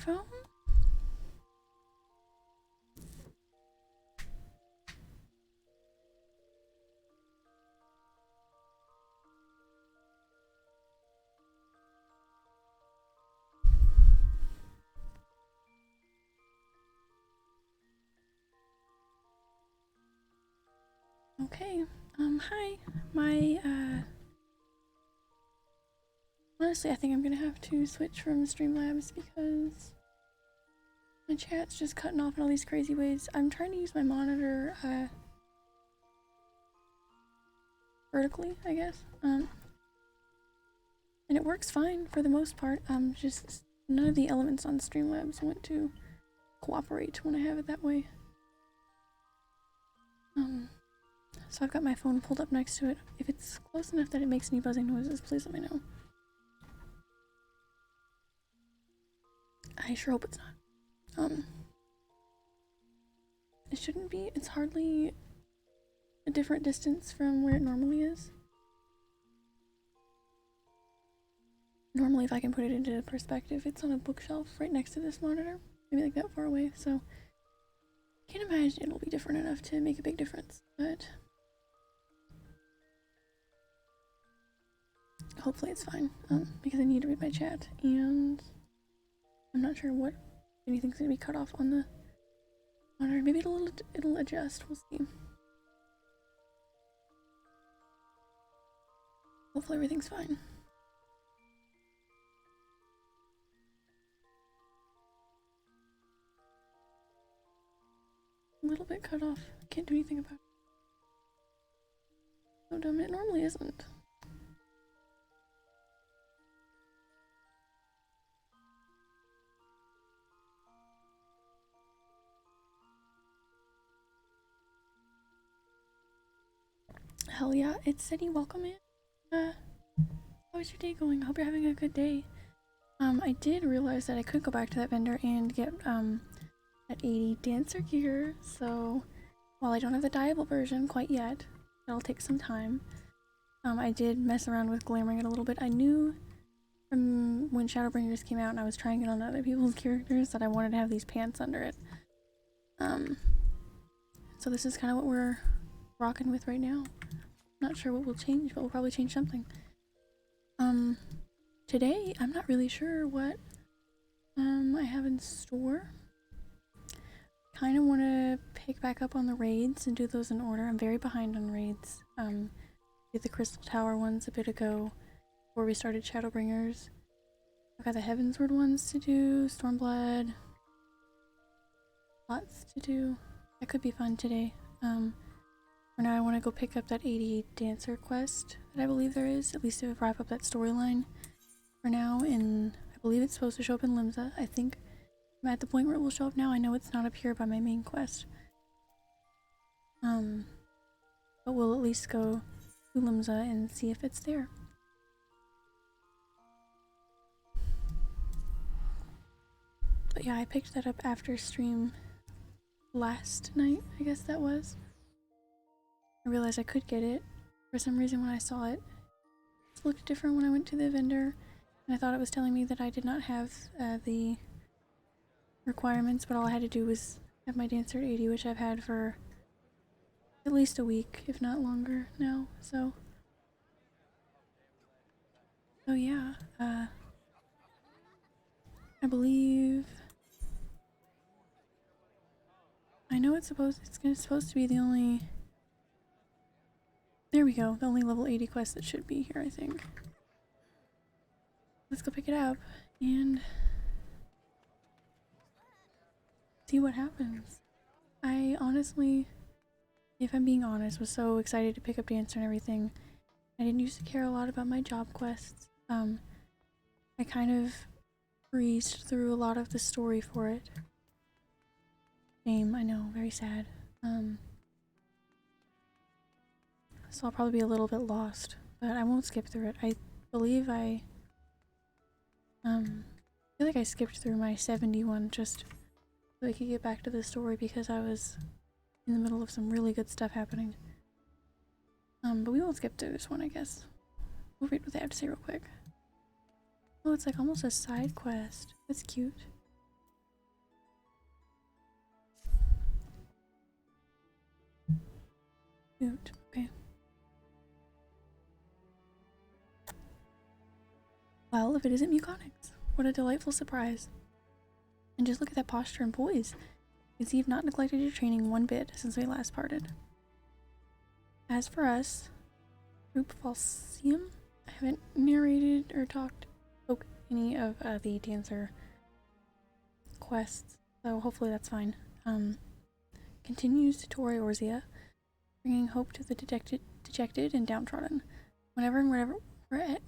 phone? Okay, hi. Honestly, I think I'm gonna have to switch from Streamlabs because my chat's just cutting off in all these crazy ways. I'm trying to use my monitor, vertically, I guess. And it works fine for the most part. Just none of the elements on Streamlabs want to cooperate when I have it that way. So I've got my phone pulled up next to it. If it's close enough that it makes any buzzing noises, please let me know. I sure hope it's not. It shouldn't be. It's hardly a different distance from where it normally is. Normally, if I can put it into perspective, it's on a bookshelf right next to this monitor. Maybe like that far away, so I can't imagine it'll be different enough to make a big difference, but hopefully it's fine, because I need to read my chat, and I'm not sure what anything's gonna be cut off on the monitor. Maybe it'll adjust, we'll see. Hopefully everything's fine. A little bit cut off. Can't do anything about it. So dumb, it normally isn't. Hell yeah, it's City, welcome in. How is your day going? I hope you're having a good day. I did realize that I could go back to that vendor and get, that 80 dancer gear, so while I don't have the dyeable version quite yet, that'll take some time. I did mess around with glamoring it a little bit. I knew from when Shadowbringers came out and I was trying it on other people's characters that I wanted to have these pants under it. So this is kind of what we're rocking with right now. Not sure what will change, but we'll probably change something. Today, I'm not really sure what, I have in store. Kind of want to pick back up on the raids and do those in order. I'm very behind on raids. Did the Crystal Tower ones a bit ago before we started Shadowbringers. I've got the Heavensward ones to do, Stormblood. Lots to do. That could be fun today. For now I want to go pick up that 80 dancer quest that I believe there is, at least to wrap up that storyline for now, and I believe it's supposed to show up in Limsa. I think I'm at the point where it will show up now. I know it's not up here by my main quest. But we'll at least go to Limsa and see if it's there. But yeah, I picked that up after stream last night, I guess that was. I realized I could get it. For some reason when I saw it, it looked different when I went to the vendor, and I thought it was telling me that I did not have the requirements, but all I had to do was have my dancer at 80, which I've had for at least a week, if not longer now, so yeah, I believe I know it's supposed to be the only, there we go, the only level 80 quest that should be here, I think. Let's go pick it up and see what happens. I honestly, if I'm being honest, was so excited to pick up Dancer and everything. I didn't used to care a lot about my job quests. I kind of breezed through a lot of the story for it. Shame, I know, very sad. So I'll probably be a little bit lost, but I won't skip through it. I believe I feel like I skipped through my 71 just so I could get back to the story because I was in the middle of some really good stuff happening. But we won't skip through this one, I guess. We'll read what they have to say real quick. Oh, it's like almost a side quest. That's cute. Cute. Okay. Well, if it isn't Muconics, what a delightful surprise. And just look at that posture and poise. You can see you've not neglected your training one bit since we last parted. As for us, Group Falsium, I haven't narrated or spoke any of the dancer quests, so hopefully that's fine. Continues to Torre Orzia, bringing hope to the dejected and downtrodden. Whenever and wherever we're at,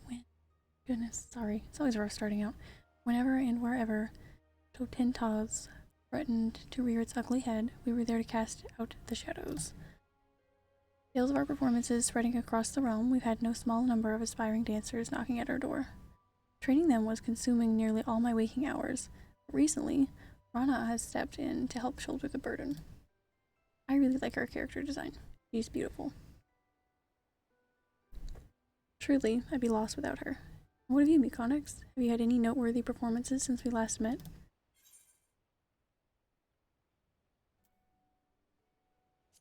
goodness, sorry, it's always rough starting out. Whenever and wherever Totentaz threatened to rear its ugly head, we were there to cast out the shadows. Tales of our performances spreading across the realm, we've had no small number of aspiring dancers knocking at our door. Training them was consuming nearly all my waking hours. But recently, Rana has stepped in to help shoulder the burden. I really like her character design. She's beautiful. Truly, I'd be lost without her. What have you, Muconics? Have you had any noteworthy performances since we last met?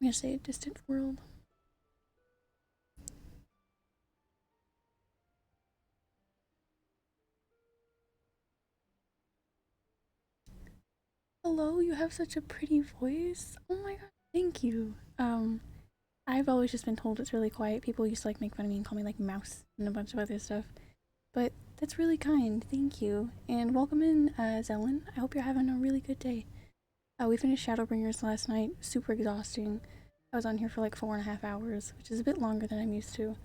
I'm gonna say a distant world. Hello, you have such a pretty voice. Oh my god, thank you. I've always just been told it's really quiet. People used to like make fun of me and call me like Mouse and a bunch of other stuff. But that's really kind, thank you. And welcome in, Zelen. I hope you're having a really good day. We finished Shadowbringers last night, super exhausting. I was on here for like 4.5 hours, which is a bit longer than I'm used to.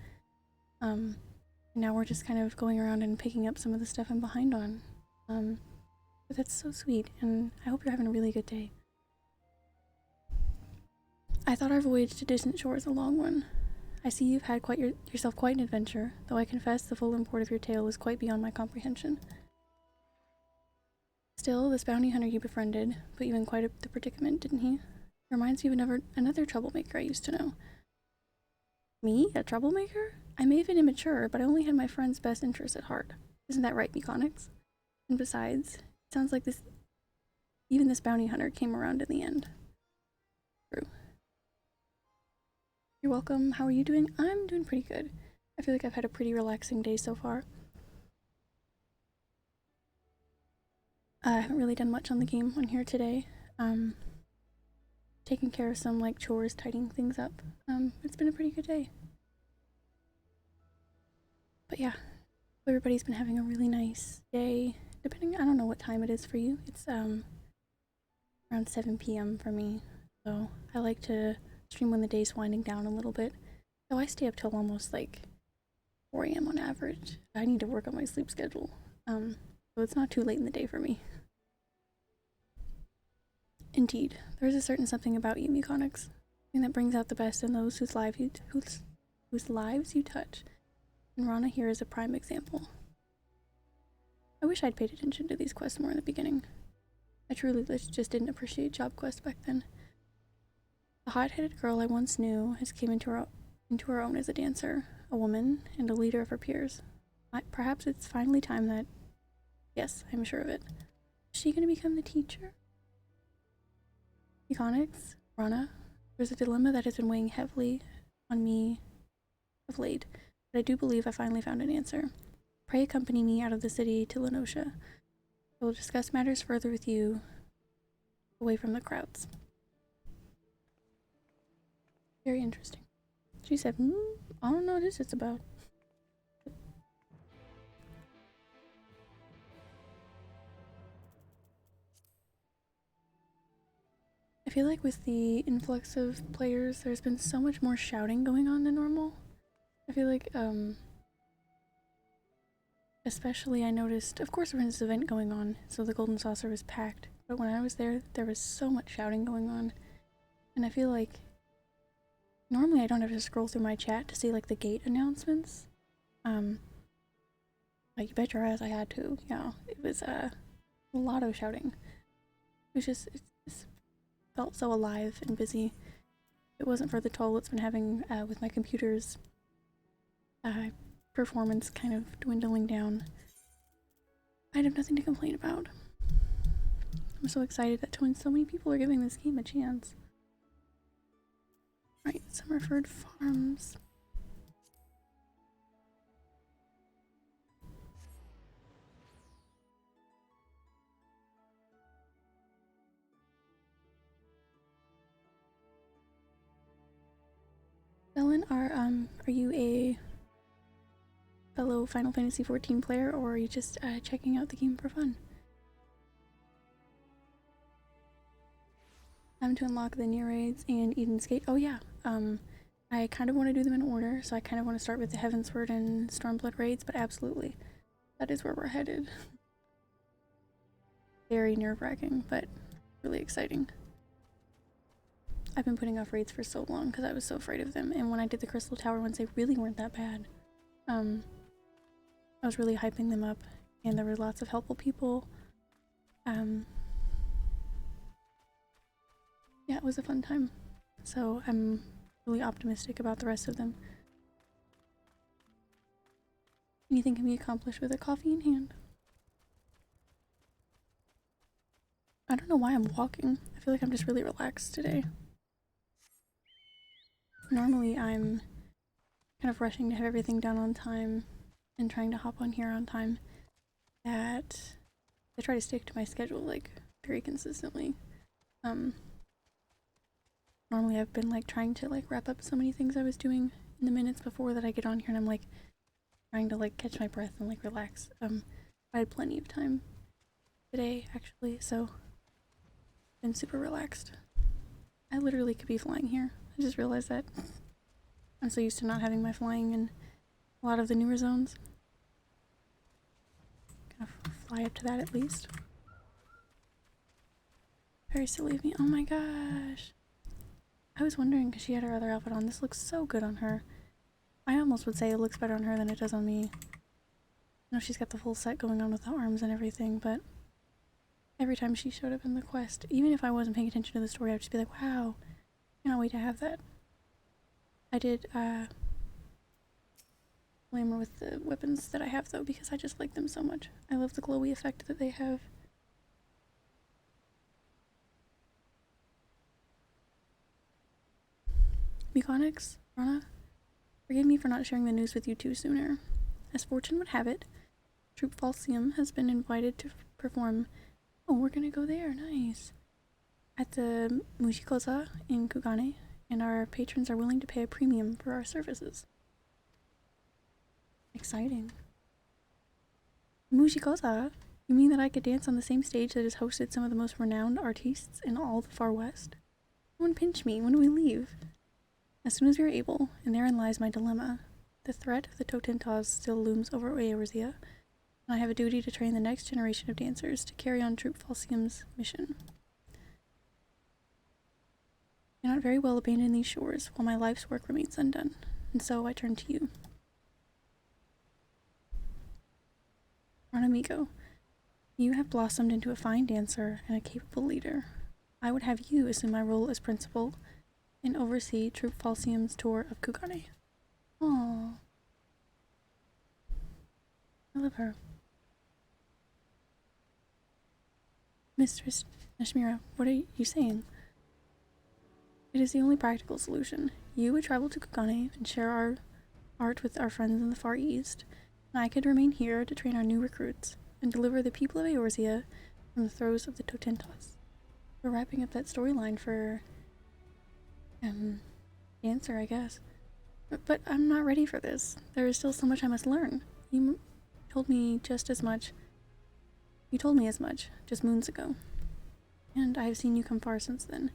Now we're just kind of going around and picking up some of the stuff I'm behind on. But that's so sweet, and I hope you're having a really good day. I thought our voyage to distant shore is a long one. I see you've had yourself quite an adventure, though I confess the full import of your tale is quite beyond my comprehension. Still, this bounty hunter you befriended put you in quite the predicament, didn't he? Reminds me of another troublemaker I used to know. Me? A troublemaker? I may have been immature, but I only had my friend's best interests at heart. Isn't that right, Muconics? And besides, it sounds like even this bounty hunter came around in the end. True. You're welcome. How are you doing? I'm doing pretty good. I feel like I've had a pretty relaxing day so far. I haven't really done much on the game on here today. Taking care of some like chores, tidying things up. It's been a pretty good day. But yeah, everybody's been having a really nice day. Depending, I don't know what time it is for you. It's around 7 p.m. for me. So I like to stream when the day's winding down a little bit. So I stay up till almost like 4 a.m. on average. I need to work on my sleep schedule. So it's not too late in the day for me. Indeed, there is a certain something about you, Muconics, something that brings out the best in those whose lives you touch. And Rana here is a prime example. I wish I'd paid attention to these quests more in the beginning. I truly just didn't appreciate job quests back then. The hot-headed girl I once knew has came into her own as a dancer, a woman, and a leader of her peers. Perhaps it's finally time that... Yes, I'm sure of it. Is she going to become the teacher? Muconics, Rana, there's a dilemma that has been weighing heavily on me of late, but I do believe I finally found an answer. Pray accompany me out of the city to Lenosha. I will discuss matters further with you, away from the crowds. Very interesting. She said, I don't know what this is about. I feel like with the influx of players, there's been so much more shouting going on than normal. I feel like, especially I noticed, of course there's this event going on, so the Golden Saucer was packed, but when I was there, there was so much shouting going on, and I feel like normally I don't have to scroll through my chat to see like the gate announcements. Like you bet your ass I had to, yeah. It was a lot of shouting. It just felt so alive and busy. If it wasn't for the toll it's been having with my computer's performance kind of dwindling down, I'd have nothing to complain about. I'm so excited that so many people are giving this game a chance. Right, some referred farms. Ellen, are you a fellow Final Fantasy XIV player, or are you just checking out the game for fun? Time to unlock the Near Raids and Eden's Gate. Oh yeah, I kind of want to do them in order, so I kind of want to start with the Heavensward and Stormblood raids, but absolutely, that is where we're headed. Very nerve-wracking, but really exciting. I've been putting off raids for so long because I was so afraid of them, and when I did the Crystal Tower ones, they really weren't that bad. I was really hyping them up, and there were lots of helpful people. Yeah, it was a fun time. So I'm really optimistic about the rest of them. Anything can be accomplished with a coffee in hand. I don't know why I'm walking. I feel like I'm just really relaxed today. Normally I'm kind of rushing to have everything done on time and trying to hop on here on time. That I try to stick to my schedule like very consistently. Normally I've been like trying to like wrap up so many things I was doing in the minutes before that I get on here, and I'm like trying to like catch my breath and like relax. I had plenty of time today actually, so I've been super relaxed. I literally could be flying here. I just realized that. I'm so used to not having my flying in a lot of the newer zones. Gonna fly up to that at least. Very silly of me. Oh my gosh. I was wondering because she had her other outfit on. This looks so good on her. I almost would say it looks better on her than it does on me. I know she's got the full set going on with the arms and everything, but every time she showed up in the quest, even if I wasn't paying attention to the story, I'd just be like, wow, I cannot wait to have that. I did glamour with the weapons that I have though, because I just like them so much. I love the glowy effect that they have. Mechanics, Rana, forgive me for not sharing the news with you two sooner. As fortune would have it, Troop Falsium has been invited to perform. Oh, we're gonna go there, nice. At the Mushikoza in Kugane, and our patrons are willing to pay a premium for our services. Exciting. Mushikoza? You mean that I could dance on the same stage that has hosted some of the most renowned artistes in all the Far West? Someone pinch me, when do we leave? As soon as we are able, and therein lies my dilemma. The threat of the Totentas still looms over Eorzea, and I have a duty to train the next generation of dancers to carry on Troop Falsium's mission. I cannot very well abandon these shores while my life's work remains undone, and so I turn to you. Ranamiko, you have blossomed into a fine dancer and a capable leader. I would have you assume my role as principal and oversee Troop Falsium's tour of Kugane. Aww. I love her. Mistress Nashmira, what are you saying? It is the only practical solution. You would travel to Kugane and share our art with our friends in the Far East, and I could remain here to train our new recruits and deliver the people of Eorzea from the throes of the Totentas. We're wrapping up that storyline for dancer, I guess. But I'm not ready for this. There is still so much I must learn. You told me just as much. You told me as much just moons ago. And I have seen you come far since then.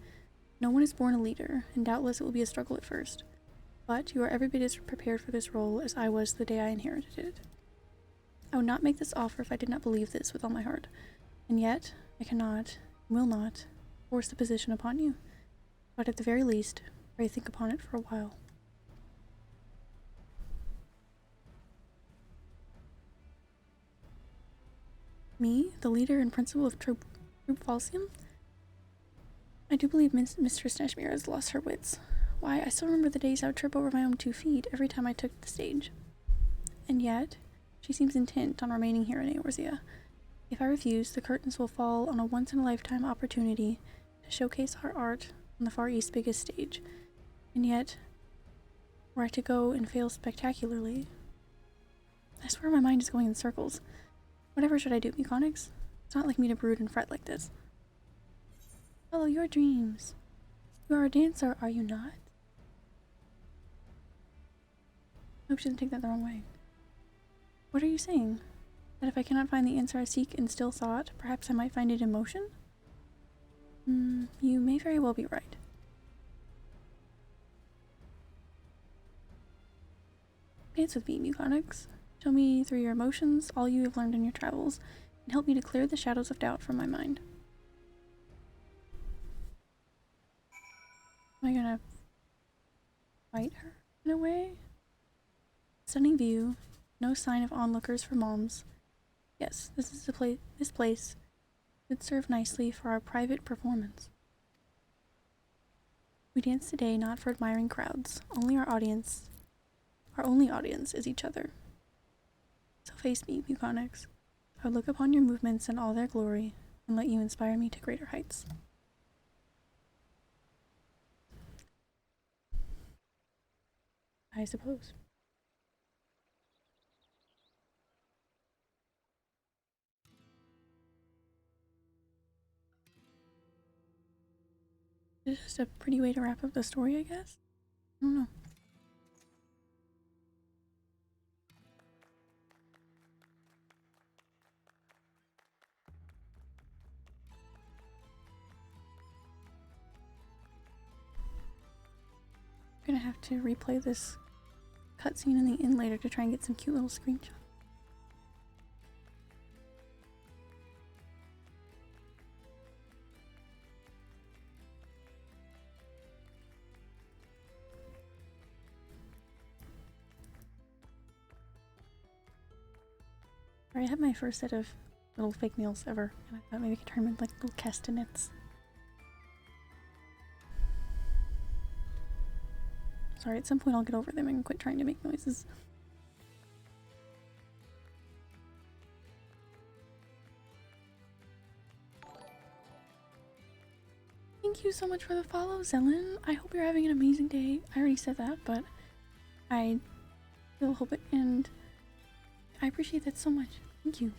No one is born a leader, and doubtless it will be a struggle at first. But you are every bit as prepared for this role as I was the day I inherited it. I would not make this offer if I did not believe this with all my heart. And yet, I cannot, will not, force the position upon you. But at the very least, pray think upon it for a while. Me, the leader and principal of Troop Falsium? I do believe Mistress Nashmira has lost her wits. Why, I still remember the days I would trip over my own 2 feet every time I took the stage. And yet, she seems intent on remaining here in Eorzea. If I refuse, the curtains will fall on a once-in-a-lifetime opportunity to showcase our art on the Far East's biggest stage. And yet, were I to go and fail spectacularly. I swear my mind is going in circles. Whatever should I do, Mechanics? It's not like me to brood and fret like this. Follow your dreams. You are a dancer, are you not? I hope she doesn't take that the wrong way. What are you saying? That if I cannot find the answer I seek in still thought, perhaps I might find it in motion? You may very well be right. Dance with me, Mechanics. Show me through your emotions all you have learned in your travels, and help me to clear the shadows of doubt from my mind. Am I gonna fight her in a way? Stunning view, no sign of onlookers for moms. Yes, this place would serve nicely for our private performance. We dance today not for admiring crowds. Our only audience is each other. So face me, Mechanics. I will look upon your movements in all their glory and let you inspire me to greater heights. I suppose. It's just a pretty way to wrap up the story, I guess? I don't know. I'm gonna have to replay this cutscene in the inn later to try and get some cute little screenshots. I had my first set of little fake nails ever, and I thought maybe I could turn them into like little castanets. Sorry, at some point I'll get over them and quit trying to make noises. Thank you so much for the follow, Zelen. I hope you're having an amazing day. I already said that, but I still hope it, and I appreciate that so much. Thank you.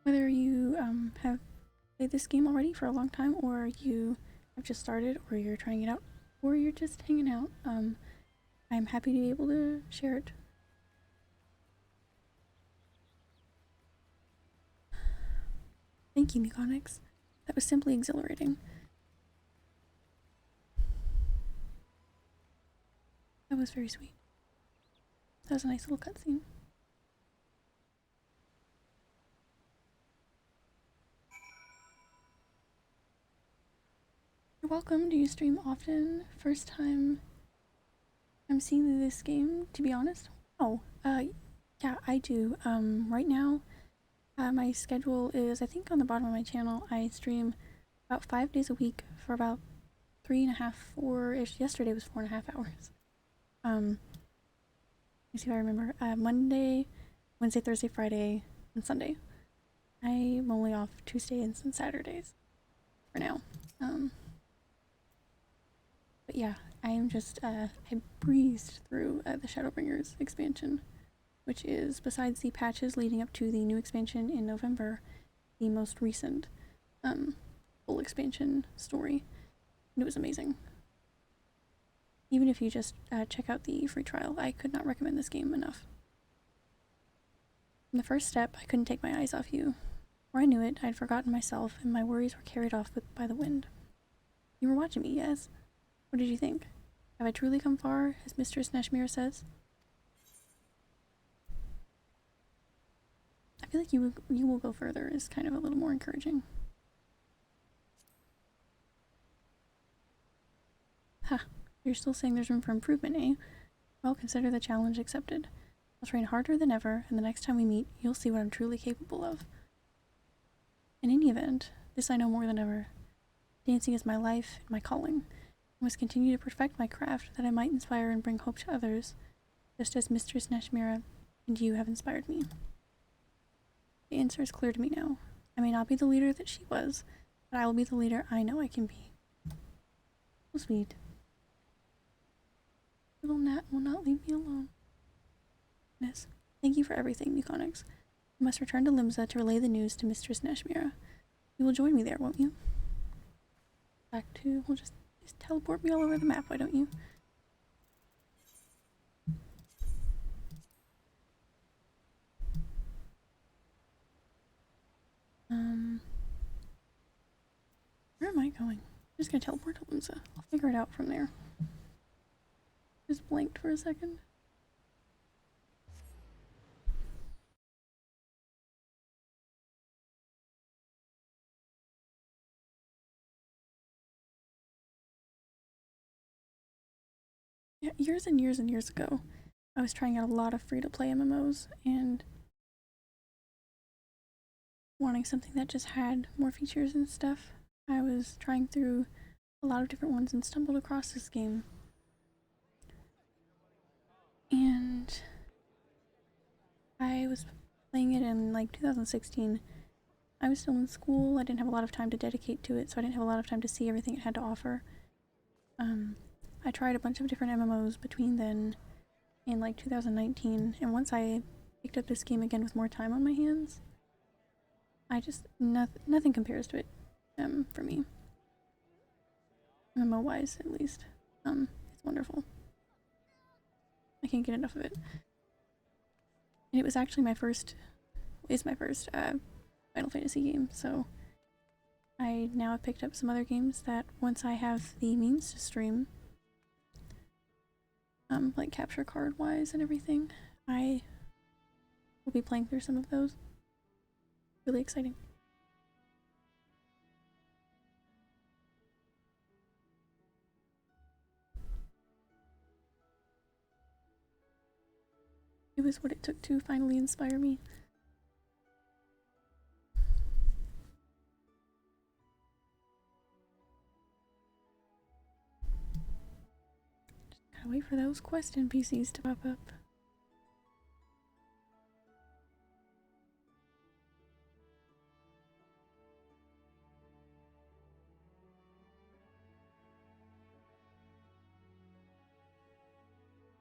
Whether you have played this game already for a long time, or you have just started, or you're trying it out, or you're just hanging out, I'm happy to be able to share it. Thank you, Mechanics. That was simply exhilarating. That was very sweet. That was a nice little cutscene. You're welcome. Do you stream often? First time I'm seeing this game, to be honest. Oh, yeah, I do. Right now, my schedule is, I think on the bottom of my channel, I stream about 5 days a week for about 3.5, 4-ish. Yesterday was 4.5 hours. Let me see if I remember. Monday, Wednesday, Thursday, Friday, and Sunday. I'm only off Tuesdays and Saturdays for now. But yeah, I am just, I breezed through the Shadowbringers expansion, which is, besides the patches leading up to the new expansion in November, the most recent full expansion story. And it was amazing. Even if you just check out the free trial, I could not recommend this game enough. From the first step, I couldn't take my eyes off you. Before I knew it, I'd forgotten myself, and my worries were carried off by the wind. You were watching me, yes? What did you think? Have I truly come far, as Mistress Nashmira says? I feel like you will go further is kind of a little more encouraging. Ha, you're still saying there's room for improvement, eh? Well, consider the challenge accepted. I'll train harder than ever, and the next time we meet, you'll see what I'm truly capable of. In any event, this I know more than ever. Dancing is my life and my calling. I must continue to perfect my craft that I might inspire and bring hope to others, just as Mistress Nashmira and you have inspired me. The answer is clear to me now. I may not be the leader that she was, but I will be the leader I know I can be. So sweet. Little Nat will not leave me alone. Yes. Thank you for everything, Mukonics. You must return to Limsa to relay the news to Mistress Nashmira. You will join me there, won't you? Back to... We'll just teleport me all over the map, why don't you? Where am I going? I'm just gonna teleport to Limsa. I'll figure it out from there. Just blanked for a second. Yeah, years and years and years ago, I was trying out a lot of free-to-play MMOs and wanting something that just had more features and stuff. I was trying through a lot of different ones and stumbled across this game. And I was playing it in like 2016. I was still in school. I didn't have a lot of time to dedicate to it, so I didn't have a lot of time to see everything it had to offer. I tried a bunch of different MMOs between then and like 2019, and once I picked up this game again with more time on my hands, I just nothing compares to it for me, MMO wise at least. It's wonderful. I can't get enough of it, and it was actually my first Final Fantasy game, so I now have picked up some other games that once I have the means to stream, like capture card wise and everything, I will be playing through some of those. Really exciting. It was what it took to finally inspire me. Just gotta wait for those quest NPCs to pop up.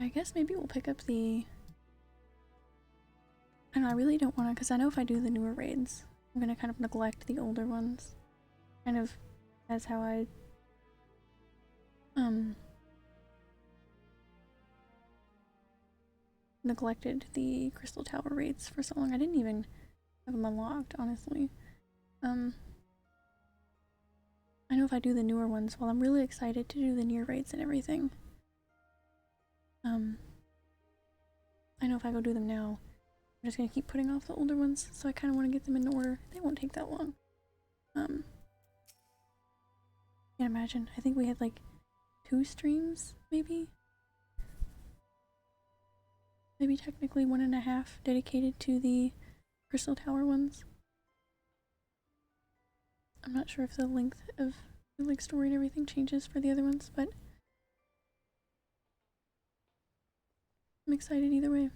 I guess maybe we'll pick up the... I really don't want to, because I know if I do the newer raids, I'm gonna kind of neglect the older ones. Kind of as how I neglected the Crystal Tower raids for so long. I didn't even have them unlocked, honestly. I know if I do the newer ones, while I'm really excited to do the near raids and everything, I know if I go do them now, I'm just gonna keep putting off the older ones, so I kind of want to get them in order. They won't take that long. Can't imagine. I think we had like 2 streams, maybe? Maybe technically 1.5 dedicated to the Crystal Tower ones. I'm not sure if the length of the like story and everything changes for the other ones, but I'm excited either way.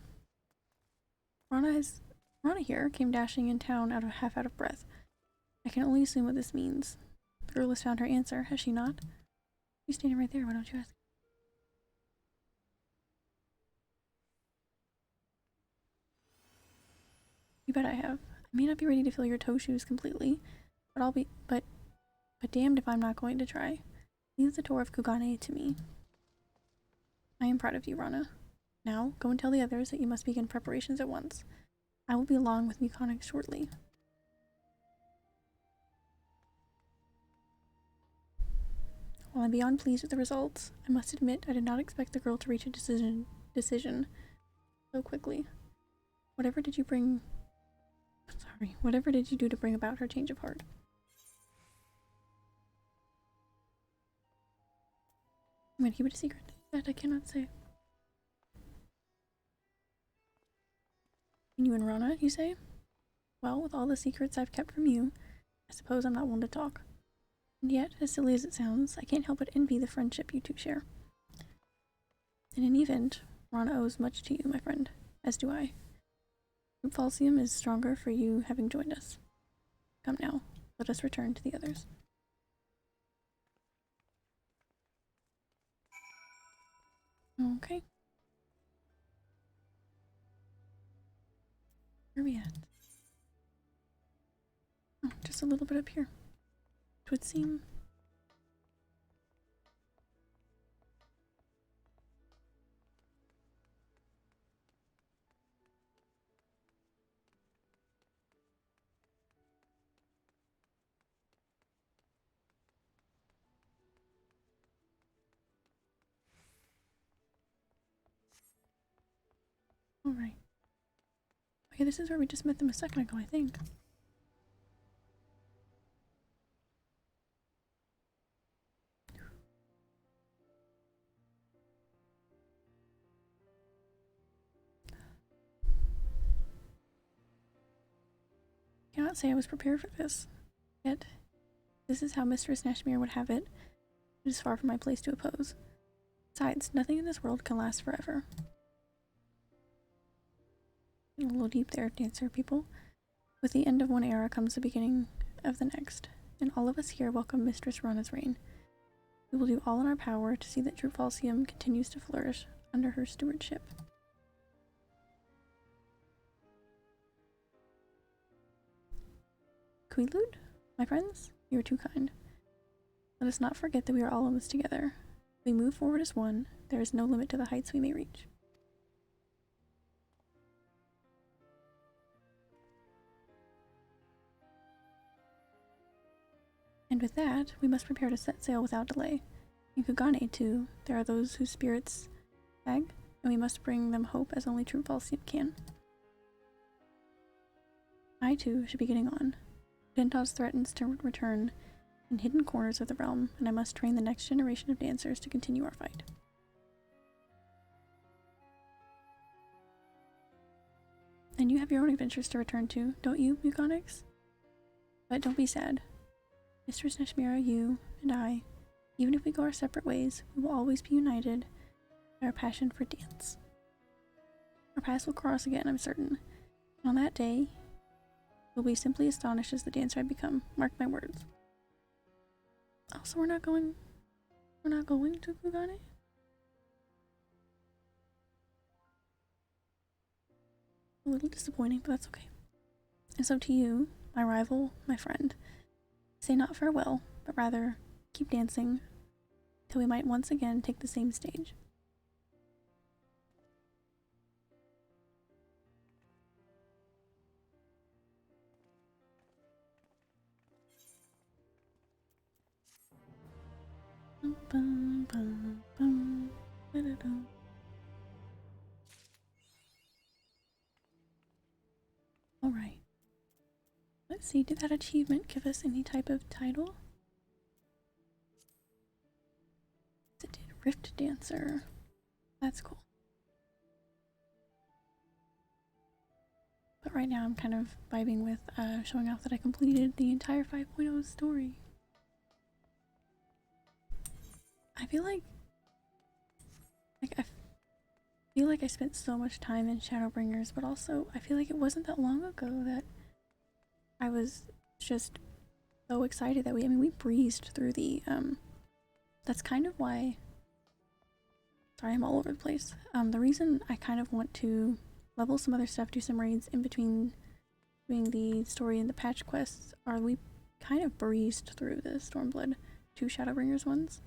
Rana here came dashing in town half out of breath. I can only assume what this means. The girl has found her answer, has she not? She's standing right there, why don't you ask? You bet I have. I may not be ready to fill your toe shoes completely, but damned if I'm not going to try. Leave the tour of Kugane to me. I am proud of you, Rana. Now, go and tell the others that you must begin preparations at once. I will be along with Mukonic shortly. While I'm beyond pleased with the results, I must admit I did not expect the girl to reach a decision so quickly. Whatever did you do to bring about her change of heart? I'm gonna keep it a secret. That I cannot say. And you and Rana, you say? Well, with all the secrets I've kept from you, I suppose I'm not one to talk. And yet, as silly as it sounds, I can't help but envy the friendship you two share. In any event, Rana owes much to you, my friend, as do I. Group Falsium is stronger for you having joined us. Come now, let us return to the others. Okay. Where are we at? Oh, just a little bit up here. It would seem. Alright. Okay, this is where we just met them a second ago, I think. Cannot say I was prepared for this. Yet, this is how Mistress Nashmere would have it. It is far from my place to oppose. Besides, nothing in this world can last forever. A little deep there, dancer people. With the end of one era comes the beginning of the next, and all of us here welcome Mistress Rona's reign. We will do all in our power to see that True Falsium continues to flourish under her stewardship. Quaalude, my friends, you are too kind. Let us not forget that we are all in this together. If we move forward as one, there is no limit to the heights we may reach. And with that, we must prepare to set sail without delay. In Kugane, too, there are those whose spirits sag, and we must bring them hope as only True Falsium can. I, too, should be getting on. Dentos threatens to return in hidden corners of the realm, and I must train the next generation of dancers to continue our fight. And you have your own adventures to return to, don't you, Muconix? But don't be sad. Mistress Nashmere, you, and I, even if we go our separate ways, we will always be united by our passion for dance. Our paths will cross again, I'm certain. And on that day, you'll be simply astonished as the dancer I become. Mark my words. Oh, so we're not going to Kugane? A little disappointing, but that's okay. And so to you, my rival, my friend, say not farewell, but rather keep dancing till we might once again take the same stage. Alright. Let's see, did that achievement give us any type of title? It did. Rift Dancer. That's cool. But right now I'm kind of vibing with showing off that I completed the entire 5.0 story. I feel like I spent so much time in Shadowbringers, but also I feel like it wasn't that long ago that I was just so excited that we breezed through the that's kind of why, sorry, I'm all over the place. The reason I kind of want to level some other stuff, do some raids in between doing the story and the patch quests, are we kind of breezed through the Stormblood 2 Shadowbringers ones.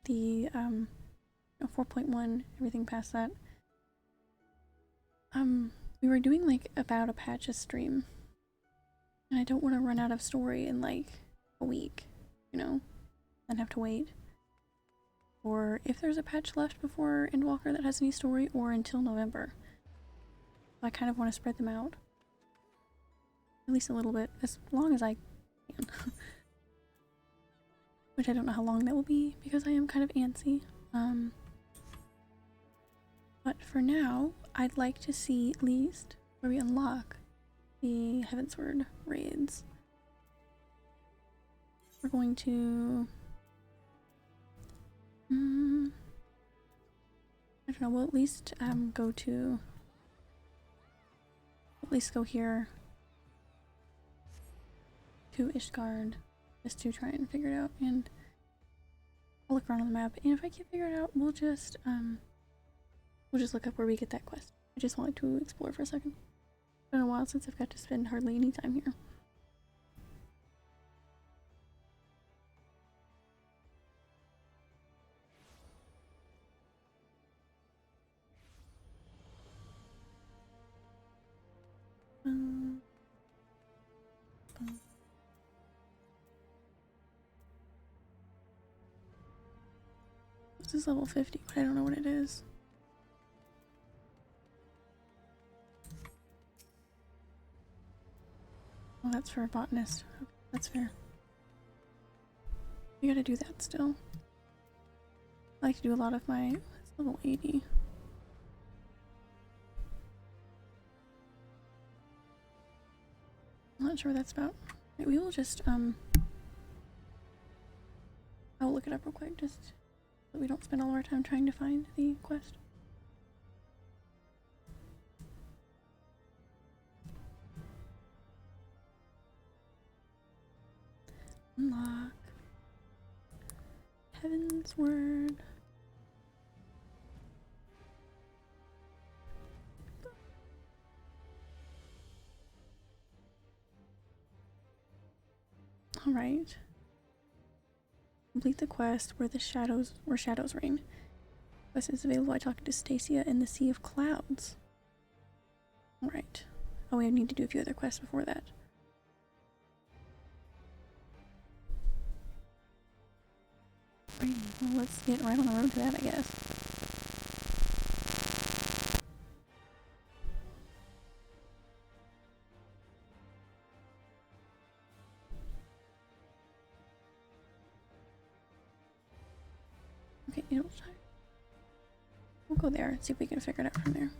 The 4.1, everything past that. We were doing like about a patch a stream, and I don't want to run out of story in like a week, you know, and have to wait. Or if there's a patch left before Endwalker that has any story, or until November. I kind of want to spread them out. At least a little bit, as long as I can. Which I don't know how long that will be, because I am kind of antsy. But for now, I'd like to see at least where we unlock the Heavensward raids. We're going to... I don't know, we'll at least go to... At least go here. to Ishgard just to try and figure it out, and I'll look around on the map, and if I can't figure it out, we'll just look up where we get that quest. I just wanted to explore for a second. It's been a while since I've got to spend hardly any time here. This is level 50, but I don't know what it is. Oh, that's for a botanist. Okay, that's fair. You gotta do that still. I like to do a lot of my... It's level 80. I'm not sure what that's about. Right, we will just, I'll look it up real quick, just so we don't spend all our time trying to find the quest. Unlock. Heaven's Word. Alright. Complete the quest where shadows reign. Quest is available by talking to Stacia in the Sea of Clouds. Alright. Oh, we need to do a few other quests before that. Right, well, let's get right on the road to that, I guess. Okay, we'll go there and see if we can figure it out from there.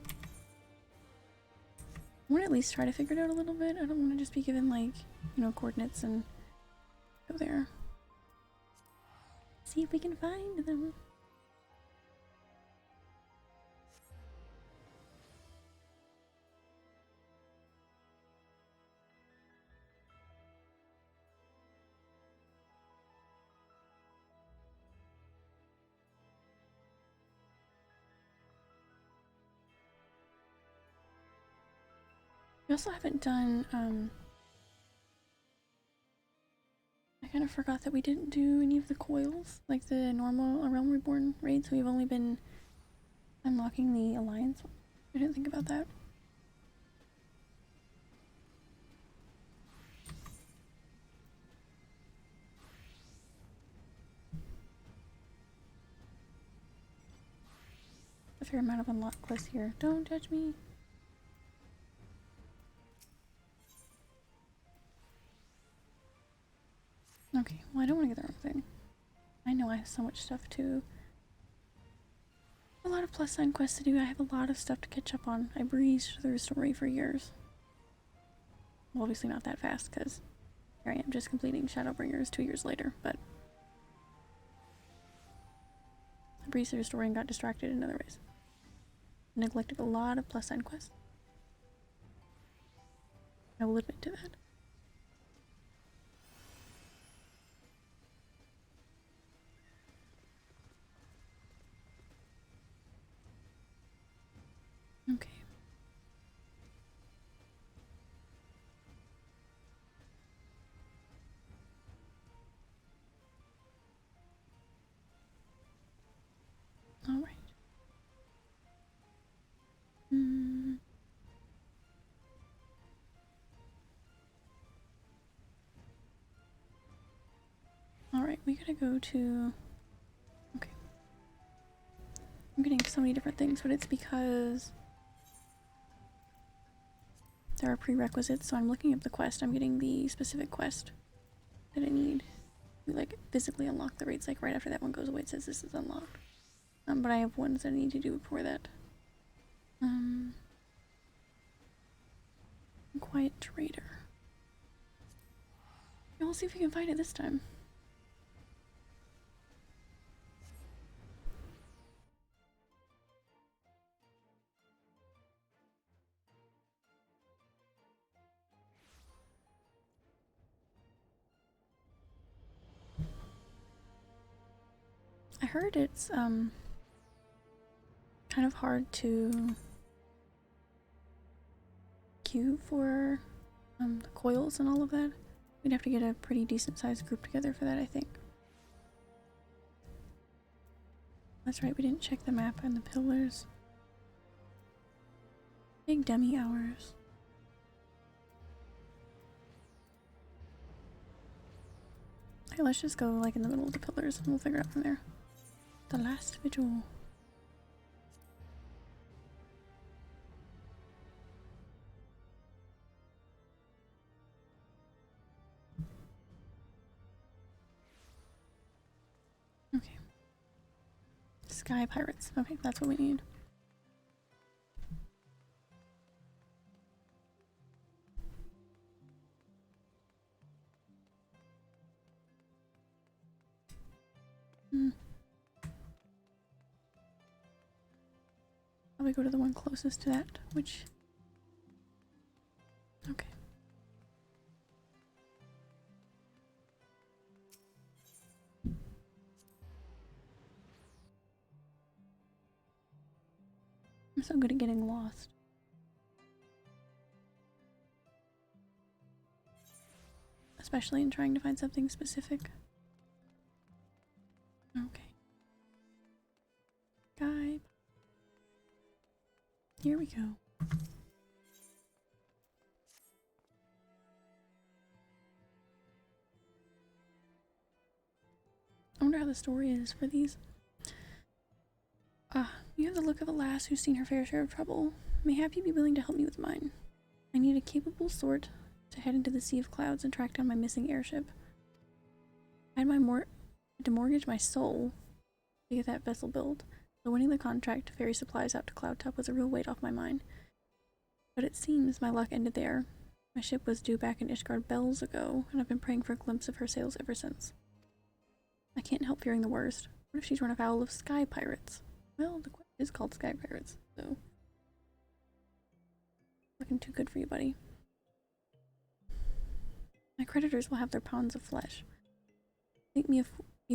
I want to at least try to figure it out a little bit. I don't want to just be given, like, you know, coordinates and go there. See if we can find them. We also haven't done, I kind of forgot that we didn't do any of the coils, like the normal Realm Reborn raids. We've only been unlocking the Alliance. I didn't think about that. A fair amount of unlock quests here. Don't judge me. Okay, well, I don't want to get the wrong thing. I know I have so much stuff to... A lot of plus sign quests to do. I have a lot of stuff to catch up on. I breezed through the story for years. Well, obviously not that fast, because here I am just completing Shadowbringers 2 years later, but... I breezed through the story and got distracted in other ways. Neglected a lot of plus sign quests. I will admit to that. Okay. All right. All right, we gotta go to... Okay. I'm getting so many different things, but it's because there are prerequisites, so I'm looking up the quest. I'm getting the specific quest that I need to, like, physically unlock the raids. Like, right after that one goes away, it says this is unlocked. But I have ones that I need to do before that. Quiet Trader. Yeah, we'll see if we can find it this time. I heard it's kind of hard to queue for the coils and all of that. We'd have to get a pretty decent sized group together for that, I think. That's right, we didn't check the map and the pillars. Big dummy hours. Okay, let's just go like in the middle of the pillars and we'll figure it out from there. The last vigil. Okay. Sky pirates. Okay, that's what we need. Probably go to the one closest to that, which... Okay. I'm so good at getting lost. Especially in trying to find something specific. Okay. Guy. Here we go. I wonder how the story is for these. You have the look of a lass who's seen her fair share of trouble. Mayhap you be willing to help me with mine. I need a capable sort to head into the sea of clouds and track down my missing airship. I had to mortgage my soul to get that vessel built, so winning the contract to ferry supplies out to Cloudtop was a real weight off my mind. But it seems my luck ended there. My ship was due back in Ishgard bells ago, and I've been praying for a glimpse of her sails ever since. I can't help fearing the worst. What if she's run afoul of sky pirates? Well, the quest is called Sky Pirates, so... Looking too good for you, buddy. My creditors will have their pounds of flesh. You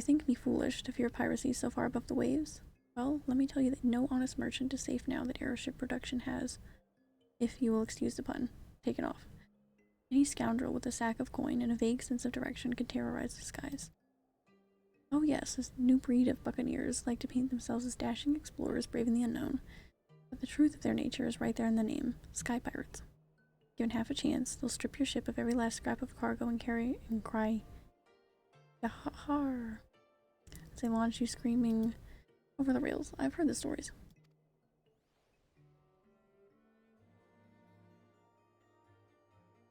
think me foolish to fear piracy so far above the waves? Well, let me tell you that no honest merchant is safe now that airship production has, if you will excuse the pun, taken off. Any scoundrel with a sack of coin and a vague sense of direction could terrorize the skies. Oh yes, this new breed of buccaneers like to paint themselves as dashing explorers braving the unknown, but the truth of their nature is right there in the name, sky pirates. Given half a chance, they'll strip your ship of every last scrap of cargo and cry, Yahar, as they launch you screaming over the rails. I've heard the stories.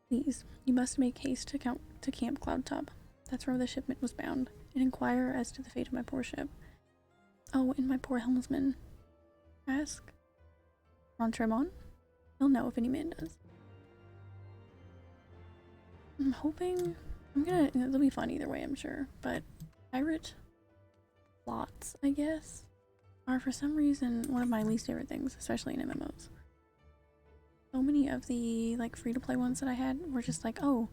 Please, you must make haste to Camp Cloudtop. That's where the shipment was bound, and inquire as to the fate of my poor ship. Oh, and my poor helmsman. Ask Rontremont? He'll know if any man does. I'm hoping... it'll be fun either way, I'm sure, but pirate plots, I guess, are for some reason one of my least favorite things, especially in MMOs. So many of the, like, free-to-play ones that I had were just like, oh,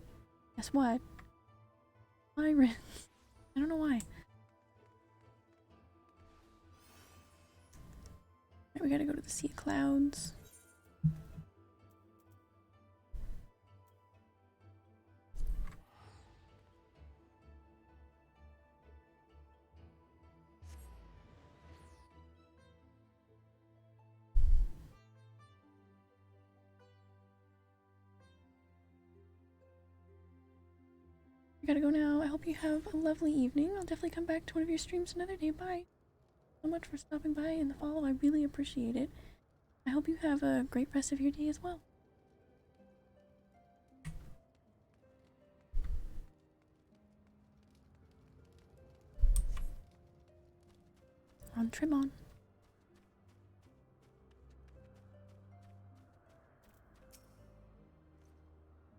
guess what? Pirates. I don't know why. Right, we gotta go to the Sea of Clouds. I gotta go now. I hope you have a lovely evening. I'll definitely come back to one of your streams another day. Bye. So much for stopping by and the follow. I really appreciate it. I hope you have a great rest of your day as well. On Tremon.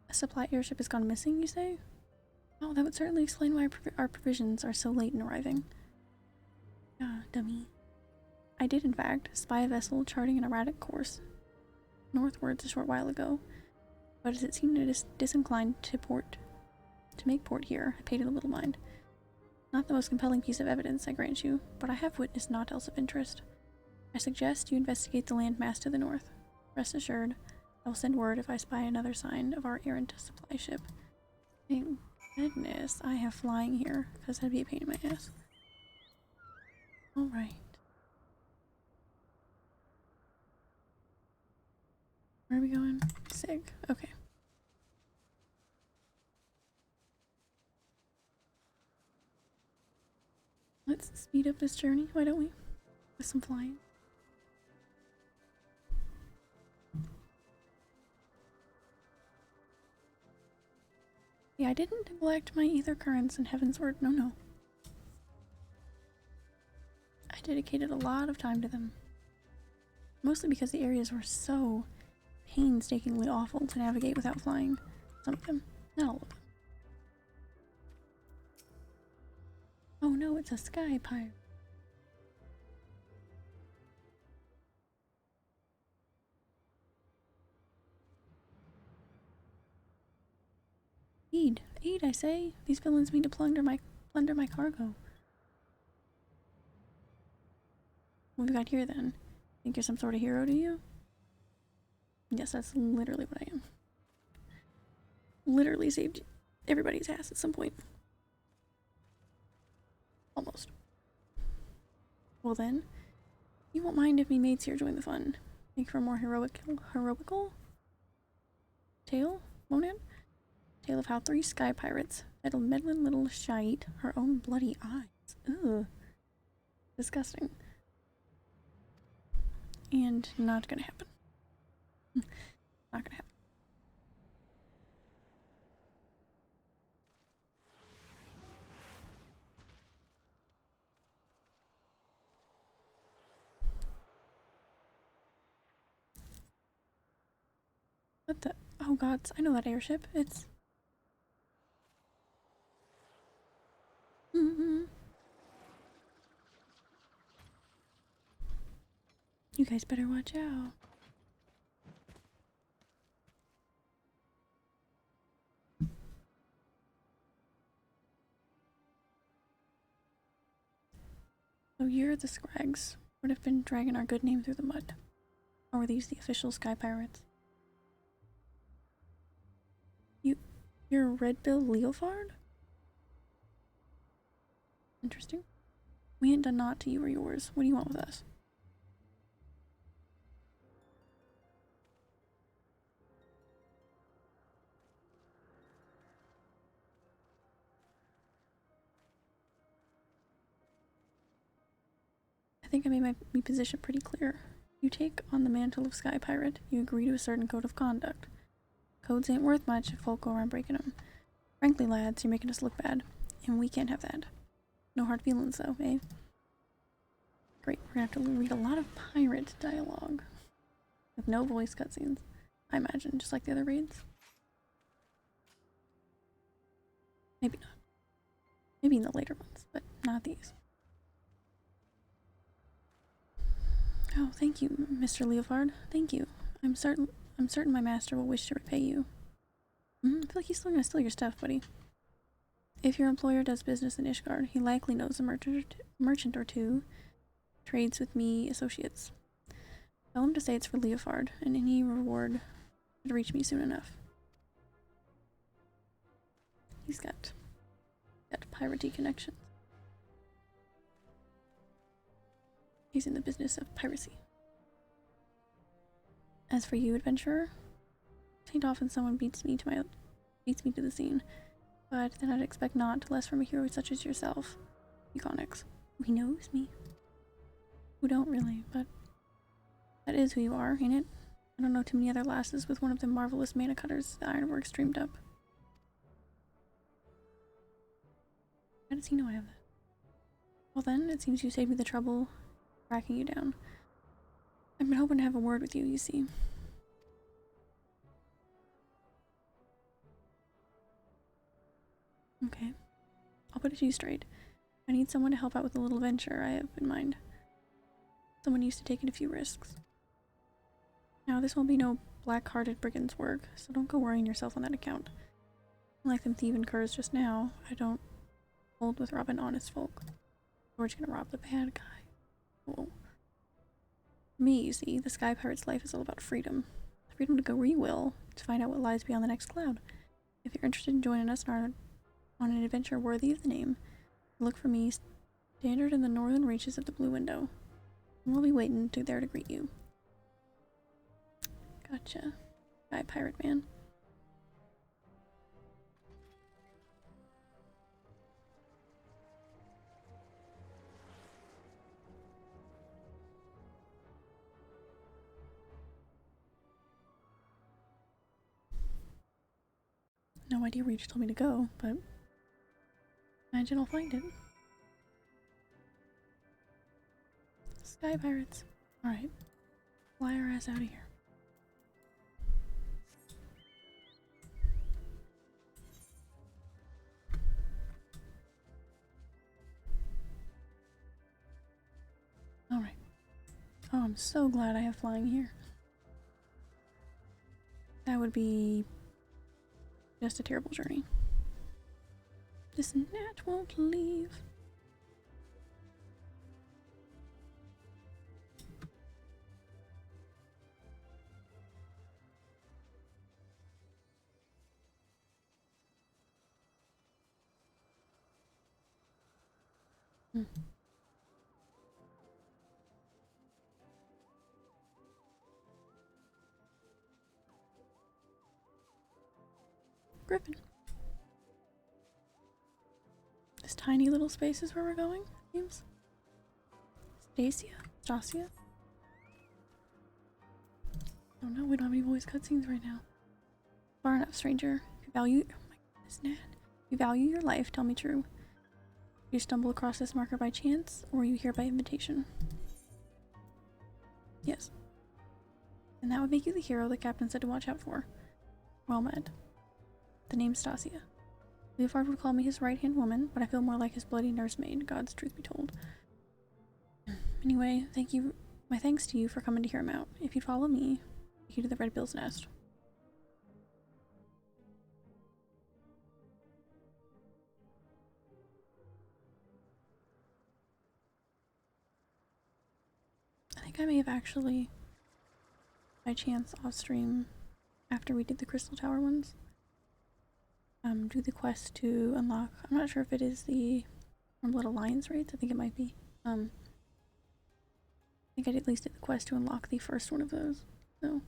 A supply airship has gone missing, you say? Oh, that would certainly explain why our provisions are so late in arriving. Ah, dummy. I did, in fact, spy a vessel charting an erratic course northwards a short while ago, but as it seemed disinclined to make port here, I paid it a little mind. Not the most compelling piece of evidence, I grant you, but I have witnessed naught else of interest. I suggest you investigate the landmass to the north. Rest assured, I will send word if I spy another sign of our errant supply ship. Thank goodness I have flying here, because that'd be a pain in my ass. Alright. Where are we going? Sig. Okay. Let's speed up this journey, why don't we? With some flying. Yeah, I didn't neglect my ether currents in Heavensward, no. I dedicated a lot of time to them. Mostly because the areas were so painstakingly awful to navigate without flying. Some of them, not all of them. Oh no, it's a sky pirate. Aid, I say. These villains mean to plunder my cargo. What have we got here then? Think you're some sort of hero, do you? Yes, that's literally what I am. Literally saved everybody's ass at some point. Almost. Well then, you won't mind if me mates here join the fun. Make for a more heroical tale, won't it? Tale of how 3 sky pirates fed a meddling little shite her own bloody eyes. Ugh. Disgusting. And not gonna happen. Not gonna happen. What the? Oh gods, I know that airship. It's... You guys better watch out. So you're the Scrags. Would have been dragging our good name through the mud. Or were these the official sky pirates? You're a red-billed Leofard? Interesting. We ain't done naught to you or yours. What do you want with us? I think I made my position pretty clear. You take on the mantle of Sky Pirate, you agree to a certain code of conduct. Codes ain't worth much if folk go around breaking them. Frankly, lads, you're making us look bad, and we can't have that. No hard feelings, though, eh? Great, we're gonna have to read a lot of pirate dialogue. With no voice cutscenes, I imagine, just like the other raids. Maybe not. Maybe in the later ones, but not these. Oh, thank you, Mr. Leofard. Thank you. I'm certain my master will wish to repay you. I feel like he's still gonna steal your stuff, buddy. If your employer does business in Ishgard, he likely knows a merchant or two. Trades with me associates. Tell him to say it's for Leofard, and any reward should reach me soon enough. He's got piratey connections. He's in the business of piracy. As for you, adventurer, it ain't often someone beats me to the scene, but then I'd expect not less from a hero such as yourself, Eugonix. He knows me. Who don't really, but that is who you are, ain't it? I don't know too many other lasses with one of them marvelous mana cutters the ironworks dreamed up. How does he know I have that? Well then, it seems you saved me the trouble tracking you down. I've been hoping to have a word with you, you see. Okay. I'll put it to you straight. I need someone to help out with a little venture I have in mind. Someone used to taking a few risks. Now, this won't be no black-hearted brigand's work, so don't go worrying yourself on that account. Like them thieving curs just now, I don't Bold with robbing honest folk. We're just gonna rob the bad guy. Cool. Me, you see, the Sky Pirate's life is all about freedom. Freedom to go where you will, to find out what lies beyond the next cloud. If you're interested in joining us on an adventure worthy of the name, look for me standard in the northern reaches of the Blue Window. And we'll be waiting there to greet you. Gotcha. Sky Pirate Man. No idea where you just told me to go, but imagine I'll find it. Sky Pirates. Alright. Fly our ass out of here. Alright. Oh, I'm so glad I have flying here. That would be just a terrible journey. This gnat won't leave. Griffin. This tiny little space is where we're going, seems. Stasia? Oh no, we don't have any voice cutscenes right now. Far enough, stranger. If you value— oh my goodness, Nat. If you value your life, tell me true. You stumble across this marker by chance, or are you here by invitation? Yes. And that would make you the hero the captain said to watch out for. Well met. The name's Stasia. Leofard would call me his right-hand woman, but I feel more like his bloody nursemaid, God's truth be told. Anyway, my thanks to you for coming to hear him out. If you'd follow me, take you to the Red Bill's nest. I think I may have actually, by chance, off stream, after we did the Crystal Tower ones, do the quest to unlock— I'm not sure if it is the Blood Alliance raids, I think it might be. I think I at least did the quest to unlock the first one of those, so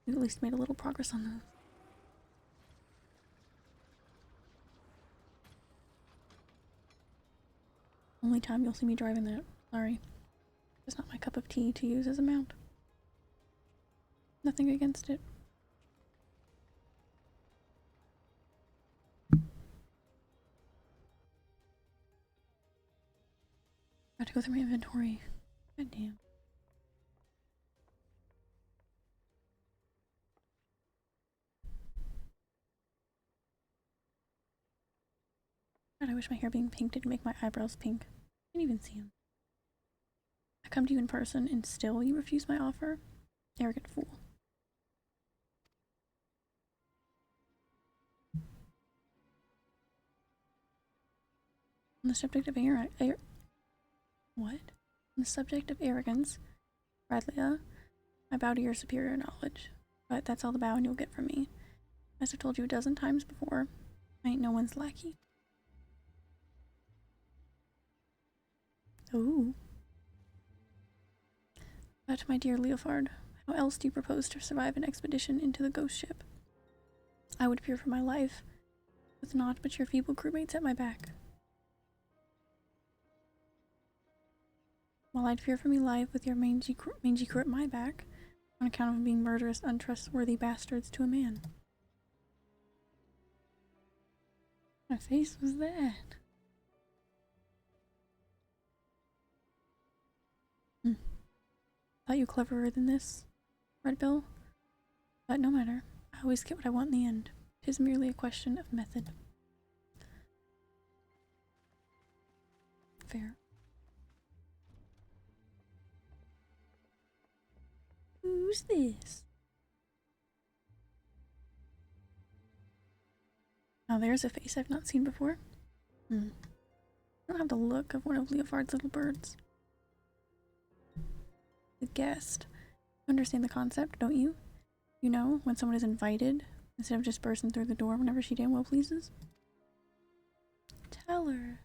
we at least made a little progress on those. Only time you'll see me driving that. Sorry. It's not my cup of tea to use as a mount. Nothing against it. I have to go through my inventory. God damn. God, I wish my hair being pink didn't make my eyebrows pink. I can't even see them. I come to you in person and still you refuse my offer? Arrogant fool. On the subject of what? On the subject of arrogance, Bradley, I bow to your superior knowledge, but that's all the bowing you'll get from me. As I've told you a dozen times before, I ain't no one's lackey. Ooh. But my dear Leofard, how else do you propose to survive an expedition into the ghost ship? I would fear for my life, with naught but your feeble crewmates at my back. While I'd fear for me life with your mangy crew at my back, on account of being murderous, untrustworthy bastards to a man. What face was that? Thought you cleverer than this, Red Bill? But no matter, I always get what I want in the end. 'Tis merely a question of method. Fair. Who's this? Oh, there's a face I've not seen before. I don't have the look of one of Leofard's little birds. The guest. You understand the concept, don't you? You know, when someone is invited, instead of just bursting through the door whenever she damn well pleases. Tell her.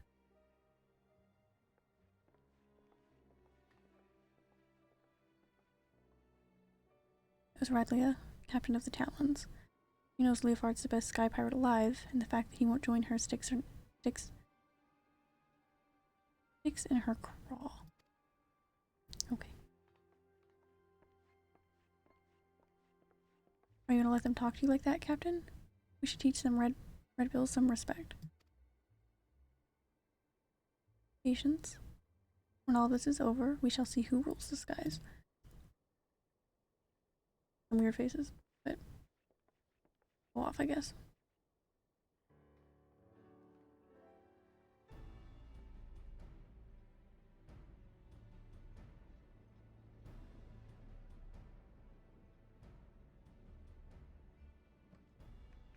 It was Radlia, captain of the Talons. He knows Leofard's the best sky pirate alive, and the fact that he won't join her sticks in her craw. Okay. Are you gonna let them talk to you like that, Captain? We should teach them Red Bills some respect. Patience. When all this is over, we shall see who rules the skies. Some weird faces, but go off, I guess.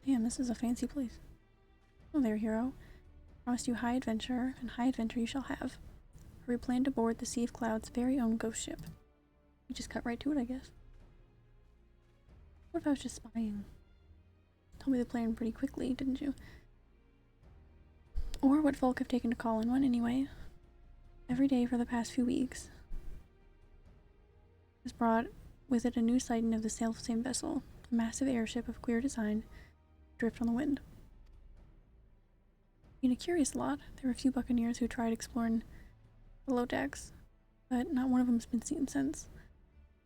Damn, this is a fancy place. Oh there, hero. Promised you high adventure, and high adventure you shall have. For we plan to board the Sea of Cloud's very own ghost ship. We just cut right to it, I guess. What if I was just spying? Told me the plan pretty quickly, didn't you? Or would folk have taken to calling one anyway? Every day for the past few weeks has brought with it a new sighting of the self-same vessel, a massive airship of queer design, drift on the wind. Being a curious lot, there were a few buccaneers who tried exploring the low decks, but not one of them's been seen since.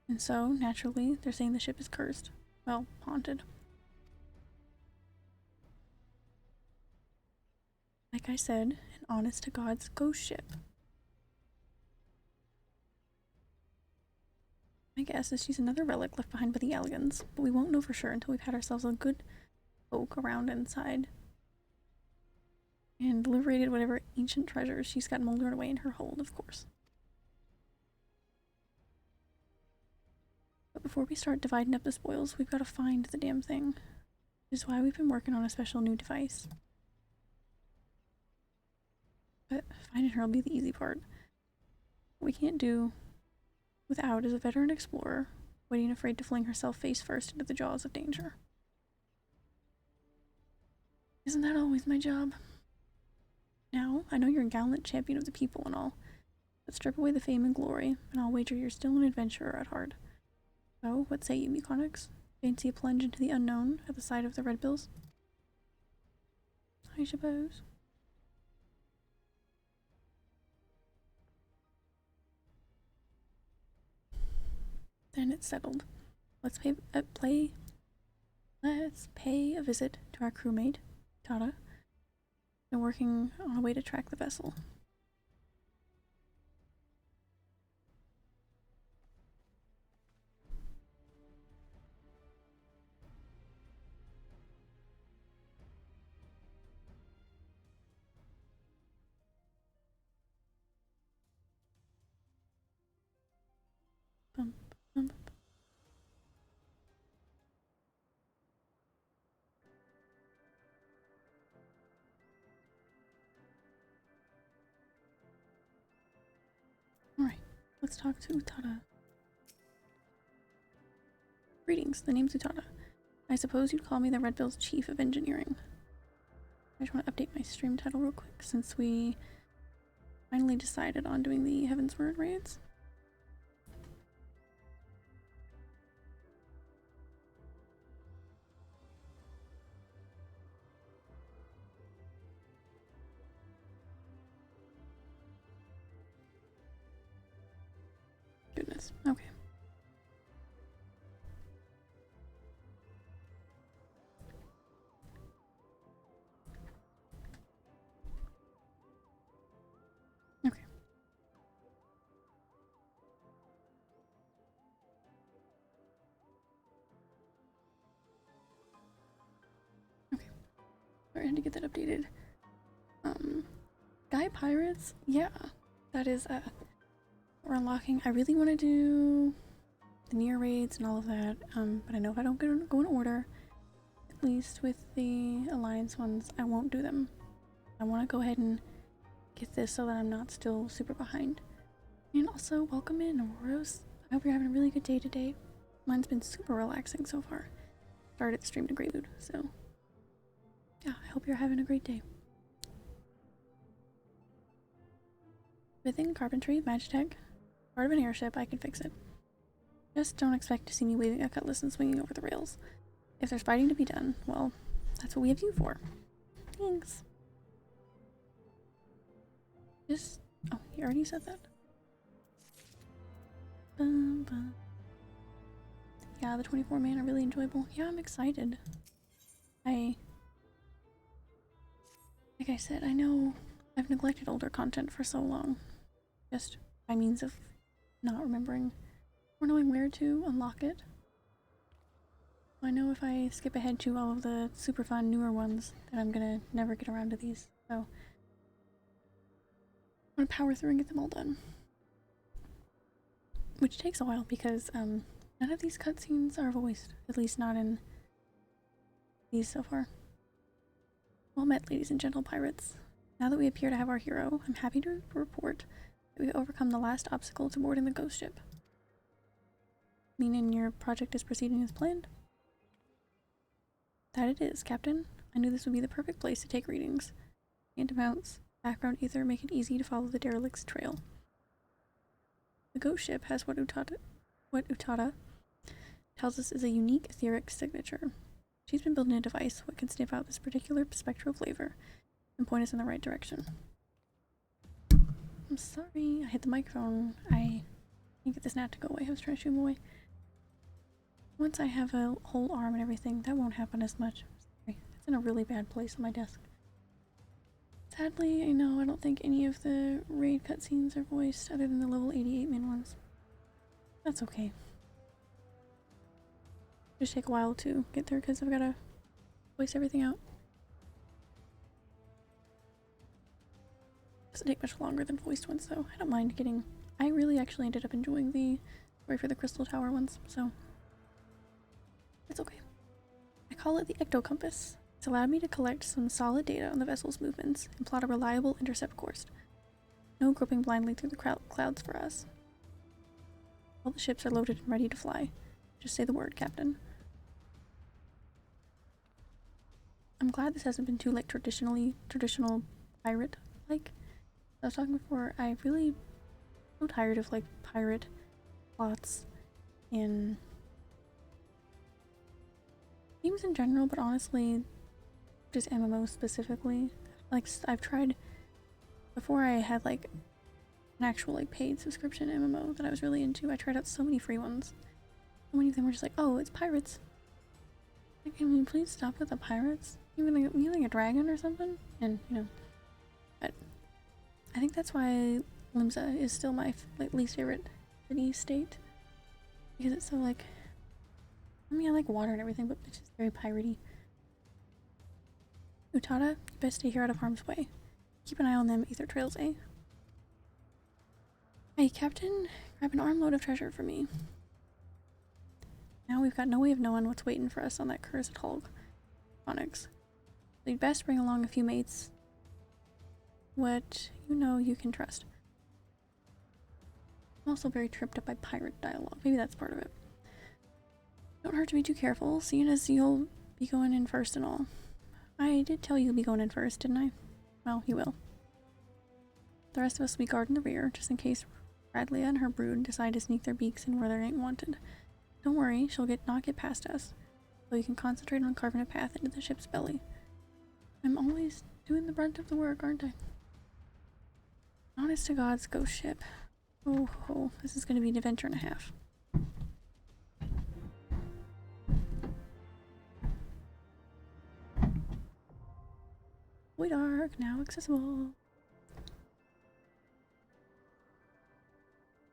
And so, naturally, they're saying the ship is cursed. Well, haunted. Like I said, an honest-to-God's ghost ship. My guess is she's another relic left behind by the Allagans, but we won't know for sure until we've had ourselves a good poke around inside and liberated whatever ancient treasures she's got moldered away in her hold, of course. But before we start dividing up the spoils, we've got to find the damn thing. Which is why we've been working on a special new device. But finding her will be the easy part. What we can't do without is a veteran explorer waiting afraid to fling herself face first into the jaws of danger. Isn't that always my job? Now, I know you're a gallant champion of the people and all, but strip away the fame and glory, and I'll wager you're still an adventurer at heart. So, what say you, Meconics? Fancy a plunge into the unknown at the side of the Red Bills? I suppose. Then it's settled. Let's pay a visit to our crewmate, Tata. Been working on a way to track the vessel. Bum, bum, bum. Alright, let's talk to Utada. Greetings, the name's Utada. I suppose you'd call me the Red Bill's Chief of Engineering. I just want to update my stream title real quick since we finally decided on doing the Heavensward raids. Goodness, okay. Okay. Okay. Sorry, I had to get that updated. Guy Pirates? Yeah. That is, we're unlocking. I really want to do the near raids and all of that, but I know if I don't go in order, least with the Alliance ones, I won't do them. I want to go ahead and get this so that I'm not still super behind. And also, welcome in, Auroros. I hope you're having a really good day today. Mine's been super relaxing so far. Started the stream in a great mood, so yeah, I hope you're having a great day. Within carpentry, magitech, part of an airship, I can fix it. Just don't expect to see me waving a cutlass and swinging over the rails. If there's fighting to be done, well, that's what we have you for. Thanks. Just, oh, you already said that? Yeah, the 24 man are really enjoyable. Yeah, I'm excited. Like I said, I know I've neglected older content for so long. Just by means of not remembering or knowing where to unlock it. I know if I skip ahead to all of the super fun newer ones that I'm gonna never get around to these, so I'm gonna power through and get them all done. Which takes a while because none of these cutscenes are voiced, at least not in these so far. Well met, ladies and gentle pirates. Now that we appear to have our hero, I'm happy to report that we've overcome the last obstacle to boarding the ghost ship. Meaning your project is proceeding as planned? That it is, Captain. I knew this would be the perfect place to take readings. Antimounts, background ether make it easy to follow the derelict's trail. The ghost ship has what Utada tells us is a unique etheric signature. She's been building a device what can sniff out this particular spectral flavor and point us in the right direction. I'm sorry, I hit the microphone. I can't get this gnat to go away. I was trying to shoot him away. Once I have a whole arm and everything, that won't happen as much. Sorry, it's in a really bad place on my desk. Sadly, I know I don't think any of the raid cutscenes are voiced other than the level 88 min ones. That's okay. Just take a while to get through because I've got to voice everything out. Doesn't take much longer than voiced ones though. I don't mind getting... I really actually ended up enjoying the story for the Crystal Tower ones, so it's okay. I call it the Ecto Compass. It's allowed me to collect some solid data on the vessel's movements and plot a reliable intercept course. No groping blindly through the clouds for us. All the ships are loaded and ready to fly. Just say the word, Captain. I'm glad this hasn't been too like traditional pirate-like. I was talking before, I really so tired of like pirate plots in games in general, but honestly just MMOs specifically. Like I've tried before I had like an actual like paid subscription MMO that I was really into. I tried out so many free ones. So many of them were just like, oh, it's pirates. Like, can we please stop with the pirates? You like a dragon or something? And you know, but I think that's why Limsa is still my least favorite city state, because it's so like, I mean I like water and everything, but it's just very piratey. Utada, you best stay here out of harm's way. Keep an eye on them ether trails, eh? Hey, Captain, grab an armload of treasure for me. Now we've got no way of knowing what's waiting for us on that cursed hull, Onyx. So you'd best bring along a few mates. What you know you can trust. I'm also very tripped up by pirate dialogue. Maybe that's part of it. Don't hurt to be too careful, seeing as you'll be going in first and all. I did tell you you'll be going in first, didn't I? Well, you will. The rest of us will be guarding the rear, just in case Radlia and her brood decide to sneak their beaks in where they ain't wanted. Don't worry, she'll not get past us, so you can concentrate on carving a path into the ship's belly. I'm always doing the brunt of the work, aren't I? Honest to God's ghost ship. Oh, this is going to be an adventure and a half. Void Ark, now accessible.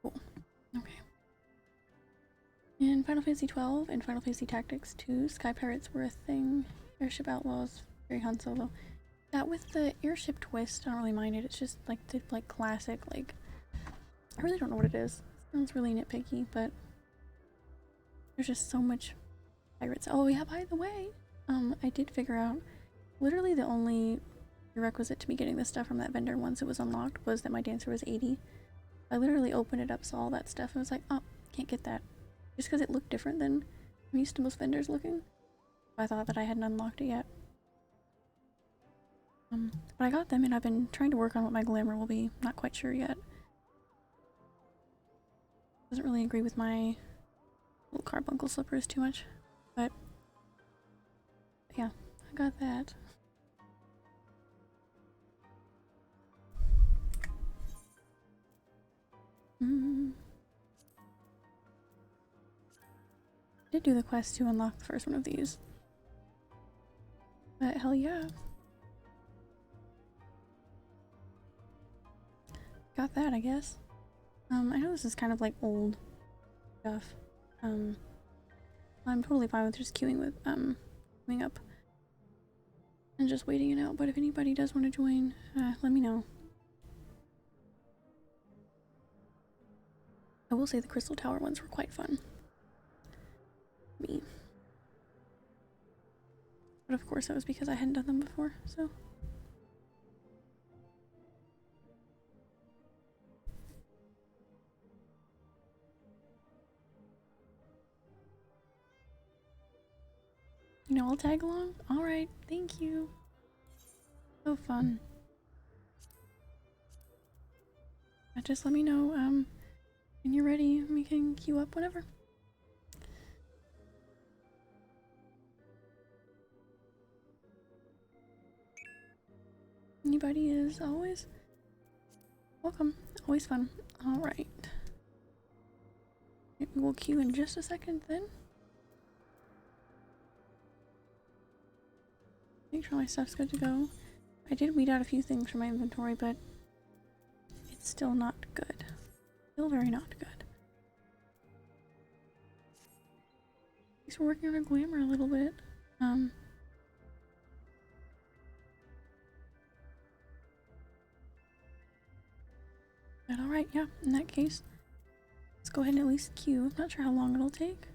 Cool. Okay. In Final Fantasy XII and Final Fantasy Tactics 2, Sky Pirates were a thing. Airship Outlaws, very Han Solo. That with the airship twist, I don't really mind it. It's just like the classic, like, I really don't know what it is. It sounds really nitpicky, but there's just so much pirates. Oh yeah, by the way, I did figure out literally the only prerequisite to me getting this stuff from that vendor once it was unlocked was that my dancer was 80. I literally opened it up, saw all that stuff, and was like, oh, can't get that. Just because it looked different than I'm used to most vendors looking. I thought that I hadn't unlocked it yet. But I got them, and I've been trying to work on what my glamour will be. Not quite sure yet. Doesn't really agree with my little carbuncle slippers too much, but yeah, I got that. Did do the quest to unlock the first one of these, but hell yeah. Got that, I guess. I know this is kind of like old stuff. I'm totally fine with just queuing with, queuing up and just waiting it out, but if anybody does want to join, let me know. I will say the Crystal Tower ones were quite fun. Me. But of course that was because I hadn't done them before, so. You know, I'll tag along? Alright, thank you. So fun. Just let me know, when you're ready, we can queue up whenever. Anybody is always welcome. Always fun. Alright. Maybe we'll queue in just a second then. Make sure my stuff's good to go. I did weed out a few things from my inventory, but it's still not good. Still very not good. At least we're working on our glamour a little bit. But alright, yeah, in that case, let's go ahead and at least queue. I'm not sure how long it'll take,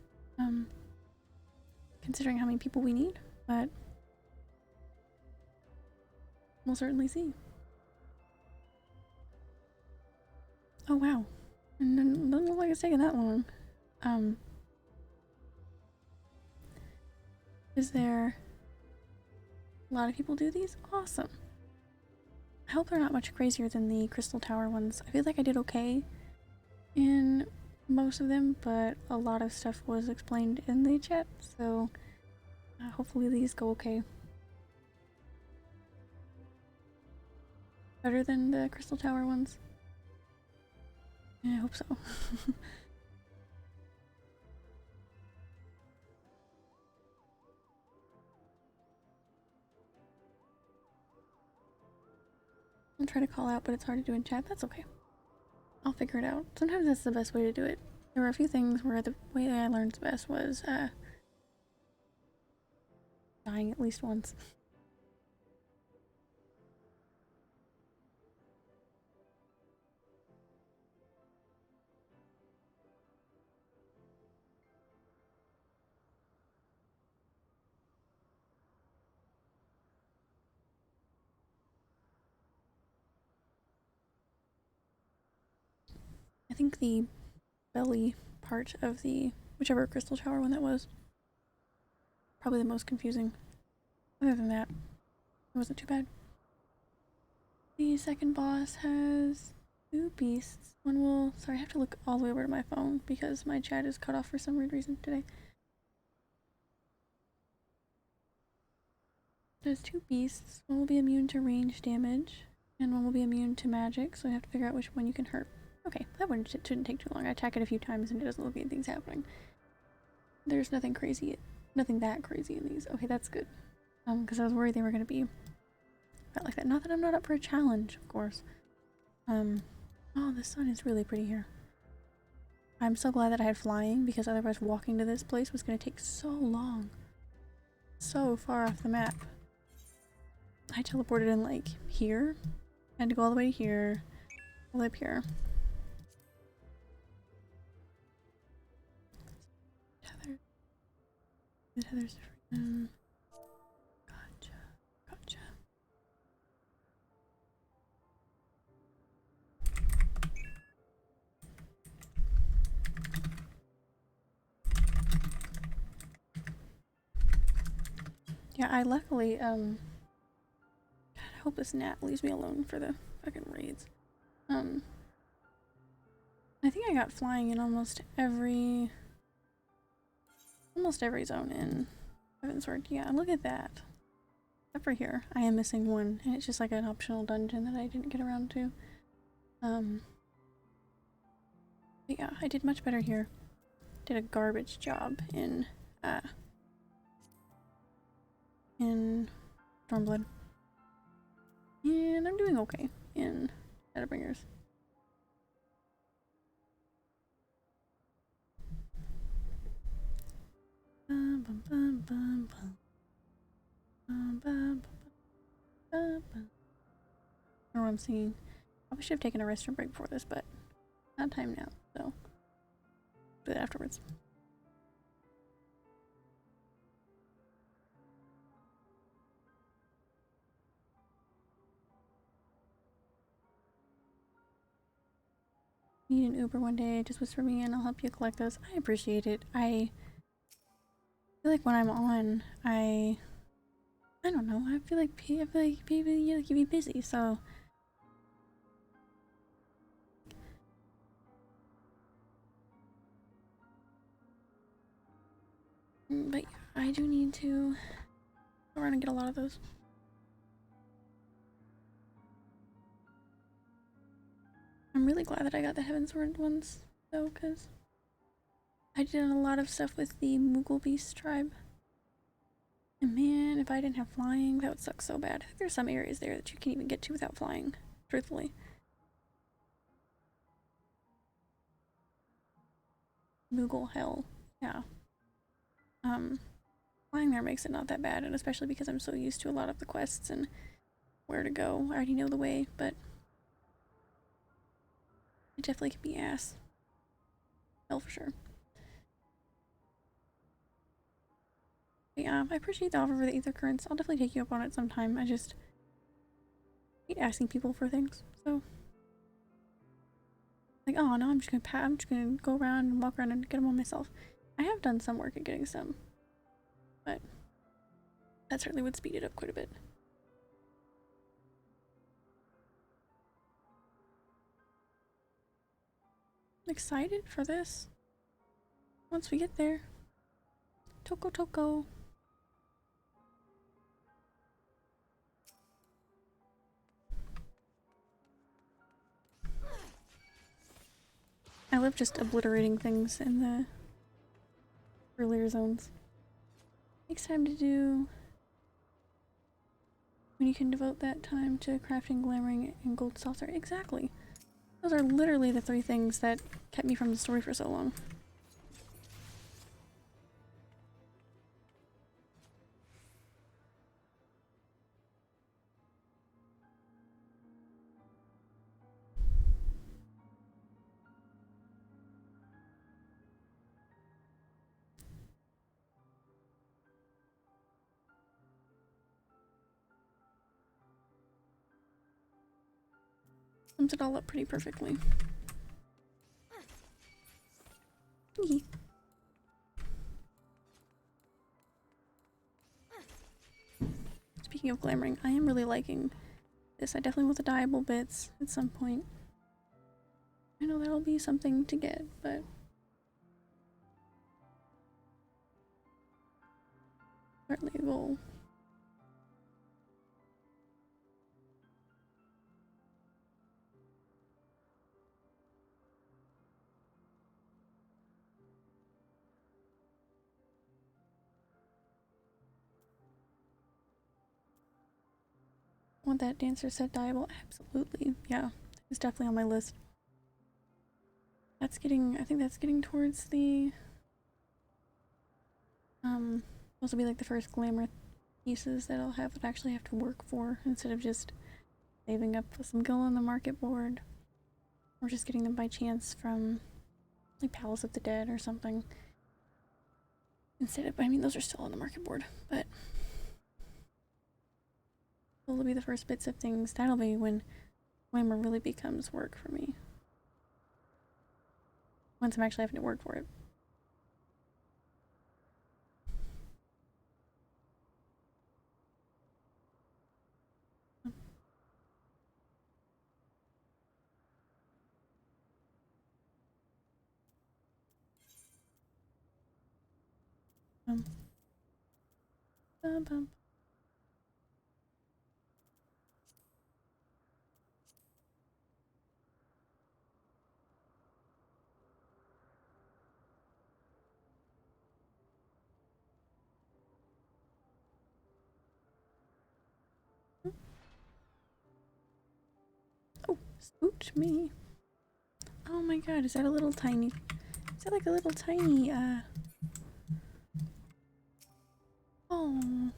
considering how many people we need, but we'll certainly see. Oh wow, and it doesn't look like it's taking that long. Is there a lot of people do these? Awesome. I hope they're not much crazier than the Crystal Tower ones. I feel like I did okay in most of them, but a lot of stuff was explained in the chat, so hopefully these go okay. Better than the Crystal Tower ones? Yeah, I hope so. I'll try to call out, but it's hard to do in chat. That's okay. I'll figure it out. Sometimes that's the best way to do it. There were a few things where the way that I learned the best was dying at least once. I think the belly part of the whichever Crystal Tower one that was probably the most confusing. Other than that, it wasn't too bad. The second boss has 2 beasts. One will... Sorry, I have to look all the way over to my phone because my chat is cut off for some weird reason today. There's 2 beasts. One will be immune to range damage, and one will be immune to magic, so I have to figure out which one you can hurt. Okay, that one shouldn't take too long. I attack it a few times and it doesn't look like anything's happening. There's nothing crazy, nothing that crazy in these. Okay, that's good. Because I was worried they were going to be not like that. Not that I'm not up for a challenge, of course. Oh, the sun is really pretty here. I'm so glad that I had flying, because otherwise walking to this place was going to take so long. So far off the map. I teleported in, like, here. I had to go all the way to here. All the way up here. The tether's different. Yeah, I luckily, God, I hope this gnat leaves me alone for the fucking raids. I think I got flying in almost every zone in Heavensward. Yeah, look at that. Except for here, I am missing one, and it's just like an optional dungeon that I didn't get around to. But yeah, I did much better here. Did a garbage job in Stormblood. And I'm doing okay in Shadowbringers. I don't know what I'm singing. Probably should have taken a restroom break before this, but not time now, so do it afterwards. Need an Uber one day, just whisper me and I'll help you collect those. I appreciate it. I feel like when I'm on, I don't know, I feel like people you be busy, so but yeah, I do need to go around and get a lot of those. I'm really glad that I got the Heavensward ones though, because I did a lot of stuff with the Moogle Beast tribe. And man, if I didn't have flying, that would suck so bad. I think there's some areas there that you can't even get to without flying, truthfully. Moogle hell, yeah. Flying there makes it not that bad, and especially because I'm so used to a lot of the quests and where to go. I already know the way, but it definitely can be ass. Hell for sure. But yeah, I appreciate the offer for the Ether Currents. I'll definitely take you up on it sometime. I just hate asking people for things, so like, oh no, I'm just gonna go around and walk around and get them on myself. I have done some work at getting some, but that certainly would speed it up quite a bit. I'm excited for this. Once we get there. Toko Toko. I love just obliterating things in the earlier zones. Takes time to do when you can devote that time to crafting, glamoring, and gold saucer. Exactly. Those are literally the 3 things that kept me from the story for so long. Sums it all up pretty perfectly. Speaking of glamoring, I am really liking this. I definitely want the dyeable bits at some point. I know that'll be something to get, but certainly a goal. Want that dancer set dyeable? Absolutely. Yeah, it's definitely on my list. That's getting, I think that's getting towards the supposed to be like the first glamour pieces that I'll have that I actually have to work for instead of just saving up some gil on the market board or just getting them by chance from like Palace of the Dead or something. Instead of, I mean, those are still on the market board, but those will be the first bits of things. That'll be when glamour really becomes work for me. Once I'm actually having to work for it. Bum, bum, bum. Oh, spooked me. Oh my god, is that a little tiny... Is that like a little tiny, Oh.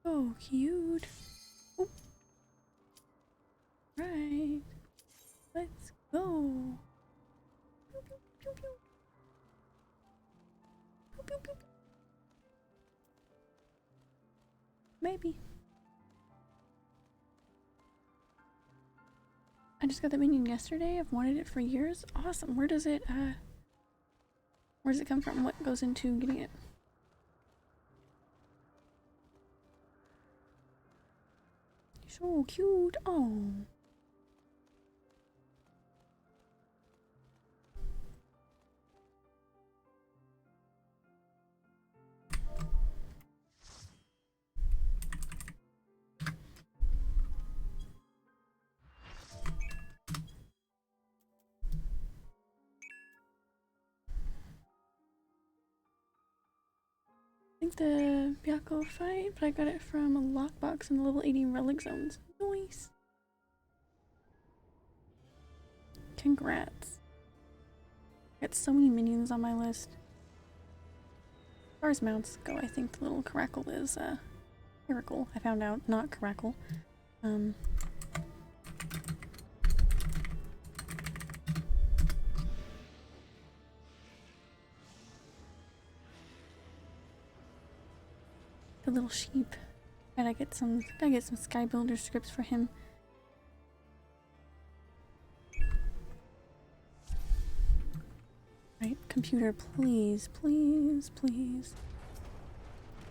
Oh, cute. Oh. Right. Let's go. Pew, pew, pew, pew. Pew, pew, pew. Maybe. I just got the minion yesterday. I've wanted it for years. Awesome. Where does it come from? What goes into getting it? So cute. Oh. I think the Byakko fight, but I got it from a lockbox in the level 80 relic zones. Nice. Congrats. Got so many minions on my list. As far as mounts go, I think the little Caracal is, Caracal, I found out, not Caracal. The little sheep. Gotta get some Sky Builder scripts for him. Right, computer, please, please, please.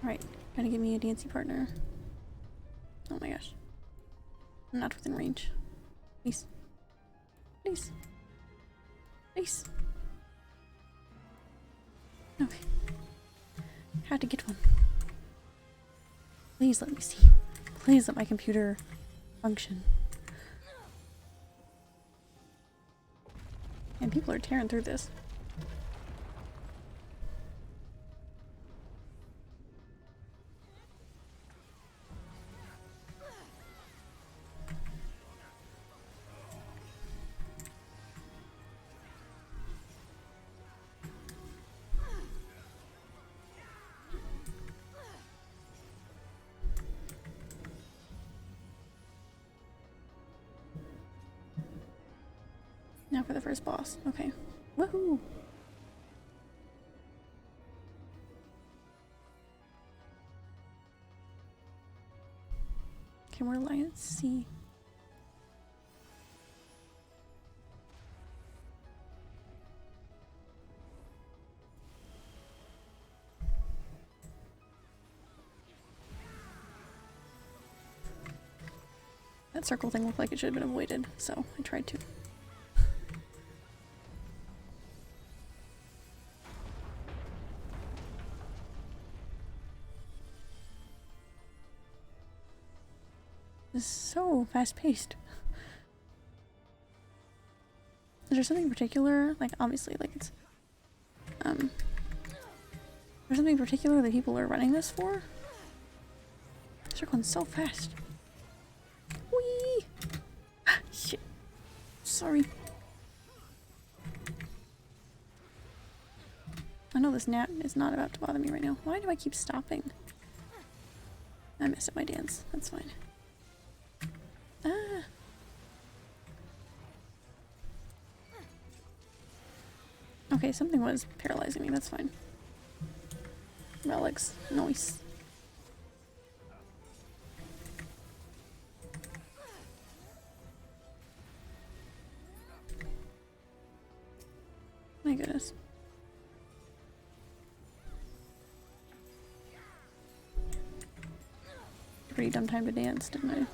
Alright, gotta give me a dancey partner. Oh my gosh. I'm not within range. Please. Please. Please. Okay. Had to get one. Please let me see. Please let my computer function. And people are tearing through this. Now for the first boss. Okay. Woohoo! Okay, we're Alliance C. That circle thing looked like it should have been avoided, so I tried to. This is so fast-paced. Is there something particular, like obviously, like it's, there's something particular that people are running this for? They're going so fast. Whee! Shit. Sorry. I know this gnat is not about to bother me right now. Why do I keep stopping? I messed up my dance. That's fine. Ah. Okay, something was paralyzing me. That's fine. Relics. Nice. My goodness. pretty dumb time to dance, didn't I?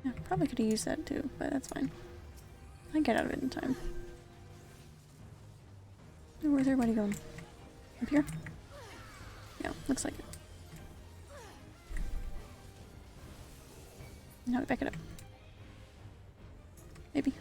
Yeah, probably could have used that too, but that's fine. I get out of it in time. Where's everybody going? Up here? Yeah, looks like it. Now we back it up. Maybe.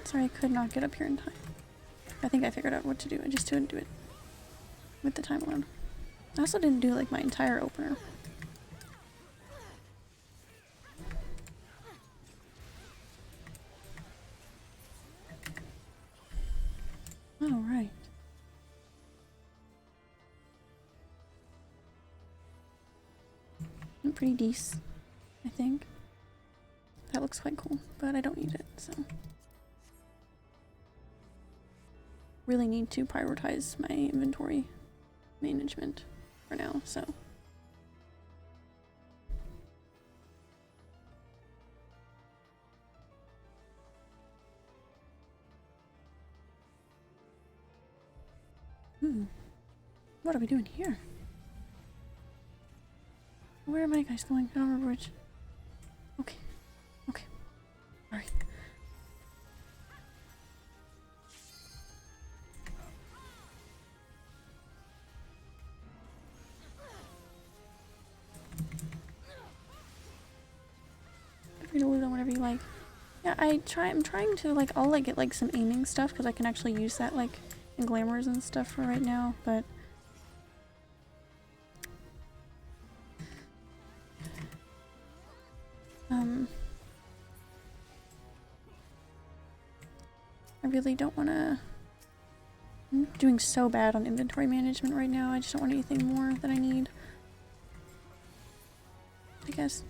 Sorry, I could not get up here in time. I think I figured out what to do. I just didn't do it with the time alone. I also didn't do like my entire opener. Alright. I'm pretty decent, I think. That looks quite cool, but I don't need it, so. Really need to prioritize my inventory management for now, so. What are we doing here? Where are my guys going? I don't remember which. Okay. Okay. Alright. Free to lose on whatever you like. Yeah, I'm trying to like, I'll like get like some aiming stuff because I can actually use that like in glamours and stuff for right now, but I really don't want to. I'm doing so bad on inventory management right now. I just don't want anything more that I need, I guess.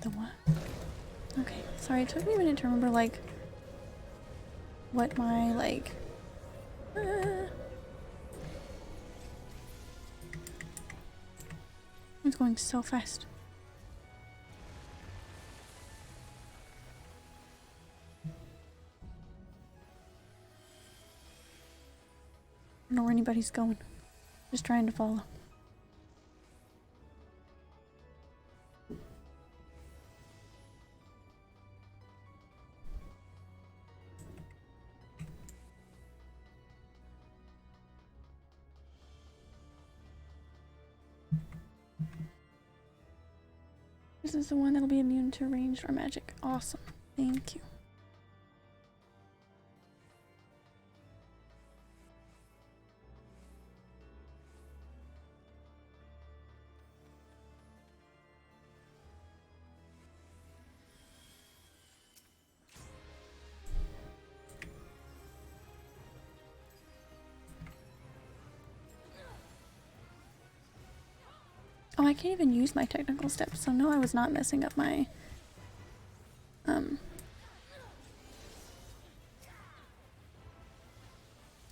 The what? Okay, sorry, it took me a minute to remember like what my like it's going so fast. I don't know where anybody's going. Just trying to follow. This is the one that'll be immune to ranged or magic. Awesome. Thank you. Oh, I can't even use my technical steps, so no, I was not messing up my, I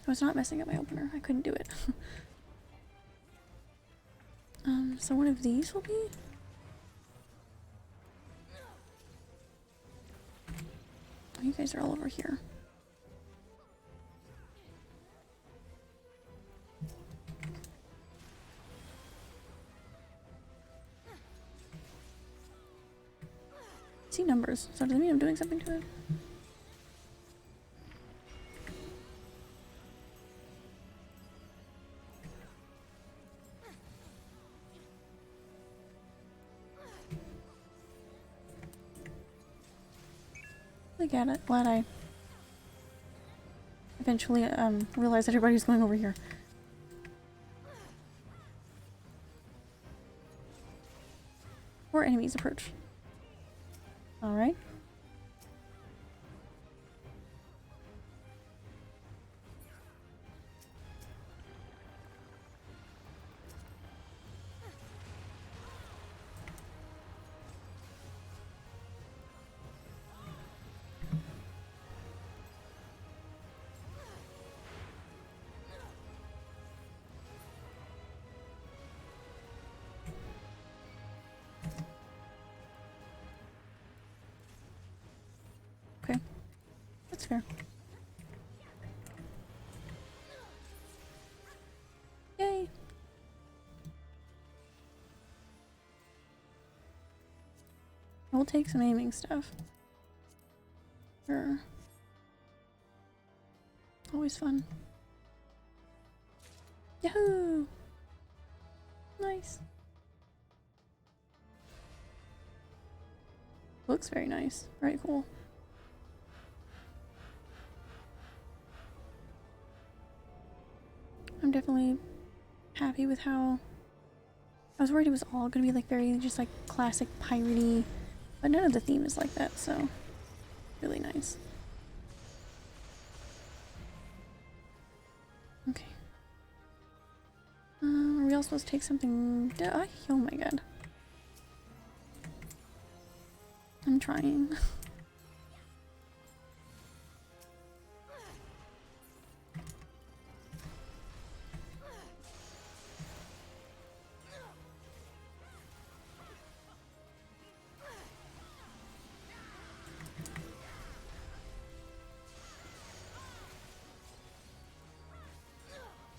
was not messing up my opener. I couldn't do it. So one of these will be? Oh, you guys are all over here. See numbers, so does that mean I'm doing something to it? Glad I eventually realized that everybody's going over here. Or enemies approach. Alright. That's fair. Yay! We'll take some aiming stuff. Sure. Always fun. Yahoo! Nice. Looks very nice. Very cool. I'm definitely happy with how... I was worried it was all gonna be like very just like classic piratey, but none of the theme is like that, so really nice. Okay. Are we all supposed to take something? Oh my god. I'm trying.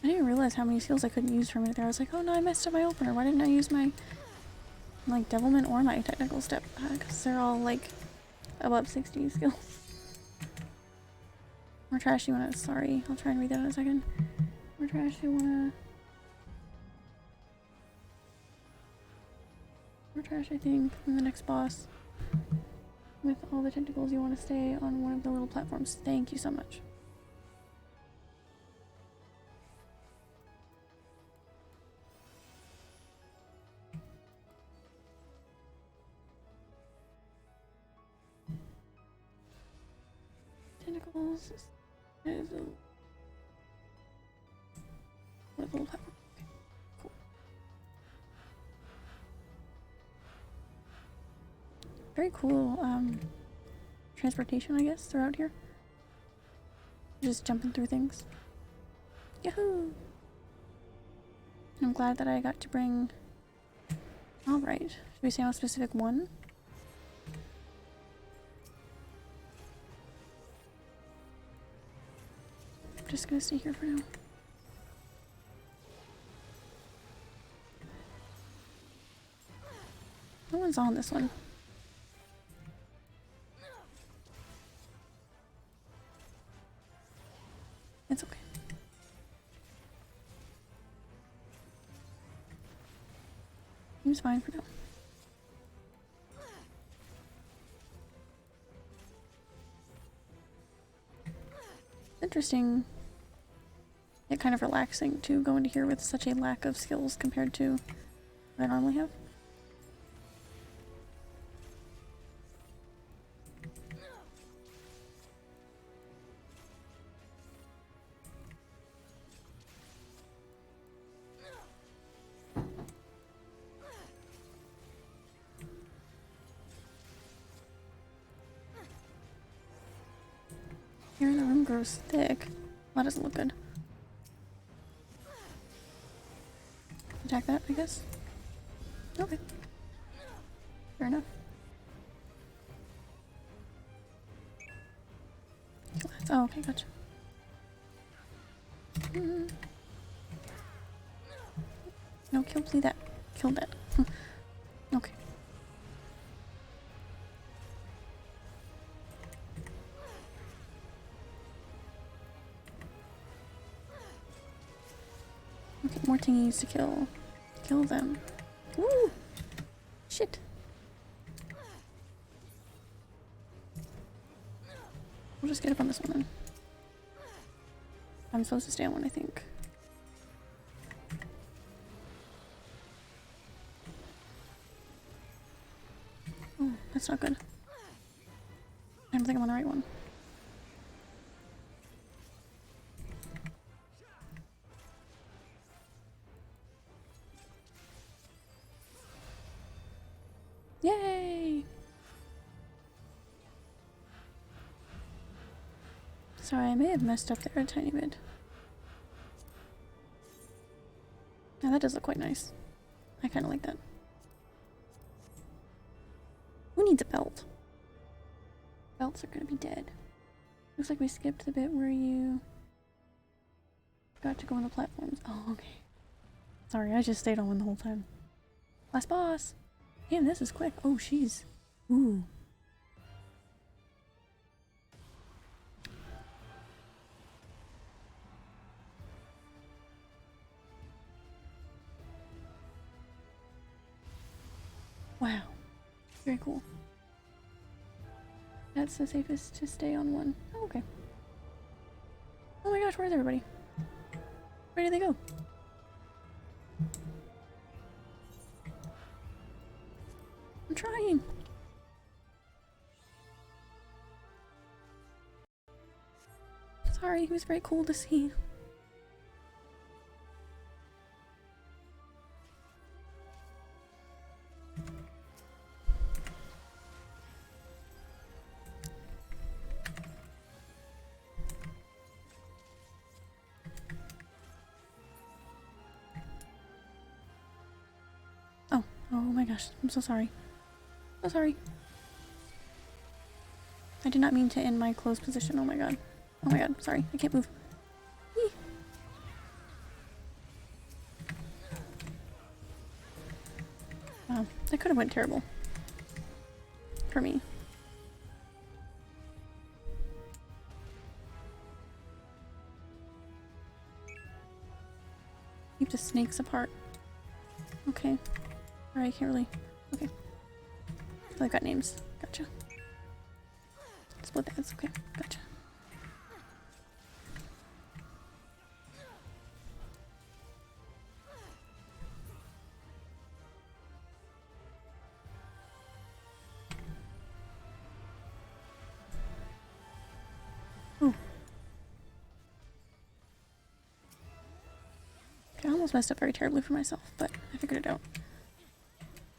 I didn't realize how many skills I couldn't use for a minute there. I was like, oh no, I messed up my opener. Why didn't I use my, like, Devilment or my technical step? Because they're all, like, above 60 skills. More trash, you wanna... Sorry, I'll try and read that in a second. More trash, you wanna... More trash, I think, from the next boss. With all the tentacles, you want to stay on one of the little platforms. Thank you so much. Tentacles. There's a little platform. Okay, cool. Very cool transportation, I guess, throughout here. Just jumping through things. Yahoo! I'm glad that I got to bring... Alright. Should we say on a specific one? I'm just gonna stay here for now. No one's on this one. It's okay. Seems fine for now. Interesting. Yet kind of relaxing to go into here with such a lack of skills compared to what I normally have. Here the room grows thick. Well, that doesn't look good. Attack that, I guess. Okay. Fair enough. Oh, okay, gotcha. No, kill that. Kill that. Okay. Okay, more thingies to kill. Kill them. Woo! Shit. We'll just get up on this one then. I'm supposed to stay on one, I think. Oh, that's not good. I don't think I'm on the right one. Yay! Sorry, I may have messed up there a tiny bit. Now that does look quite nice. I kind of like that. Who needs a belt? Belts are gonna be dead. Looks like we skipped the bit where you got to go on the platforms. Oh, okay. Sorry, I just stayed on one the whole time. Last boss! Damn, this is quick. Oh, she's... Ooh. Wow. Very cool. That's the safest to stay on one. Oh, okay. Oh my gosh, where's everybody? Where did they go? I'm trying. Sorry, it was very cool to see. Oh my gosh, I'm so sorry. So sorry. I did not mean to end my closed position. Oh my god. Oh my god, sorry. I can't move. Eee. Wow, that could have went terrible. For me. Keep the snakes apart. Okay. Alright, I can't really... Okay. So I got names. Gotcha. Split that. It's okay. Gotcha. Ooh. Okay, I almost messed up very terribly for myself, but I figured it out.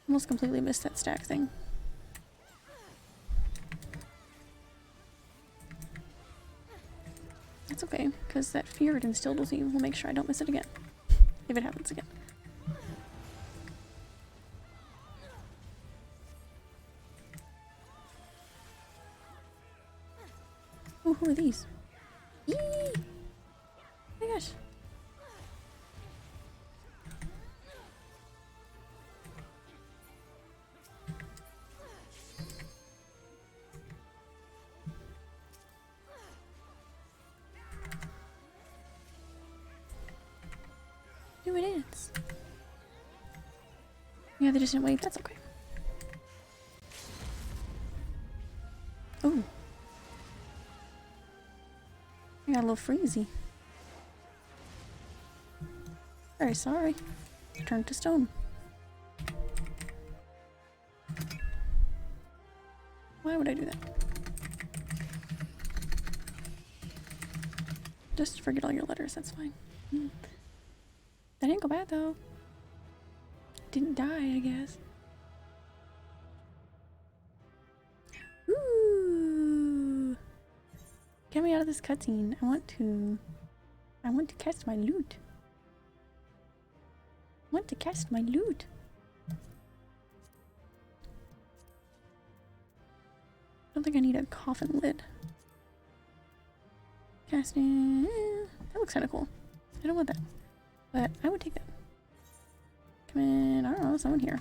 Almost completely missed that stack thing. That's okay, because that fear it instilled with me will make sure I don't miss it again. If it happens again. Ooh, who are these? Eee! Oh my gosh. Do a dance. Yeah, they just didn't wave. That's okay. Oh. I got a little freezy. Very sorry. Turned to stone. Why would I do that? Just forget all your letters, that's fine. That didn't go bad though. Didn't die, I guess. Ooh. Get me out of this cutscene. I want to cast my loot. I want to cast my loot. I don't think I need a coffin lid. Casting. That looks kind of cool. I don't want that. But I would take that. Come in. I don't know. Someone here.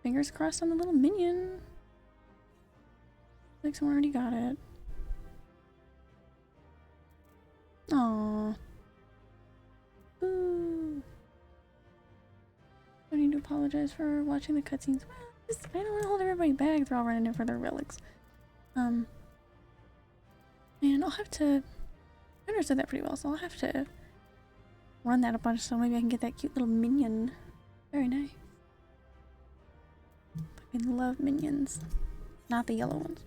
Fingers crossed on the little minion. Like someone already got it. Aww. Boo. I need to apologize for watching the cutscenes. Well, I don't want to hold everybody back. They're all running in for their relics. And I'll have to... I understood that pretty well, so I'll have to run that a bunch so maybe I can get that cute little minion. Very nice. I love minions. Not the yellow ones.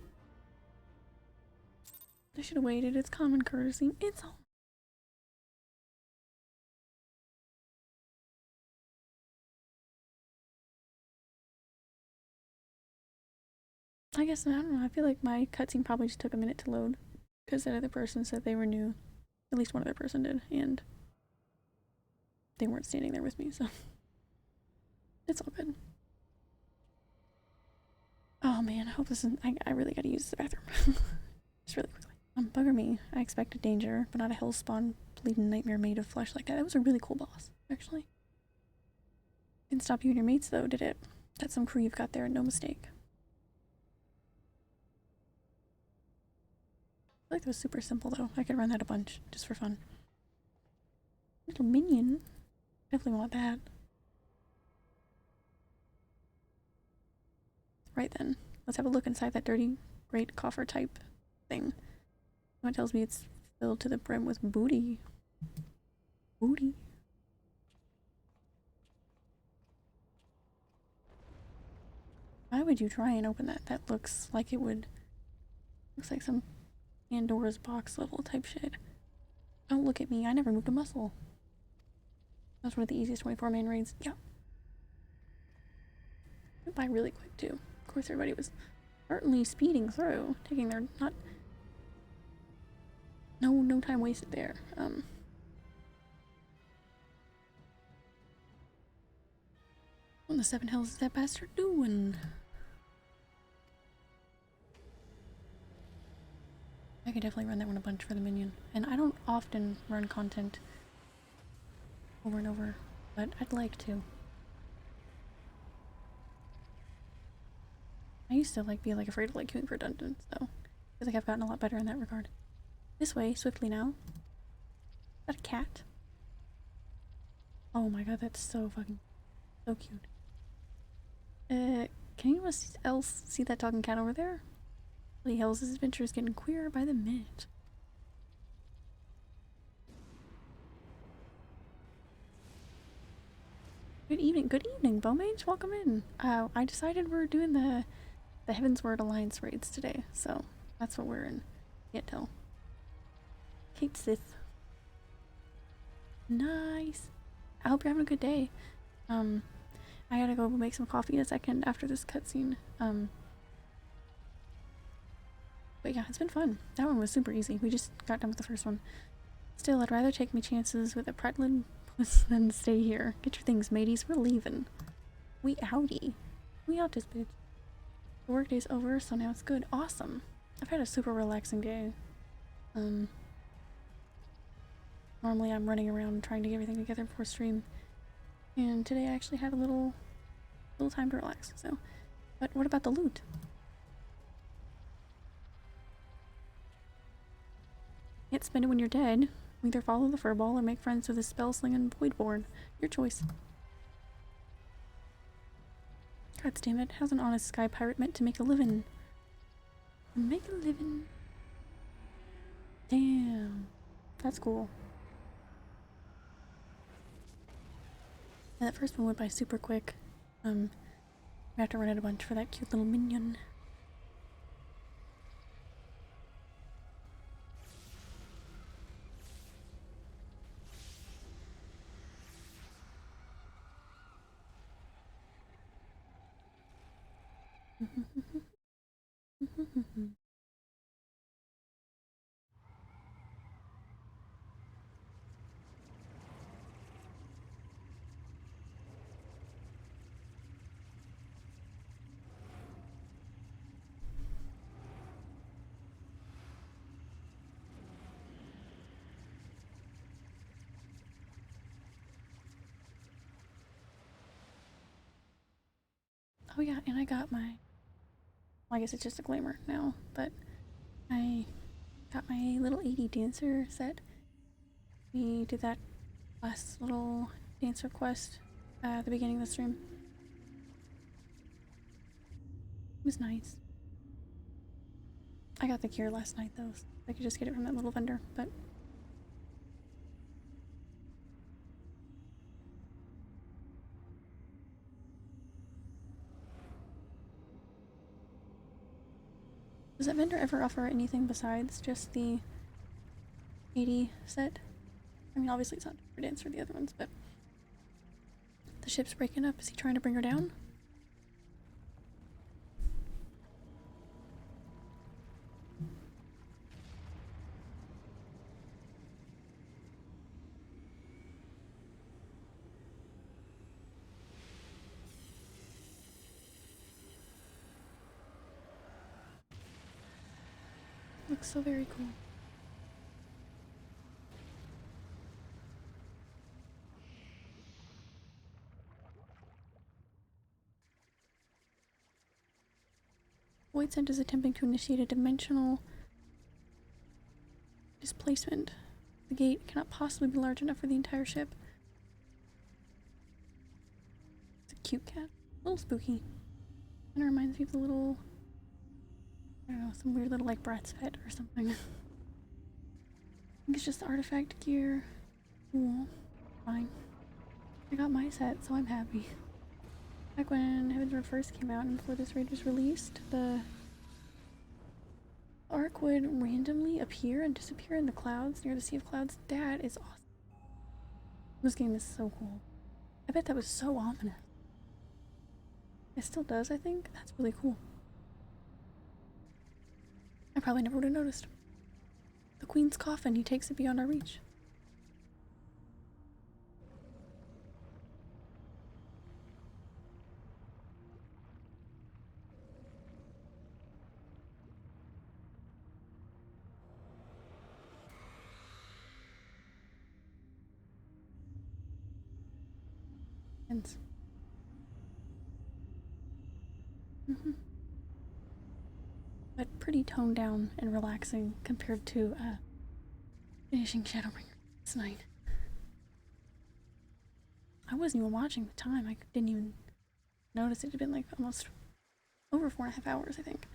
I should have waited. It's common courtesy. It's all... I guess, I don't know. I feel like my cutscene probably just took a minute to load. Because that other person said they were new. At least one other person did. And they weren't standing there with me, so... It's all good. Oh man, I hope this isn't. I really gotta use the bathroom. Just really quickly. Bugger me. I expected danger, but not a hellspawn bleeding nightmare made of flesh like that. That was a really cool boss, actually. Didn't stop you and your mates though, did it? That's some crew you've got there, no mistake. I feel like that was super simple though. I could run that a bunch, just for fun. Little minion. Definitely want that. Right then. Let's have a look inside that dirty great coffer type thing. Someone tells me it's filled to the brim with booty. Booty. Why would you try and open that? That looks like it would. Looks like some Pandora's box level type shit. Don't look at me. I never moved a muscle. That's one of the easiest 24-man raids. Yeah. Went by really quick too. Of course, everybody was certainly speeding through, taking their no time wasted there. What in the seven hells is that bastard doing? I could definitely run that one a bunch for the minion. And I don't often run content over and over, but I'd like to. I used to be afraid of queuing for dungeons, though. I feel like I've gotten a lot better in that regard. This way, swiftly now. Is that a cat? Oh my god, that's so fucking so cute. Can anyone else see that talking cat over there? Holy hells, this adventure is getting queerer by the minute. Good evening, Bowmage. Welcome in. I decided we're doing the Heavensward Alliance raids today, so that's what we're in. Can't tell. Kate Sith. Nice. I hope you're having a good day. I gotta go make some coffee in a second after this cutscene. But yeah, it's been fun. That one was super easy. We just got done with the first one. Still, I'd rather take my chances with a Pretlin than stay here. Get your things, mateys. We're leaving. We outie. We out this bitch. The workday's over, so now it's good. Awesome. I've had a super relaxing day. Normally I'm running around trying to get everything together before stream. And today I actually had a little time to relax, so. But what about the loot? Can't spend it when you're dead. Either follow the furball or make friends with the spell-slinging Voidborn. Your choice. God damn it, how's an honest sky pirate meant to make a living? Make a living. Damn. That's cool. And that first one went by super quick. We have to run it a bunch for that cute little minion. Oh yeah, and I got my, well, I guess it's just a glamour now, but I got my little 80 dancer set. We did that last little dancer quest at the beginning of the stream. It was nice. I got the cure last night though, so I could just get it from that little vendor, but does that vendor ever offer anything besides just the 80 set? I mean, obviously it's not for dance for the other ones, but the ship's breaking up. Is he trying to bring her down? looks so very cool. Voidsent is attempting to initiate a dimensional displacement. The gate cannot possibly be large enough for the entire ship. It's a cute cat. A little spooky. Kind of reminds me of the little, I don't know, some weird little like Bratz pet or something. I think it's just artifact gear. Cool. Fine. I got my set, so I'm happy. Back when Heaven's Word first came out and before this raid was released, the arc would randomly appear and disappear in the clouds near the Sea of Clouds. That is awesome. This game is so cool. I bet that was so ominous. It still does, I think. That's really cool. I probably never would have noticed. The Queen's coffin, he takes it beyond our reach. But pretty toned down and relaxing compared to finishing Shadowbringers last night. I wasn't even watching the time. I didn't even notice it had been like almost over 4.5 hours, I think.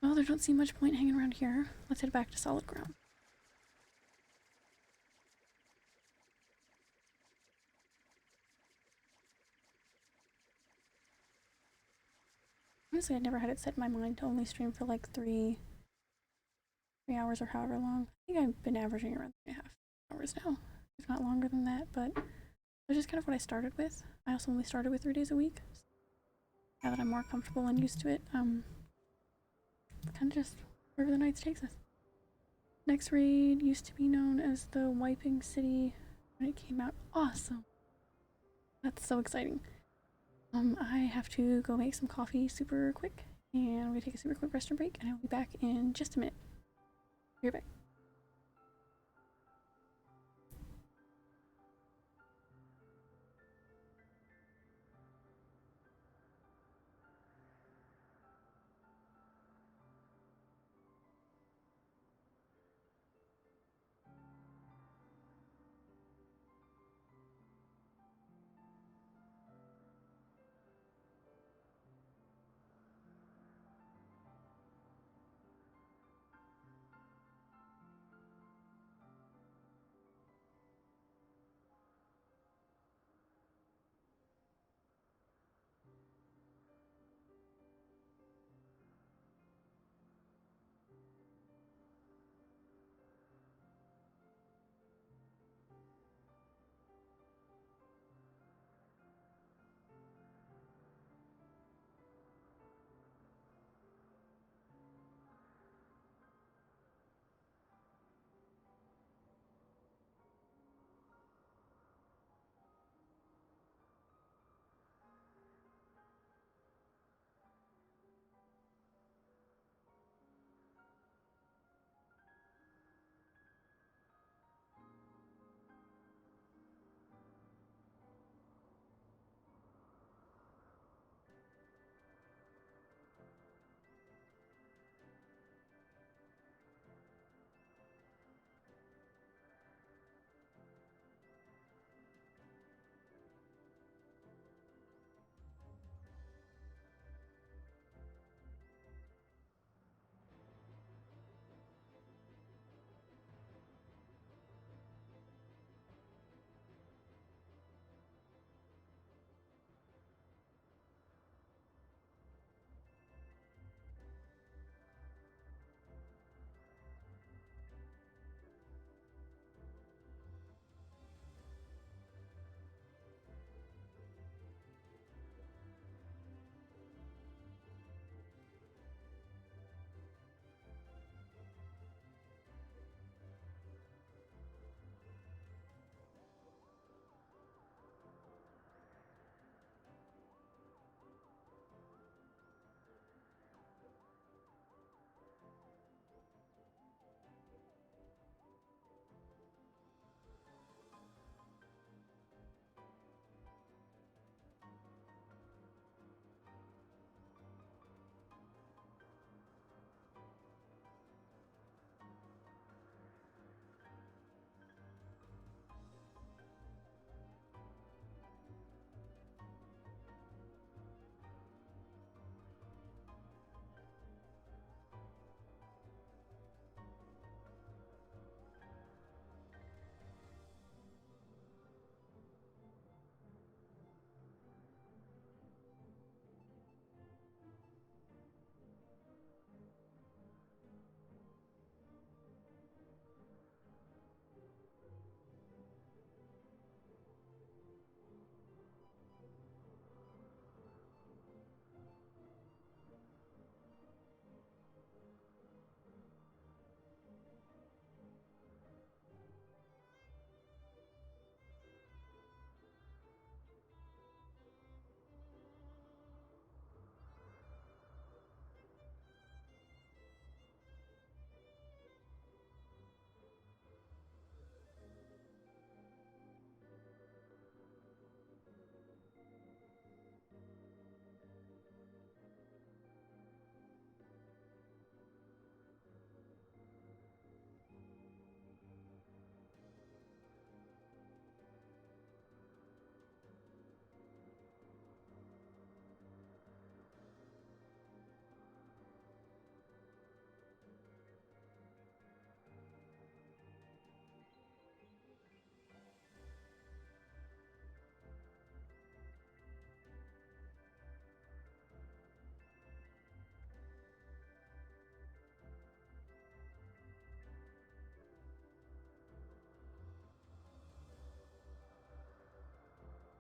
Well, there don't seem much point hanging around here. Let's head back to solid ground. Honestly, I'd never had it set in my mind to only stream for like 3 hours or however long. I think I've been averaging around 3.5 hours now, if not longer than that, but that's just kind of what I started with. I also only started with 3 days a week. Now that I'm more comfortable and used to it, kind of just wherever the nights takes us. Next raid used to be known as the Wiping City when it came out. Awesome! That's so exciting. I have to go make some coffee super quick, and I'm gonna take a super quick restroom break, and I'll be back in just a minute. Be right back.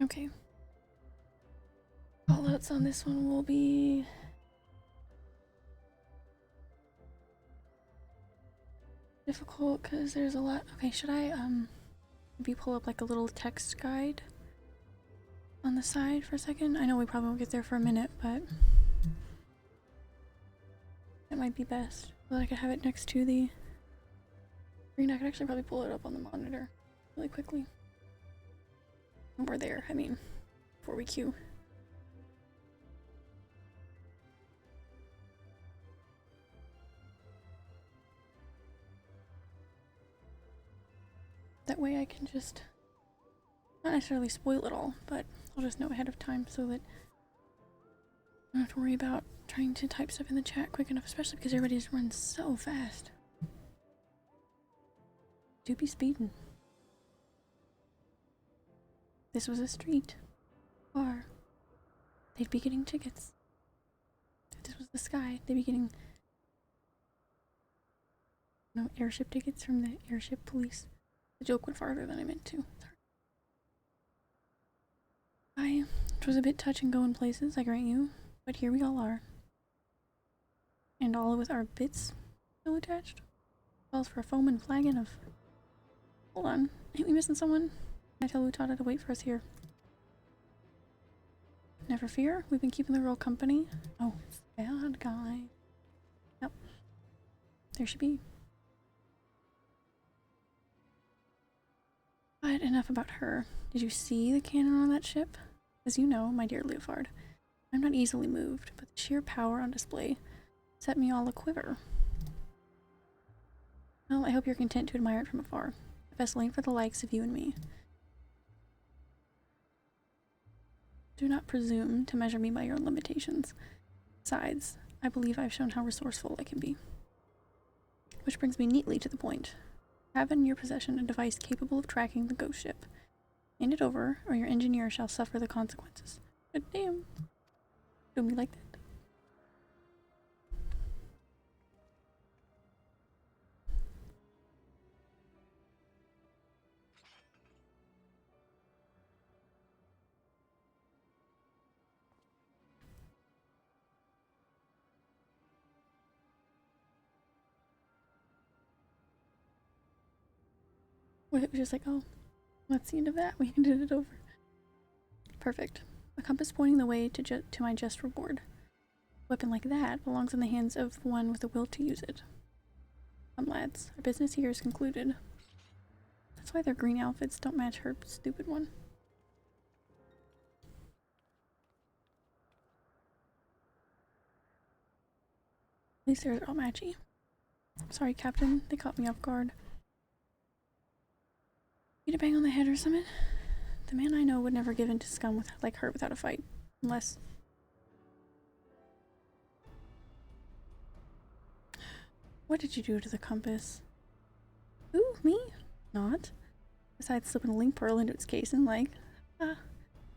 Okay. Callouts on this one will be difficult because there's a lot. Okay, should I maybe pull up like a little text guide on the side for a second? I know we probably won't get there for a minute, but that might be best. So that I could have it next to the screen. I could actually probably pull it up on the monitor really quickly. When we're there, I mean, before we queue. That way I can just, not necessarily spoil it all, but I'll just know ahead of time so that I don't have to worry about trying to type stuff in the chat quick enough, especially because everybody just runs so fast. Do be speeding. This was a street car. They'd be getting tickets. If this was the sky, they'd be getting airship tickets from the airship police. The joke went farther than I meant to. Sorry. It was a bit touch and go in places, I grant you, but here we all are. And all with our bits still attached. Calls for a foam and flagon of... Hold on, ain't we missing someone? I tell Utada to wait for us here. Never fear, we've been keeping the girl company. Oh, it's the bad guy. Yep. There she be. But enough about her. Did you see the cannon on that ship? As you know, my dear Leofard, I'm not easily moved, but the sheer power on display set me all a-quiver. Well, I hope you're content to admire it from afar. A vessel ain't for the likes of you and me. Do not presume to measure me by your limitations. Besides, I believe I've shown how resourceful I can be. Which brings me neatly to the point. Have in your possession a device capable of tracking the ghost ship. Hand it over, or your engineer shall suffer the consequences. But damn. Don't be like that. What if it was just like, oh, that's the end of that. We handed it over. Perfect. A compass pointing the way to my just reward. A weapon like that belongs in the hands of one with the will to use it. Come, lads. Our business here is concluded. That's why their green outfits don't match her stupid one. At least they're all matchy. Sorry, Captain. They caught me off guard. Get a bang on the head or something? The man I know would never give in to scum like her without a fight. Unless... What did you do to the compass? Ooh, me? Not. Besides slipping a link pearl into its case and like, as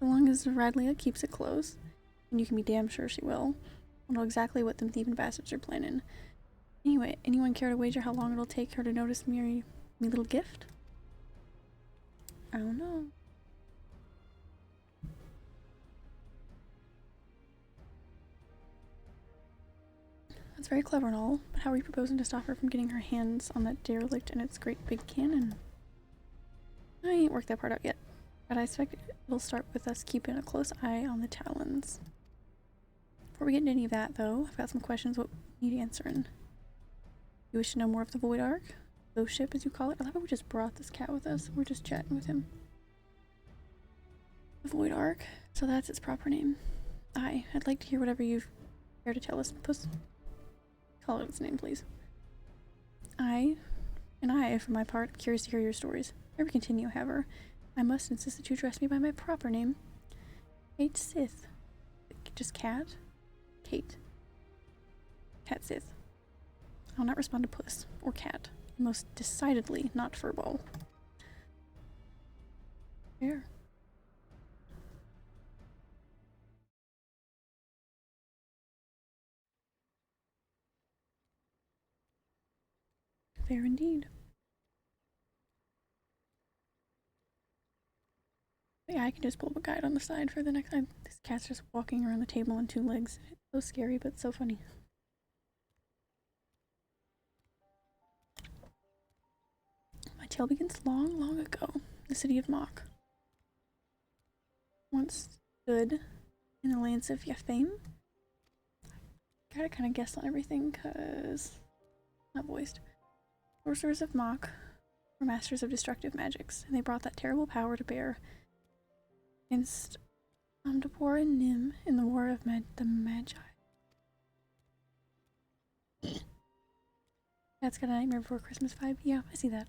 long as Radlia keeps it close, and you can be damn sure she will, I'll know exactly what them thieving bastards are planning. Anyway, anyone care to wager how long it'll take her to notice me little gift? I don't know. That's very clever and all, but how are you proposing to stop her from getting her hands on that derelict and its great big cannon? I ain't worked that part out yet, but I expect it'll start with us keeping a close eye on the Talons. Before we get into any of that, though, I've got some questions what we need answering. You wish to know more of the Void Ark? Ghost ship, as you call it? I love how we just brought this cat with us. We're just chatting with him. The Void Ark, so that's its proper name. I'd like to hear whatever you've care to tell us, Puss. Call it its name, please. I, for my part, am curious to hear your stories. Never continue, however. I must insist that you address me by my proper name. Kate Sith. Just Cat? Kate. Cat Sith. I'll not respond to Puss, or Cat. Most decidedly not Furball. Fair. Fair indeed. But yeah, I can just pull up a guide on the side for the next time. This cat's just walking around the table on two legs. It's so scary, but so funny. My tale begins long, long ago. The city of Mach once stood in the lands of Yafame. Gotta kind of guess on everything, cause not voiced. Sorcerers of Mach were masters of destructive magics, and they brought that terrible power to bear against Amdapor and Nim in the War of the Magi. That's got a Nightmare Before Christmas vibe. Yeah, I see that.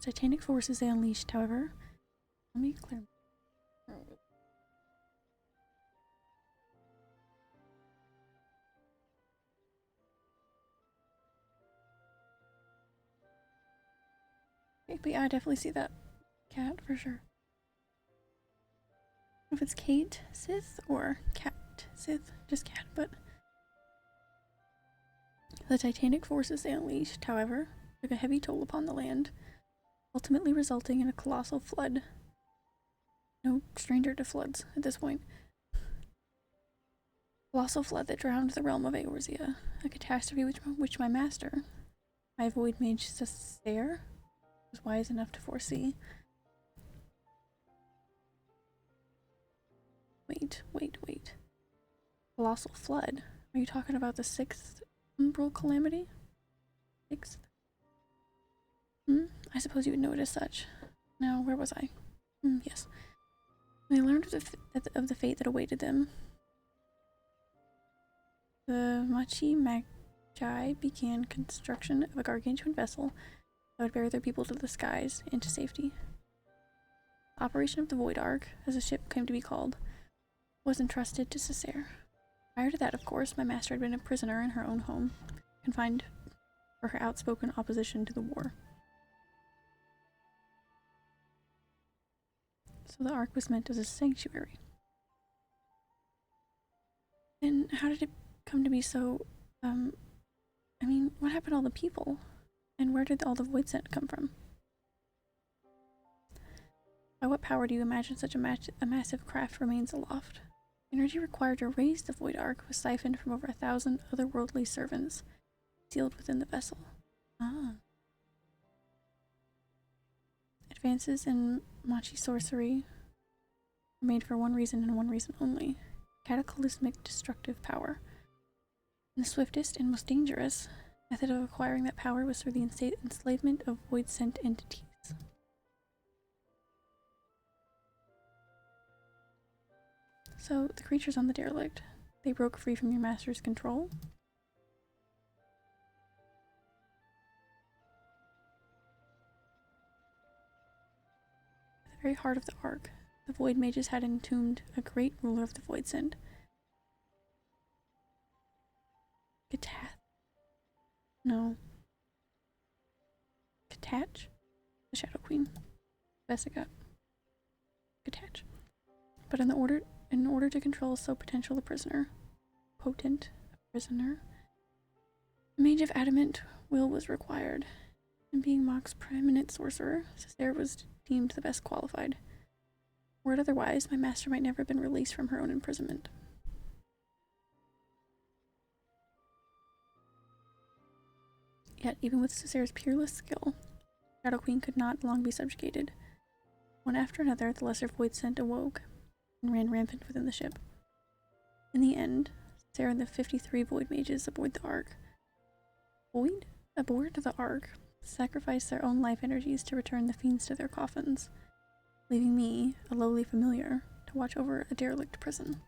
Titanic forces they unleashed, however. Let me clear. Okay, but yeah, I definitely see that cat for sure. I don't know if it's Kate Sith or Cat Sith, just cat, but the Titanic forces they unleashed, however, took a heavy toll upon the land, ultimately resulting in a colossal flood. No stranger to floods at this point. Colossal flood that drowned the realm of Eorzea, a catastrophe which my master, my void mage Cessair, was wise enough to foresee. Wait. Colossal flood? Are you talking about the 6th umbral calamity? 6th? I suppose you would know it as such. Now, where was I? Yes. When they learned of the fate that awaited them, the Machi Magi began construction of a gargantuan vessel that would bear their people to the skies and to safety. The operation of the Void Ark, as the ship came to be called, was entrusted to Cessair. Prior to that, of course, my master had been a prisoner in her own home, confined for her outspoken opposition to the war. So the Ark was meant as a sanctuary. And how did it come to be so, I mean, what happened to all the people? And where did all the void scent come from? By what power do you imagine such a massive craft remains aloft? The energy required to raise the Void Ark was siphoned from over 1,000 otherworldly servants, sealed within the vessel. Advances in Machi sorcery were made for one reason and one reason only: cataclysmic destructive power. And the swiftest and most dangerous method of acquiring that power was through the enslavement of void-sent entities. So, the creatures on the derelict, they broke free from your master's control. At the very heart of the Ark, the Void Mages had entombed a great ruler of the Void Send. Katath? No. Katach? The Shadow Queen. Best I got. Katach. But in order to control so potent a prisoner, a mage of adamant will was required, and being Mach's preeminent sorcerer, Cessair was deemed the best qualified. Were it otherwise, my master might never have been released from her own imprisonment. Yet, even with Cessair's peerless skill, Shadow Queen could not long be subjugated. One after another, the lesser void scent awoke and ran rampant within the ship. In the end, Cessair and the 53 void mages aboard the Ark sacrificed their own life energies to return the fiends to their coffins, leaving me, a lowly familiar, to watch over a derelict prison.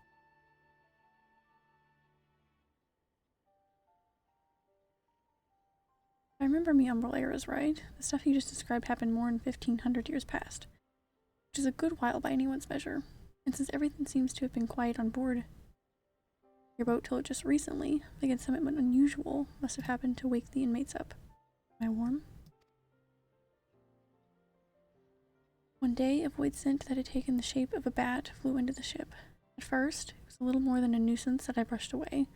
If I remember me umbral eras right, the stuff you just described happened more than 1,500 years past, which is a good while by anyone's measure, and since everything seems to have been quiet on board your boat till just recently, again something unusual must have happened to wake the inmates up. Am I warm? One day, a void scent that had taken the shape of a bat flew into the ship. At first, it was a little more than a nuisance that I brushed away.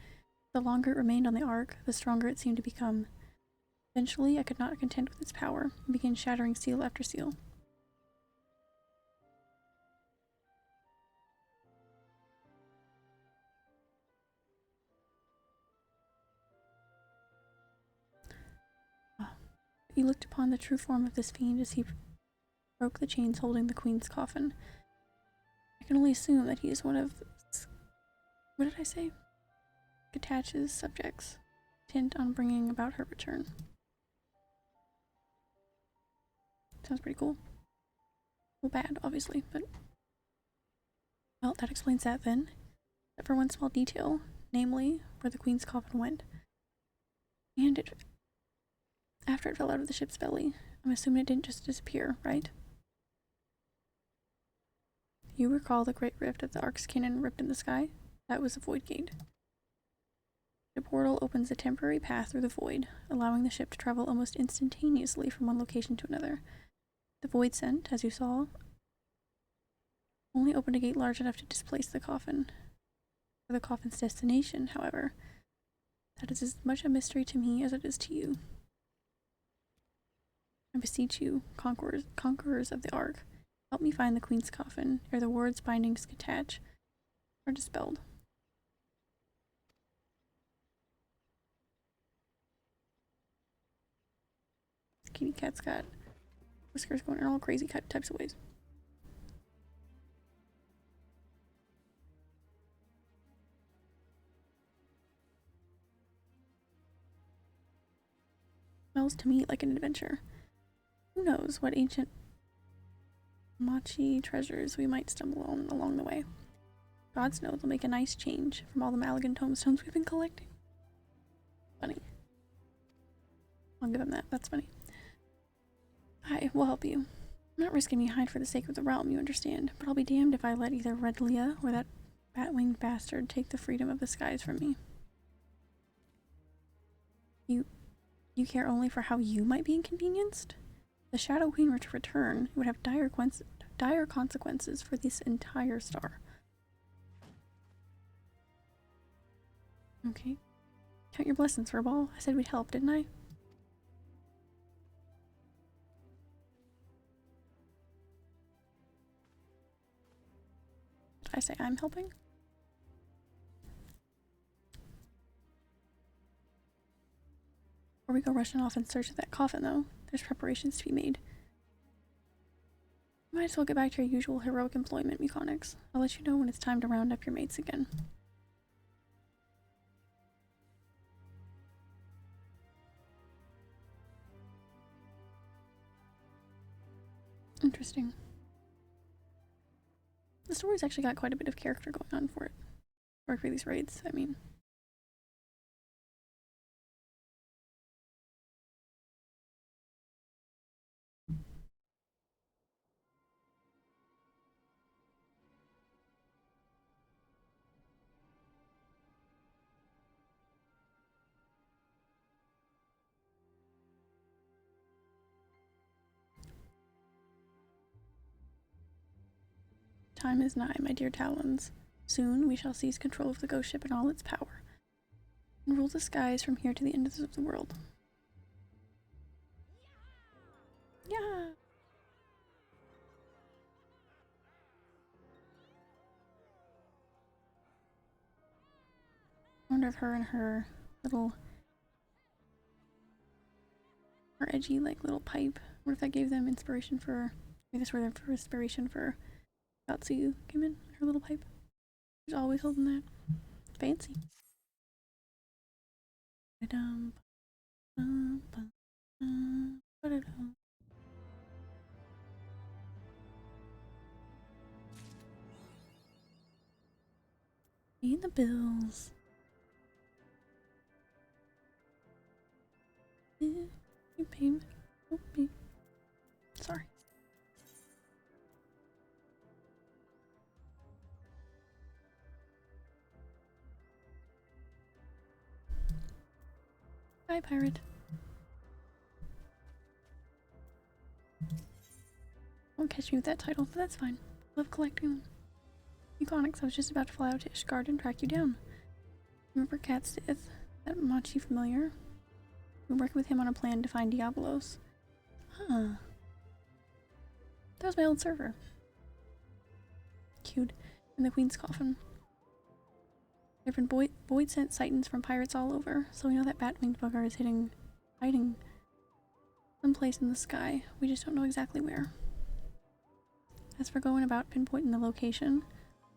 The longer it remained on the Ark, the stronger it seemed to become. Eventually, I could not content with its power and began shattering seal after seal. He looked upon the true form of this fiend as he broke the chains holding the queen's coffin. I can only assume that he is one of... what did I say? Katach's subjects, intent on bringing about her return. Sounds pretty cool. Well, bad, obviously, but... well, that explains that then. Except for one small detail, namely, where the queen's coffin went. And it... after it fell out of the ship's belly, I'm assuming it didn't just disappear, right? You recall the great rift that the Ark's cannon ripped in the sky? That was the Void Gate. The portal opens a temporary path through the void, allowing the ship to travel almost instantaneously from one location to another. The void sent, as you saw, only opened a gate large enough to displace the coffin. For the coffin's destination, however, that is as much a mystery to me as it is to you. I beseech you, conquerors of the Ark, help me find the Queen's coffin, ere the wards binding Skatach are dispelled. Kitty cat's got whiskers going in all crazy types of ways. Smells to me like an adventure. Who knows what ancient Machi treasures we might stumble on along the way. Gods know they'll make a nice change from all the Malagan tombstones we've been collecting. Funny. I'll give him that. That's funny. I will help you. I'm not risking me hide for the sake of the realm, you understand, but I'll be damned if I let either Red Leah or that bat-winged bastard take the freedom of the skies from me. You care only for how you might be inconvenienced? The Shadow Queen were to return, it would have dire consequences for this entire star. Okay. Count your blessings, Furball. I said we'd help, didn't I? Did I say I'm helping? Before we go rushing off in search of that coffin, though, there's preparations to be made. You might as well get back to your usual heroic employment, Mechanics. I'll let you know when it's time to round up your mates again. Interesting. The story's actually got quite a bit of character going on for it. Or for these raids, I mean. Time is nigh, my dear Talons. Soon we shall seize control of the ghost ship and all its power, and rule the skies from here to the end of the world. Yeah! I wonder if her and her little... her edgy, like, little pipe, what if that gave them inspiration for... maybe that's where their inspiration for Katsuyu came in, her little pipe. She's always holding that. Fancy. Pay the bills. You pay me. Oh, sorry. Bye, pirate. Won't catch me with that title, but that's fine. Love collecting them. Euconics, I was just about to fly out to Ishgard and track you down. Remember Cat's death? That Machi familiar? We're working with him on a plan to find Diabolos. Huh. That was my old server. Cute. In the Queen's coffin. There have been void sent sightings from pirates all over, so we know that bat-winged bugger is hiding someplace in the sky. We just don't know exactly where. As for going about pinpointing the location,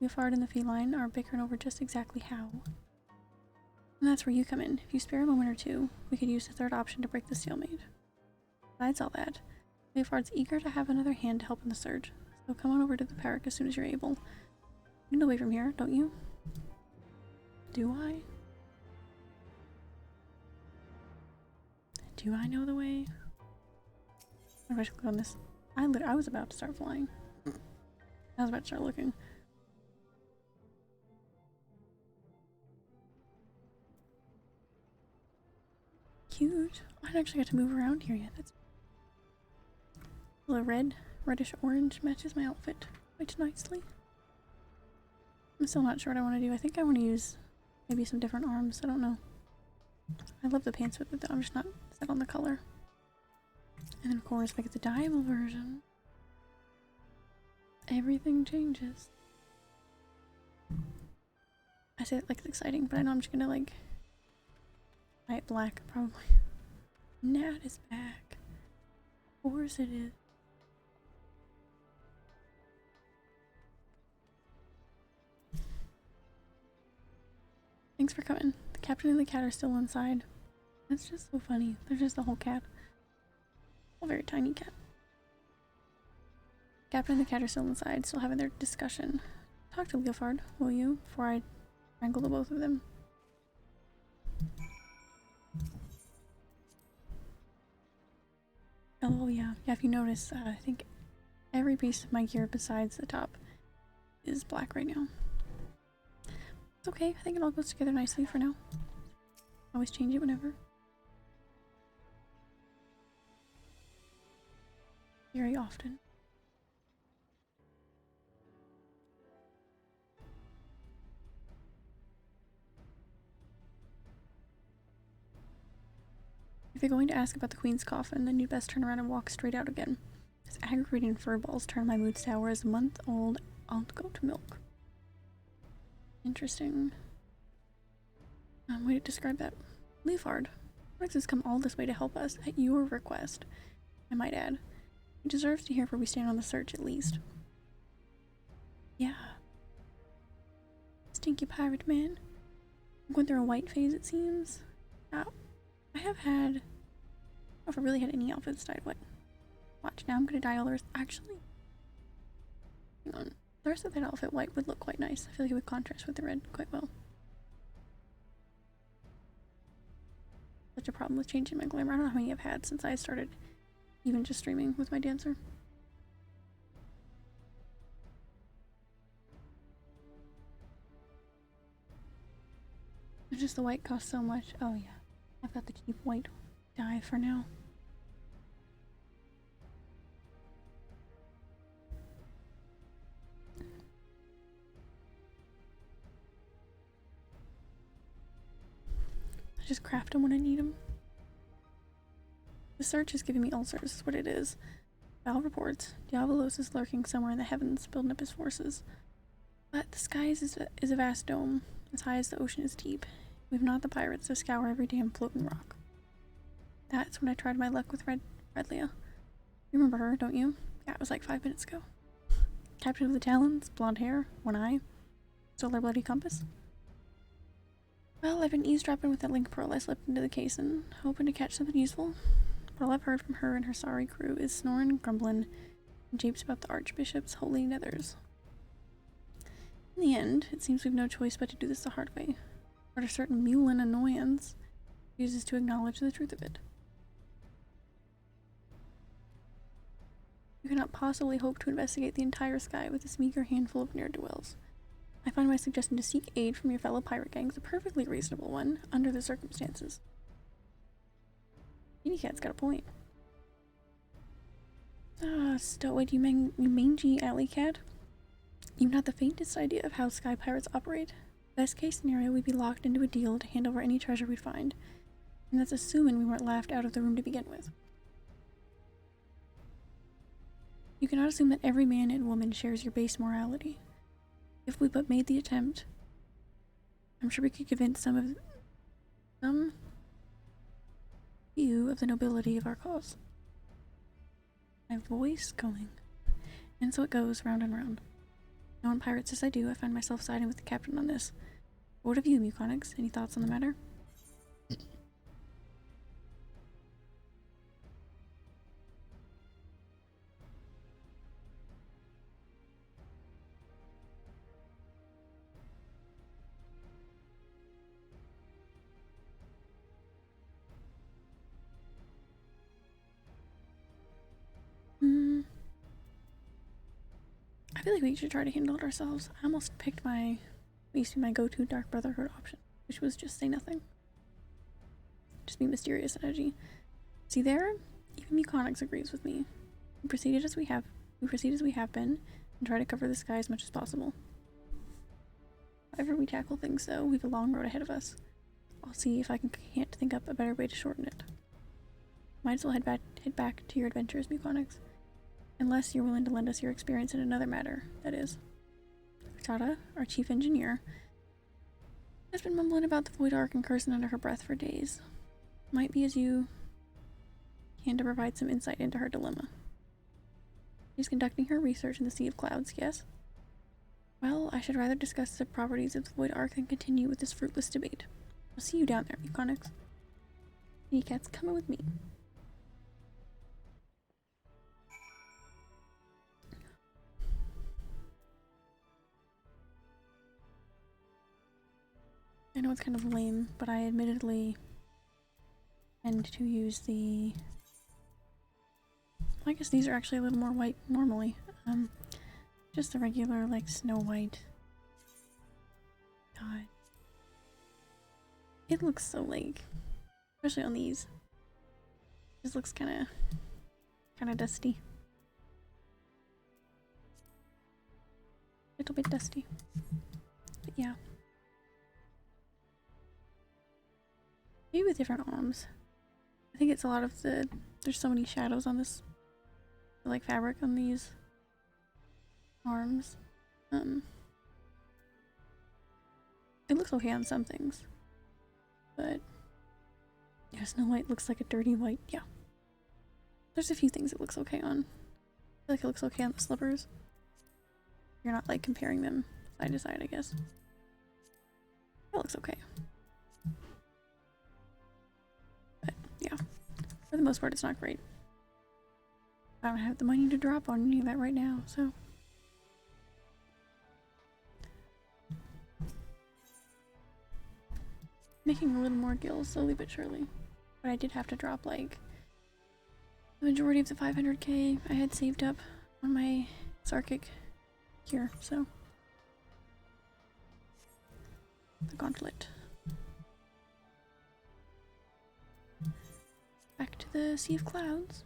Leofard and the feline are bickering over just exactly how. And that's where you come in. If you spare a moment or two, we could use the third option to break the stalemate. Besides all that, Leofard's eager to have another hand to help in the search, so come on over to the Parrot as soon as you're able. You know the way from here, don't you? Do I? Do I know the way? What if I should click on this? I was about to start flying. I was about to start looking. Cute. I didn't actually get to move around here yet. That's the reddish orange matches my outfit quite nicely. I'm still not sure what I want to do. I think I want to use maybe some different arms. I don't know. I love the pants with it though. I'm just not set on the color. And then of course if I get the dyeable version, everything changes. I say it like it's exciting, but I know I'm just gonna like dye it black probably. Nat is back. Of course it is. Thanks for coming. The captain and the cat are still inside. That's just so funny. They're just a whole cat. A very tiny cat. Captain and the cat are still inside, still having their discussion. Talk to Leofard, will you, before I wrangle the both of them? Oh yeah. Yeah, if you notice, I think every piece of my gear besides the top is black right now. It's okay, I think it all goes together nicely for now. Always change it whenever. Very often. If you're going to ask about the Queen's coffin, then you'd best turn around and walk straight out again. This aggravating furballs turned my mood sour as a month-old goat milk. Interesting. Way to describe that. Leofard, Rex has come all this way to help us, at your request, I might add. He deserves to hear where we stand on the search, at least. Yeah. Stinky pirate man. I'm going through a white phase, it seems. Now, I have had... I don't know if I really had any outfits dyed white. Watch, now I'm gonna dye all the rest. Actually, hang on. The rest of that outfit white would look quite nice. I feel like it would contrast with the red quite well. Such a problem with changing my glamour. I don't know how many I've had since I started even just streaming with my dancer. It's just the white costs so much. Oh yeah, I've got the cheap white dye for now. I just craft them when I need them. The search is giving me ulcers, is what it is. Val reports Diabolos is lurking somewhere in the heavens, building up his forces. But the sky is a vast dome, as high as the ocean is deep. We've not the pirates to scour every damn floating rock. That's when I tried my luck with Redlia. You remember her, don't you? Yeah, it was like 5 minutes ago. Captain of the Talons, blonde hair, one eye, stole their bloody compass. Well, I've been eavesdropping with that link pearl I slipped into the case and hoping to catch something useful. But all I've heard from her and her sorry crew is snoring, grumbling, and japes about the Archbishop's holy nethers. In the end, it seems we've no choice but to do this the hard way. But a certain Mulin annoyance refuses to acknowledge the truth of it. You cannot possibly hope to investigate the entire sky with this meager handful of ne'er-do-wells. I find my suggestion to seek aid from your fellow pirate gangs a perfectly reasonable one, under the circumstances. Kitty Cat's got a point. Ah, stowaway, you mangy alley cat. You've not the faintest idea of how sky pirates operate. Best case scenario, we'd be locked into a deal to hand over any treasure we'd find. And that's assuming we weren't laughed out of the room to begin with. You cannot assume that every man and woman shares your base morality. If we but made the attempt, I'm sure we could convince some few of the nobility of our cause. my voice going. And so it goes round and round. Knowing pirates as I do, I find myself siding with the captain on this. What of you, Muconix? Any thoughts on the matter? I feel like we should try to handle it ourselves. I almost picked what used to be my go-to Dark Brotherhood option, which was just say nothing. Just be mysterious and edgy. See there? Even Muconix agrees with me. We proceed as we have been, and try to cover the sky as much as possible. However we tackle things, though, we've a long road ahead of us. I'll see if I can't think up a better way to shorten it. Might as well head back to your adventures, Muconix. Unless you're willing to lend us your experience in another matter, that is. Tata, our chief engineer, has been mumbling about the Void Ark and cursing under her breath for days. Might be as you can to provide some insight into her dilemma. She's conducting her research in the Sea of Clouds, yes? Well, I should rather discuss the properties of the Void Ark than continue with this fruitless debate. I'll see you down there, Muconix. Kitty Cat's coming with me. I know it's kind of lame, but I admittedly tend to use I guess these are actually a little more white normally. Just the regular, like, Snow White. God. It looks so, like, especially on these. It just looks kinda dusty. Little bit dusty. But yeah. Maybe with different arms. I think it's a lot of there's so many shadows on this, like, fabric on these arms. It looks okay on some things, but yeah, Snow White looks like a dirty white. Yeah, there's a few things it looks okay on. I feel like it looks okay on the slippers. You're not, like, comparing them side to side, I guess. It looks okay. But yeah, for the most part, it's not great. I don't have the money to drop on any of that right now, so. Making a little more gills slowly but surely. But I did have to drop, like, the majority of the 500k I had saved up on my Sarkic here, so. The gauntlet. Back to the Sea of Clouds.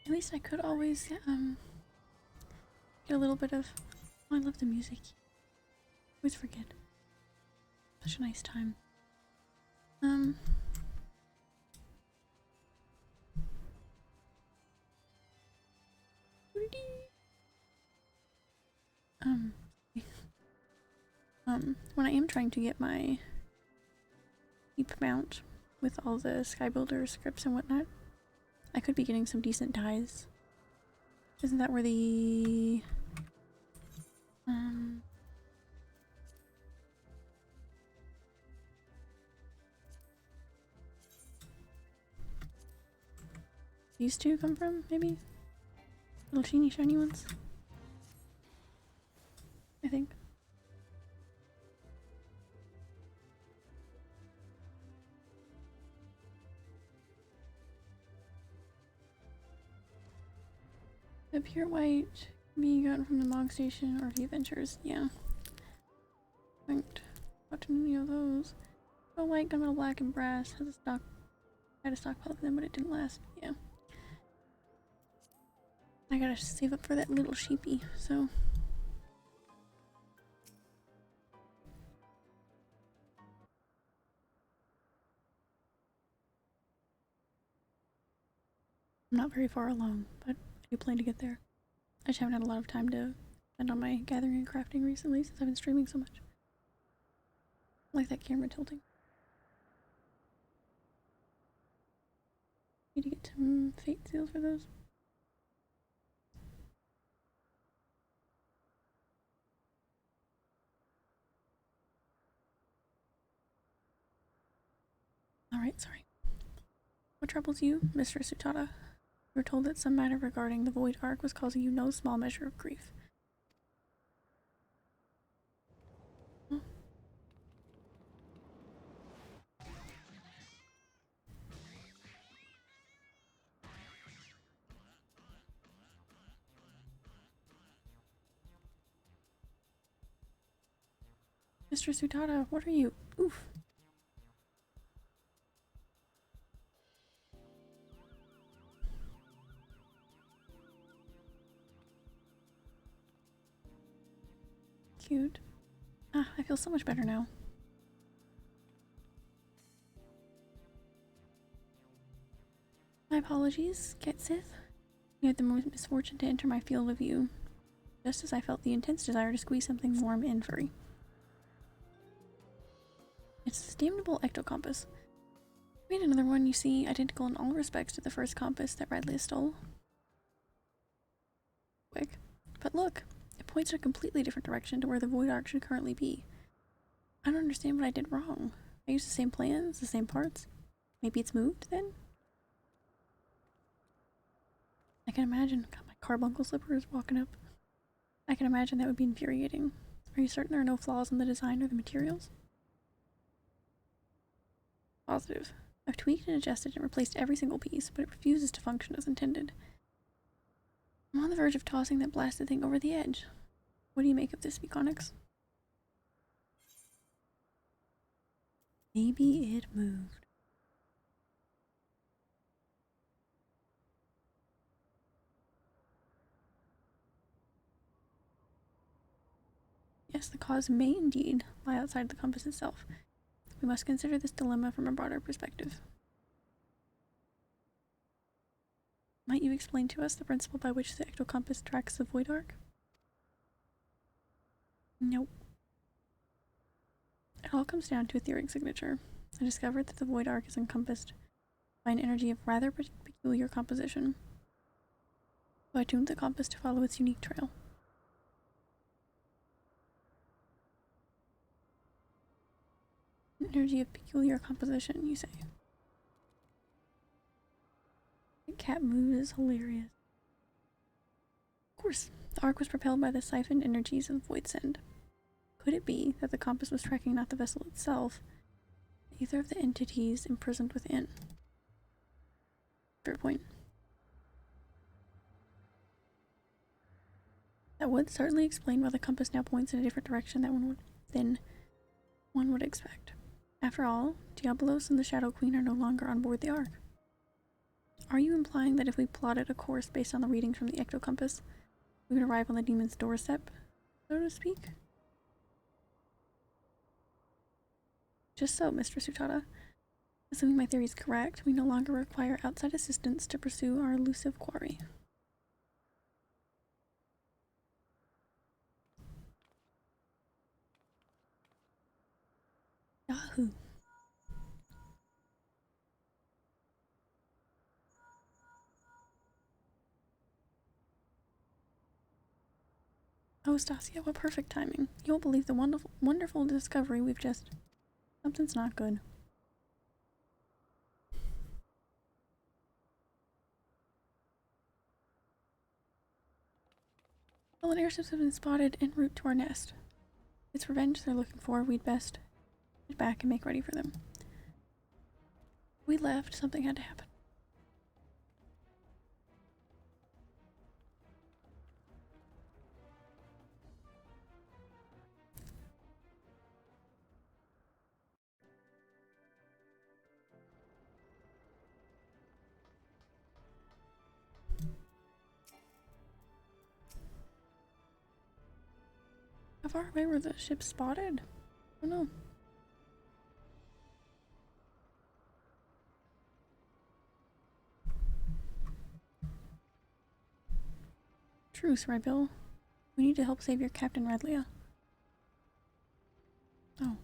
At least I could always get a little bit of. Oh, I love the music. Always forget. Such a nice time. When I am trying to get my keep mount with all the Skybuilder scripts and whatnot, I could be getting some decent dyes. Isn't that where the these two come from, maybe? Little teeny shiny ones? I think. The pure white can be gotten from the Mog Station or the Adventures, yeah. I haven't gotten any of those. Oh, white, gunmetal black, and brass has a stock. I had a stockpile of them, but it didn't last. Yeah. I gotta save up for that little sheepy, so. I'm not very far along, but I do plan to get there. I just haven't had a lot of time to spend on my gathering and crafting recently since I've been streaming so much. I like that camera tilting. Need to get some fate seals for those. Alright, sorry. What troubles you, Mistress Utada? You were told that some matter regarding the Void Ark was causing you no small measure of grief. Huh? Mistress Utada, what are you? Oof. Cute. Ah, I feel so much better now. My apologies, Getsith. You had the misfortune to enter my field of view, just as I felt the intense desire to squeeze something warm and furry. It's a damnable ectocompass. I made another one, you see, identical in all respects to the first compass that Radley stole. Quick. But look, it points in a completely different direction to where the Void Ark should currently be. I don't understand what I did wrong. I used the same plans, the same parts. Maybe it's moved, then? I can imagine. Got my carbuncle slippers walking up. I can imagine that would be infuriating. Are you certain there are no flaws in the design or the materials? Positive. I've tweaked and adjusted and replaced every single piece, but it refuses to function as intended. I'm on the verge of tossing that blasted thing over the edge. What do you make of this, Beconix? Maybe it moved. Yes, the cause may indeed lie outside the compass itself. We must consider this dilemma from a broader perspective. Might you explain to us the principle by which the ectocompass tracks the Void Ark? Nope. It all comes down to etheric signature. I discovered that the Void Ark is encompassed by an energy of rather peculiar composition, so I tuned the compass to follow its unique trail. An energy of peculiar composition, you say? The cat moves is hilarious. Of course, the Ark was propelled by the siphoned energies of Void Send. Could it be that the compass was tracking not the vessel itself, but either of the entities imprisoned within? Fair point. That would certainly explain why the compass now points in a different direction than one would expect. After all, Diabolos and the Shadow Queen are no longer on board the Ark. Are you implying that if we plotted a course based on the readings from the ectocompass, we would arrive on the demon's doorstep, so to speak? Just so, Mistress Utada. Assuming my theory is correct, we no longer require outside assistance to pursue our elusive quarry. Yahoo! Oh, Stasia, what perfect timing. You won't believe the wonderful discovery we've just... Something's not good. Well, airships have been spotted en route to our nest. It's revenge they're looking for. We'd best get back and make ready for them. We left. Something had to happen. How far away were the ships spotted? I don't know. truce, Red Bill. We need to help save your Captain Redlia. Oh.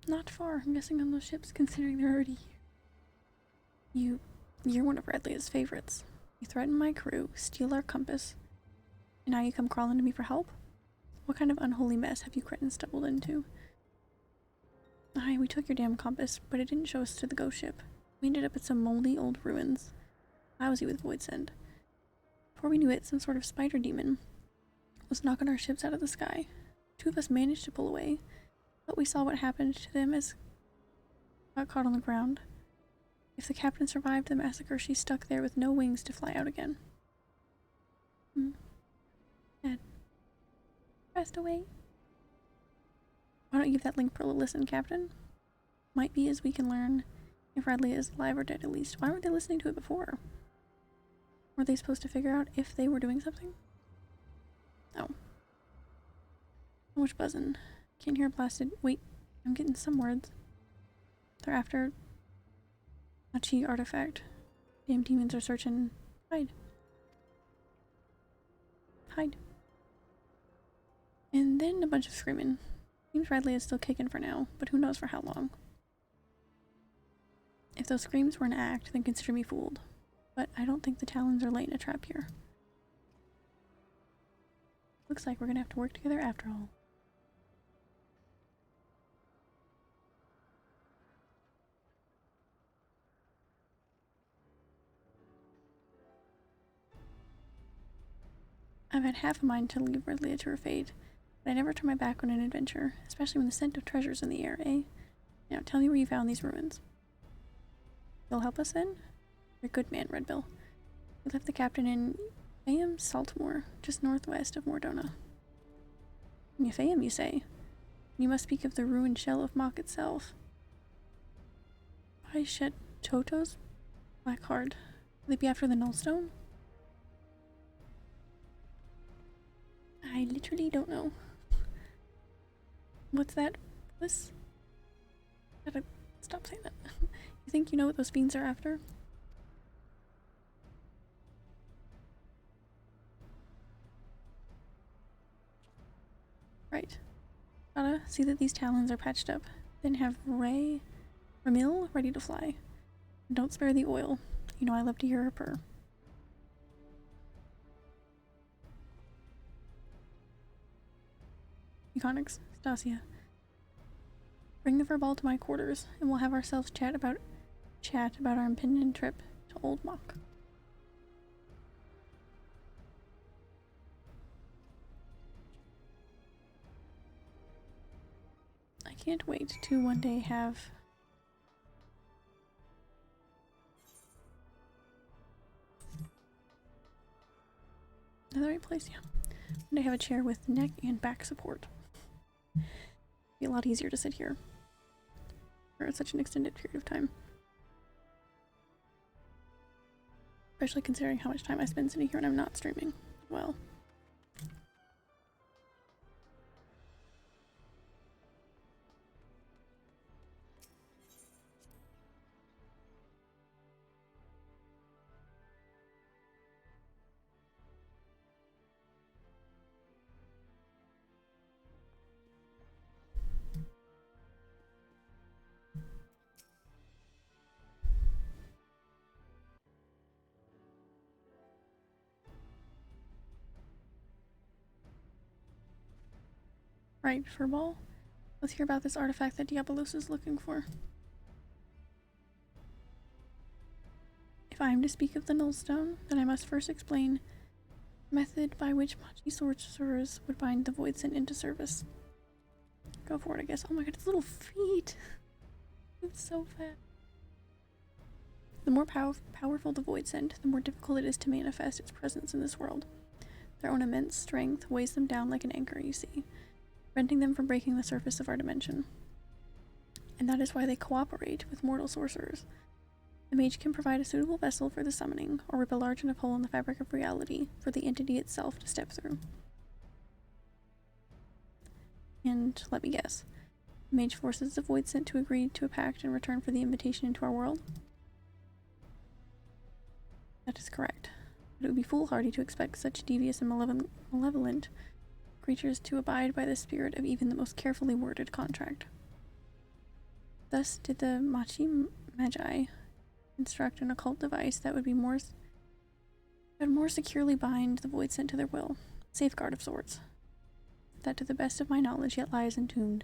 Not far, I'm guessing, on those ships, considering they're already here. You're one of Redlia's favorites. You threaten my crew, steal our compass, and now you come crawling to me for help? What kind of unholy mess have you cretins stumbled into? Aye, we took your damn compass, but it didn't show us to the ghost ship. We ended up at some moldy old ruins. Lousy with Voidsend. Before we knew it, some sort of spider demon was knocking our ships out of the sky. Two of us managed to pull away, but we saw what happened to them as got caught on the ground. If the captain survived the massacre, she's stuck there with no wings to fly out again. Dead. Passed away. Why don't you give that link pearl a listen, Captain? Might be as we can learn if Redlia is alive or dead at least. Why weren't they listening to it before? Were they supposed to figure out if they were doing something? Oh. So much buzzing. Can't hear blasted. Wait, I'm getting some words. They're after a chi artifact. Damn demons are searching. Hide. Hide. And then a bunch of screaming. Seems Redlia is still kicking for now, but who knows for how long. If those screams were an act, then consider me fooled. But I don't think the Talons are laying a trap here. Looks like we're gonna have to work together after all. I've had half a mind to leave Redlia to her fate, but I never turn my back on an adventure, especially when the scent of treasure's in the air, eh? Now tell me where you found these ruins. You'll help us then? You're a good man, Red Bill. We left the captain in Fayum Saltmoor, just northwest of Mordona. Fayum, you say? You must speak of the ruined shell of Mach itself. Why shed Toto's black heart? Will they be after the Nullstone? I literally don't know. What's that? This? Gotta stop saying that. You think you know what those fiends are after? Right. Gotta see that these talons are patched up. Then have Ramil ready to fly. And don't spare the oil. You know I love to hear her purr. Econics, Stasia. Bring the furball to my quarters, and we'll have ourselves chat about our impending trip to Old Mach. I can't wait to one day have another right place, yeah. One day have a chair with neck and back support. Be a lot easier to sit here for such an extended period of time. Especially considering how much time I spend sitting here when I'm not streaming. Well. Right, furball. Let's hear about this artifact that Diabolos is looking for. If I am to speak of the Nullstone, then I must first explain the method by which Machi sorcerers would bind the Voidsent into service. Go for it, I guess. Oh my god, its little feet! It's so fat. The more powerful the Voidsent, the more difficult it is to manifest its presence in this world. Their own immense strength weighs them down like an anchor, you see, preventing them from breaking the surface of our dimension. And that is why they cooperate with mortal sorcerers. The mage can provide a suitable vessel for the summoning, or rip a large enough hole in the fabric of reality for the entity itself to step through. And let me guess, the mage forces the Voidsent to agree to a pact in return for the invitation into our world? That is correct. But it would be foolhardy to expect such devious and malevolent creatures to abide by the spirit of even the most carefully worded contract. Thus did the Machi Magi construct an occult device that would more securely bind the void sent to their will, safeguard of sorts, that to the best of my knowledge yet lies entombed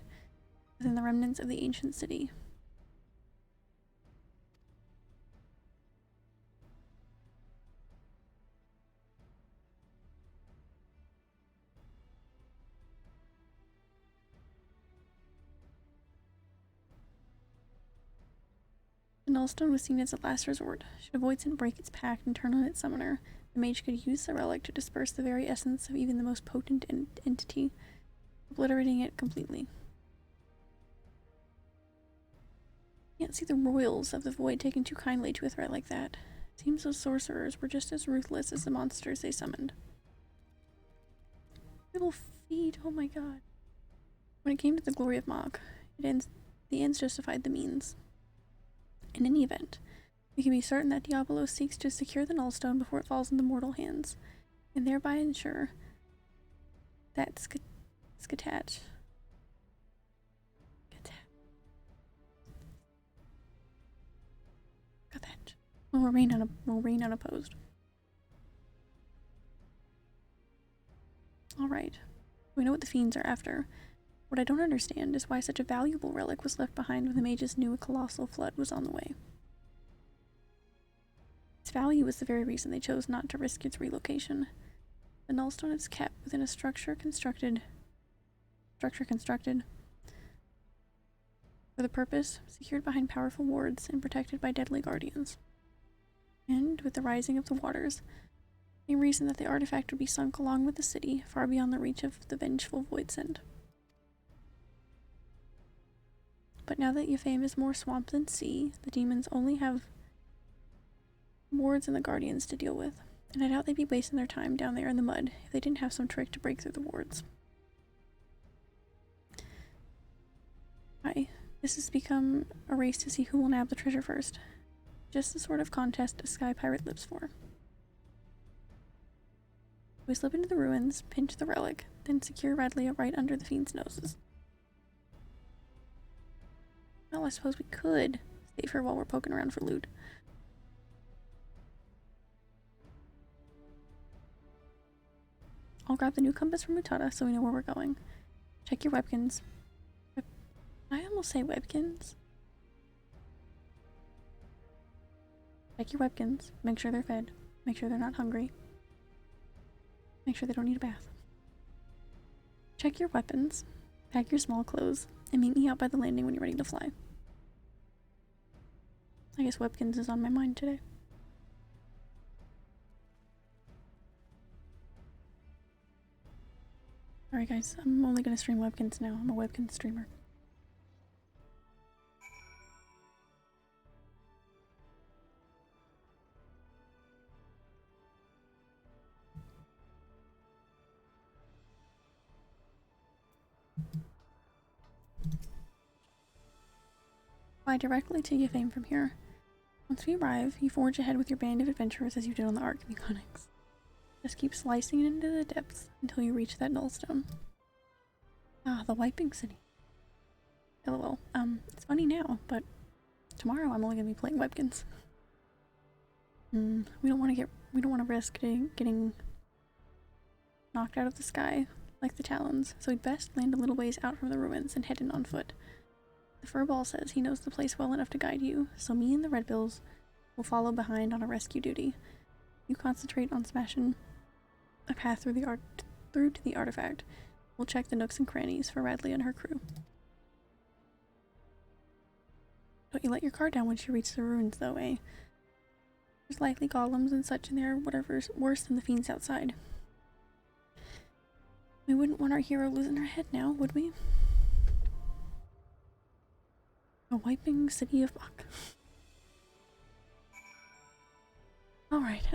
within the remnants of the ancient city. The Nullstone was seen as a last resort. Should a Voidsent break its pact and turn on its summoner, the mage could use the relic to disperse the very essence of even the most potent entity, obliterating it completely. Can't see the royals of the void taking too kindly to a threat like that. Seems those sorcerers were just as ruthless as the monsters they summoned. Little feet, oh my god. When it came to the glory of Mach, the ends justified the means. In any event, we can be certain that Diablo seeks to secure the Nullstone before it falls into mortal hands, and thereby ensure that Skatach will remain unopposed. Alright, we know what the fiends are after. What I don't understand is why such a valuable relic was left behind when the mages knew a colossal flood was on the way. Its value was the very reason they chose not to risk its relocation. The Nullstone is kept within a structure constructed for the purpose, secured behind powerful wards and protected by deadly guardians. And with the rising of the waters, a reason that the artifact would be sunk along with the city, far beyond the reach of the vengeful Voidsent. But now that Yafame is more swamp than sea, the demons only have wards and the guardians to deal with, and I doubt they'd be wasting their time down there in the mud if they didn't have some trick to break through the wards. This has become a race to see who will nab the treasure first. Just the sort of contest a sky pirate lives for. We slip into the ruins, pinch the relic, then secure Radley right under the fiend's noses. Well, I suppose we could save her while we're poking around for loot. I'll grab the new compass from Mutada so we know where we're going. Check your webkins. I almost say webkins. Check your webkins. Make sure they're fed. Make sure they're not hungry. Make sure they don't need a bath. Check your weapons. Pack your small clothes. And meet me out by the landing when you're ready to fly. I guess webkins is on my mind today. Alright guys, I'm only gonna stream webkins now. I'm a webkins streamer. Fly directly to Yafame from here. Once we arrive, you forge ahead with your band of adventurers as you did on the Ark of Econics. Just keep slicing it into the depths until you reach that Nullstone. Ah, the wiping city. LOL. It's funny now, but tomorrow I'm only gonna be playing webkins. We don't want to risk getting knocked out of the sky like the Talons, so we'd best land a little ways out from the ruins and head in on foot. The furball says he knows the place well enough to guide you, so me and the Redbills will follow behind on a rescue duty. You concentrate on smashing a path through to the artifact. We'll check the nooks and crannies for Radley and her crew. Don't you let your car down once you reach the ruins, though, eh? There's likely golems and such in there, whatever's worse than the fiends outside. We wouldn't want our hero losing her head now, would we? A wiping city of Bach. Alright,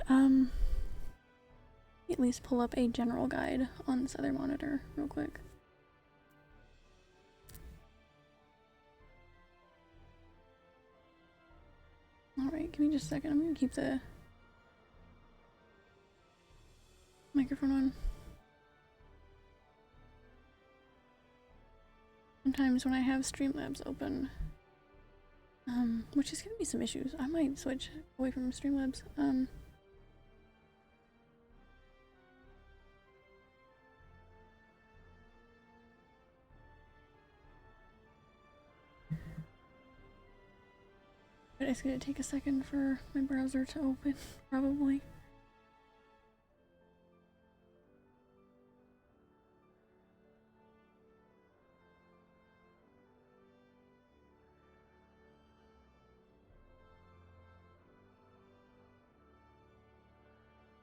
at least pull up a general guide on this other monitor real quick. Alright, give me just a second. I'm gonna keep the sometimes when I have Streamlabs open, which is gonna be some issues. I might switch away from Streamlabs. But it's gonna take a second for my browser to open, probably.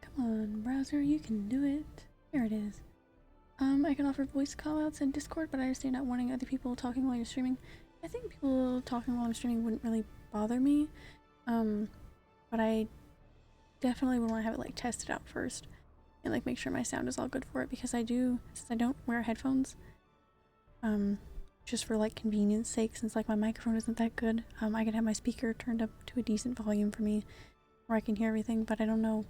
Come on, browser, you can do it. There it is. I can offer voice callouts in Discord, but I understand not wanting other people talking while you're streaming. I think people talking while I'm streaming wouldn't really bother me, but I definitely would want to have it like tested out first and like make sure my sound is all good for it, because I do, since I don't wear headphones, just for like convenience sake, since like my microphone isn't that good, I can have my speaker turned up to a decent volume for me where I can hear everything, but I don't know.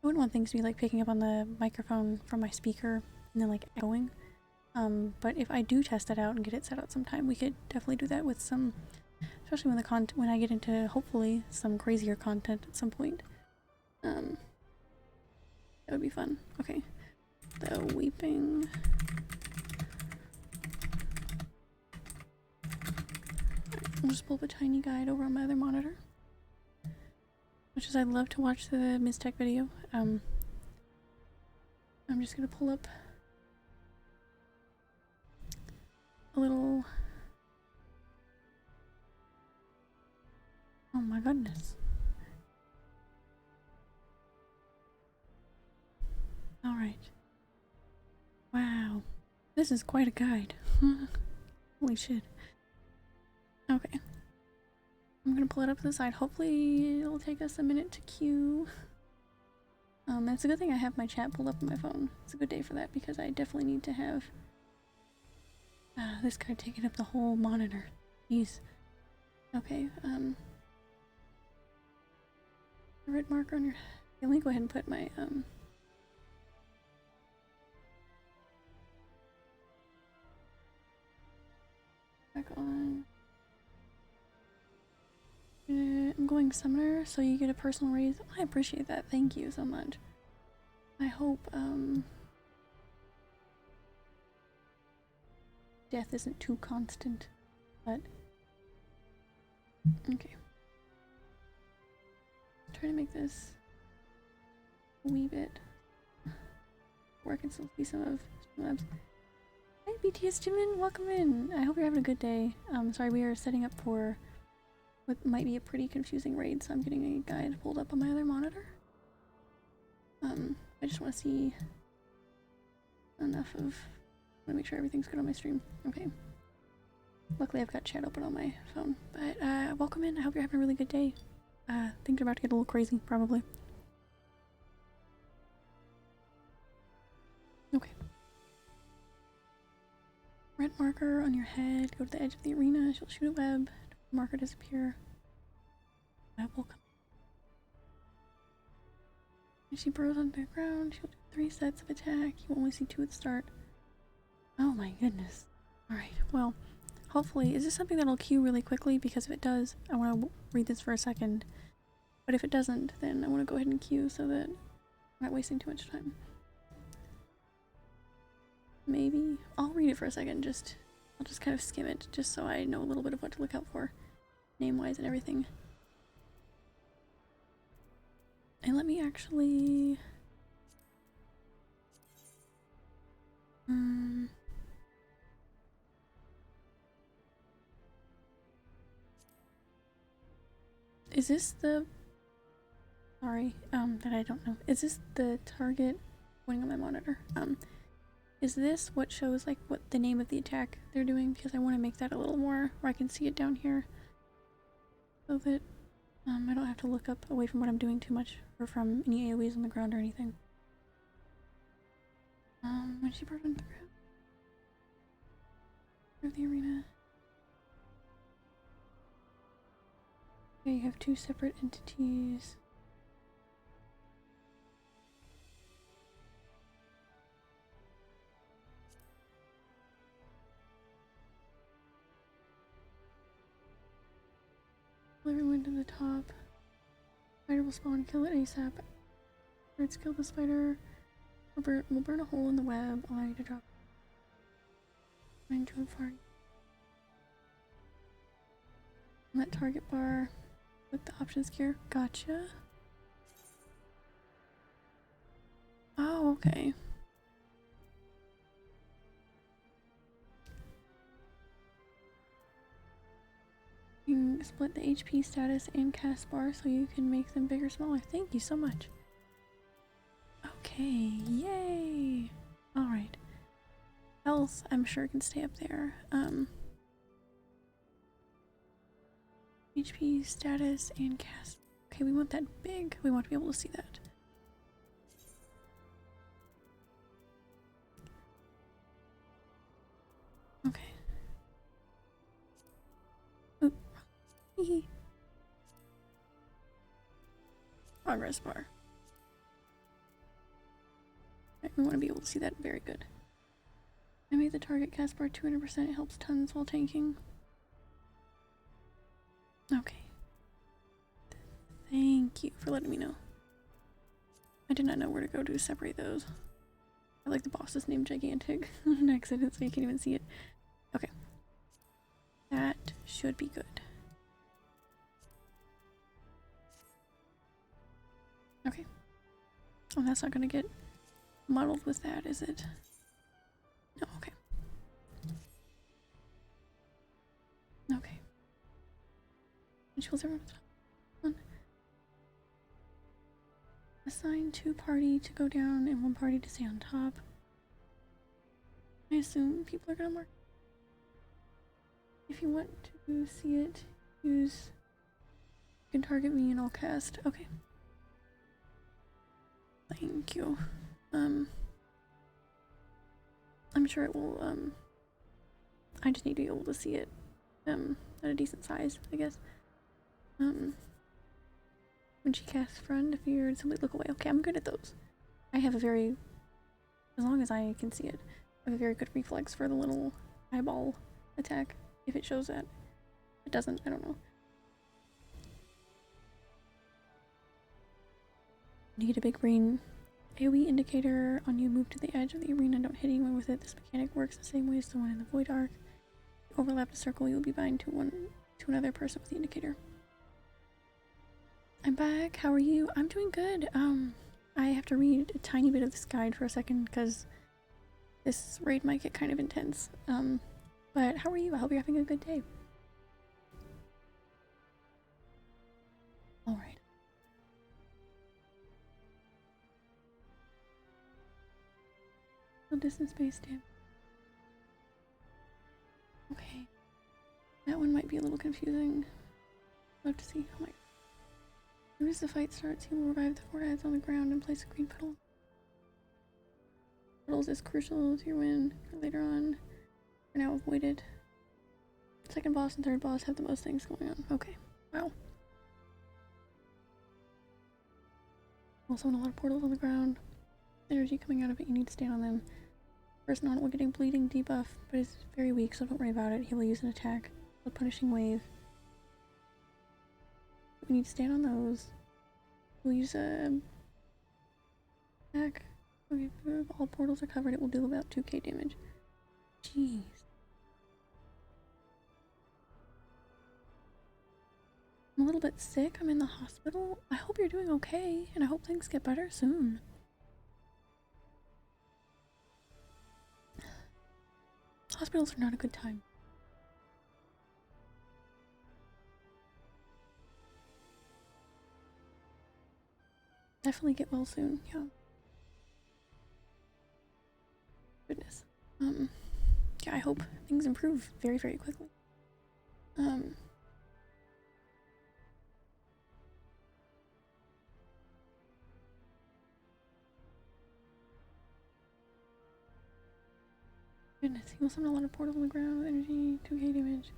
I wouldn't want things to be like picking up on the microphone from my speaker and then like echoing. But if I do test that out and get it set out sometime, we could definitely do that with some, especially when I get into hopefully some crazier content at some point. That would be fun. Okay, the weeping. I'll just pull up a tiny guide over on my other monitor. Which is, I'd love to watch the Miztech video. I'm just gonna pull up a little. Oh my goodness. Alright. Wow. This is quite a guide. Holy shit. Okay. I'm gonna pull it up to the side. Hopefully it'll take us a minute to queue. It's a good thing I have my chat pulled up on my phone. It's a good day for that, because I definitely need to have this guy taking up the whole monitor. Jeez. Okay, red marker on your... Let me go ahead and put my, back on. I'm going summoner, so you get a personal raise. I appreciate that. Thank you so much. I hope, death isn't too constant, but... Okay. Try to make this a wee bit where I can still see some of Streamlabs. Hi BTS Jimin, welcome in! I hope you're having a good day. Sorry, we are setting up for what might be a pretty confusing raid, so I'm getting a guide pulled up on my other monitor. I just want to see enough of... I want to make sure everything's good on my stream. Okay. Luckily I've got chat open on my phone. But welcome in, I hope you're having a really good day. Things are about to get a little crazy, probably. Okay. Red marker on your head, go to the edge of the arena, she'll shoot a web, marker disappear. Web will come. If she burrows onto the ground, she'll do 3 sets of attack. You only see 2 at the start. Oh my goodness. Alright, well, hopefully, is this something that'll queue really quickly? Because if it does, I want to read this for a second. But if it doesn't, then I want to go ahead and queue so that I'm not wasting too much time. Maybe. I'll read it for a second, I'll just kind of skim it, just so I know a little bit of what to look out for, name-wise and everything. And let me actually... Is this the... Sorry, that I don't know. Is this the target pointing on my monitor? Is this what shows like what the name of the attack they're doing? Because I want to make that a little more where I can see it down here. So that I don't have to look up away from what I'm doing too much, or from any AoEs on the ground or anything. When she brought on the ground. Of the arena. Okay, you have 2 separate entities. Pull everyone to the top. Spider will spawn, kill it ASAP. Let's kill the spider. We'll burn a hole in the web, allow you to drop. Find to far. On that target bar with the options gear. Gotcha. Oh, okay. You can split the HP status and cast bar so you can make them bigger, smaller. Thank you so much. Okay, yay! Alright. Health, I'm sure can stay up there. HP status and cast. Okay, we want that big. We want to be able to see that. Okay. Oop. Progress bar. Right, we want to be able to see that very good. I made the target cast bar 200%. It helps tons while tanking. Okay. Thank you for letting me know. I did not know where to go to separate those. I like the boss's name Gigantic on accident so you can't even see it. Okay. That should be good. Okay. Oh, that's not gonna get muddled with that, is it? No, okay. Okay. Which was everyone's on. Assign 2 party to go down and 1 party to stay on top. I assume people are gonna mark. If you want to see it, you can target me and I'll cast. Okay. Thank you. I'm sure it will, I just need to be able to see it, at a decent size, I guess. When she casts friend, if you're simply look away. Okay, I'm good at those. I have a very, as long as I can see it, I have a very good reflex for the little eyeball attack, if it shows that. If it doesn't, I don't know. You get a big green AoE indicator on you. Move to the edge of the arena. Don't hit anyone with it. This mechanic works the same way as the one in the Void Arc. Overlap the circle. You'll be bind to another person with the indicator. I'm back. How are you? I'm doing good. I have to read a tiny bit of this guide for a second because this raid might get kind of intense. But how are you? I hope you're having a good day. All right. Distance based damage. Okay. That one might be a little confusing. Love to see. Oh my. As soon as the fight starts, he will revive the 4 heads on the ground and place a green puddle. Puddles is crucial to your win for later on. For now avoided. Second boss and third boss have the most things going on. Okay. Wow. Also, a lot of portals on the ground. Energy coming out of it, you need to stand on them. Person on it will get a bleeding debuff, but it's very weak, so don't worry about it. He will use an attack. A punishing wave. We need to stand on those. We'll use a attack. Okay, if all portals are covered, it will do about 2k damage. Jeez. I'm a little bit sick. I'm in the hospital. I hope you're doing okay, and I hope things get better soon. Hospitals are not a good time. Definitely get well soon, yeah. Goodness. Yeah, I hope things improve very, very quickly. Goodness, he will summon a lot of portals on the ground with energy, 2k damage.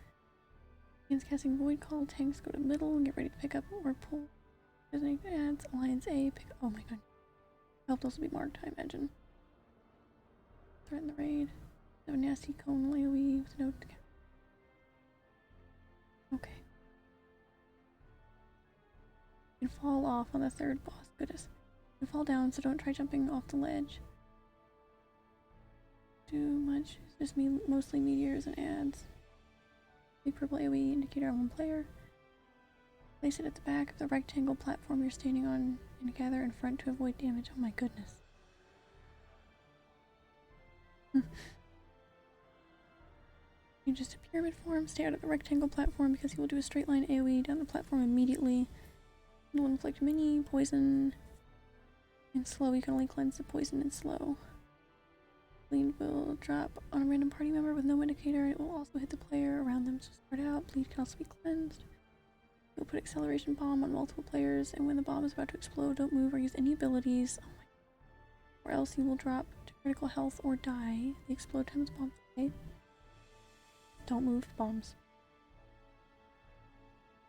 Begins casting Void Call, tanks go to middle and get ready to pick up or pull. Disney adds Alliance A, pick. Oh my god. I hope those will be marked, I imagine. Threaten the raid. Have a nasty cone AoE with a note. Okay. You can fall off on the third boss. Goodness. You can fall down, so don't try jumping off the ledge. Too much. It's just mostly meteors and ads. Big purple AoE indicator on one player. Place it at the back of the rectangle platform you're standing on and gather in front to avoid damage. Oh my goodness. You just a pyramid form, stay out of the rectangle platform because he will do a straight line AoE down the platform immediately. It will inflict mini, poison, and slow. You can only cleanse the poison and slow. Bleed will drop on a random party member with no indicator. It will also hit the player around them to start out. Bleed can also be cleansed. You'll put acceleration bomb on multiple players, and when the bomb is about to explode, don't move or use any abilities. Oh my. Or else you will drop to critical health or die. The explode times bombs. Okay. Don't move bombs.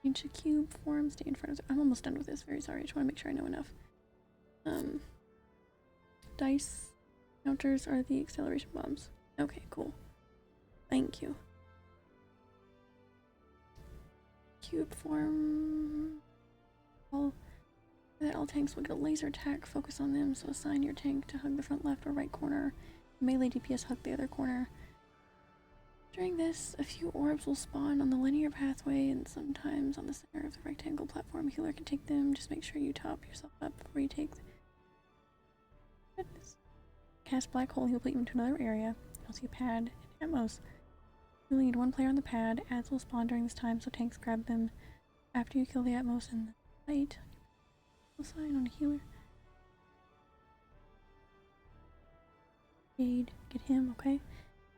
Ancient cube form, stay in front of. I'm almost done with this. Very sorry. I just want to make sure I know enough. Dice counters are the acceleration bombs. Okay, cool. Thank you. Cube form. All tanks will get a laser attack. Focus on them. So assign your tank to hug the front left or right corner. Melee DPS hug the other corner. During this, a few orbs will spawn on the linear pathway and sometimes on the center of the rectangle platform. Healer can take them. Just make sure you top yourself up before you take them. Goodness. Cast Black Hole, he'll put you into another area. You'll see a pad and Atmos. You'll need one player on the pad. Ads will spawn during this time, so tanks grab them after you kill the Atmos and the fight. Sign on a healer. Aid, get him, okay?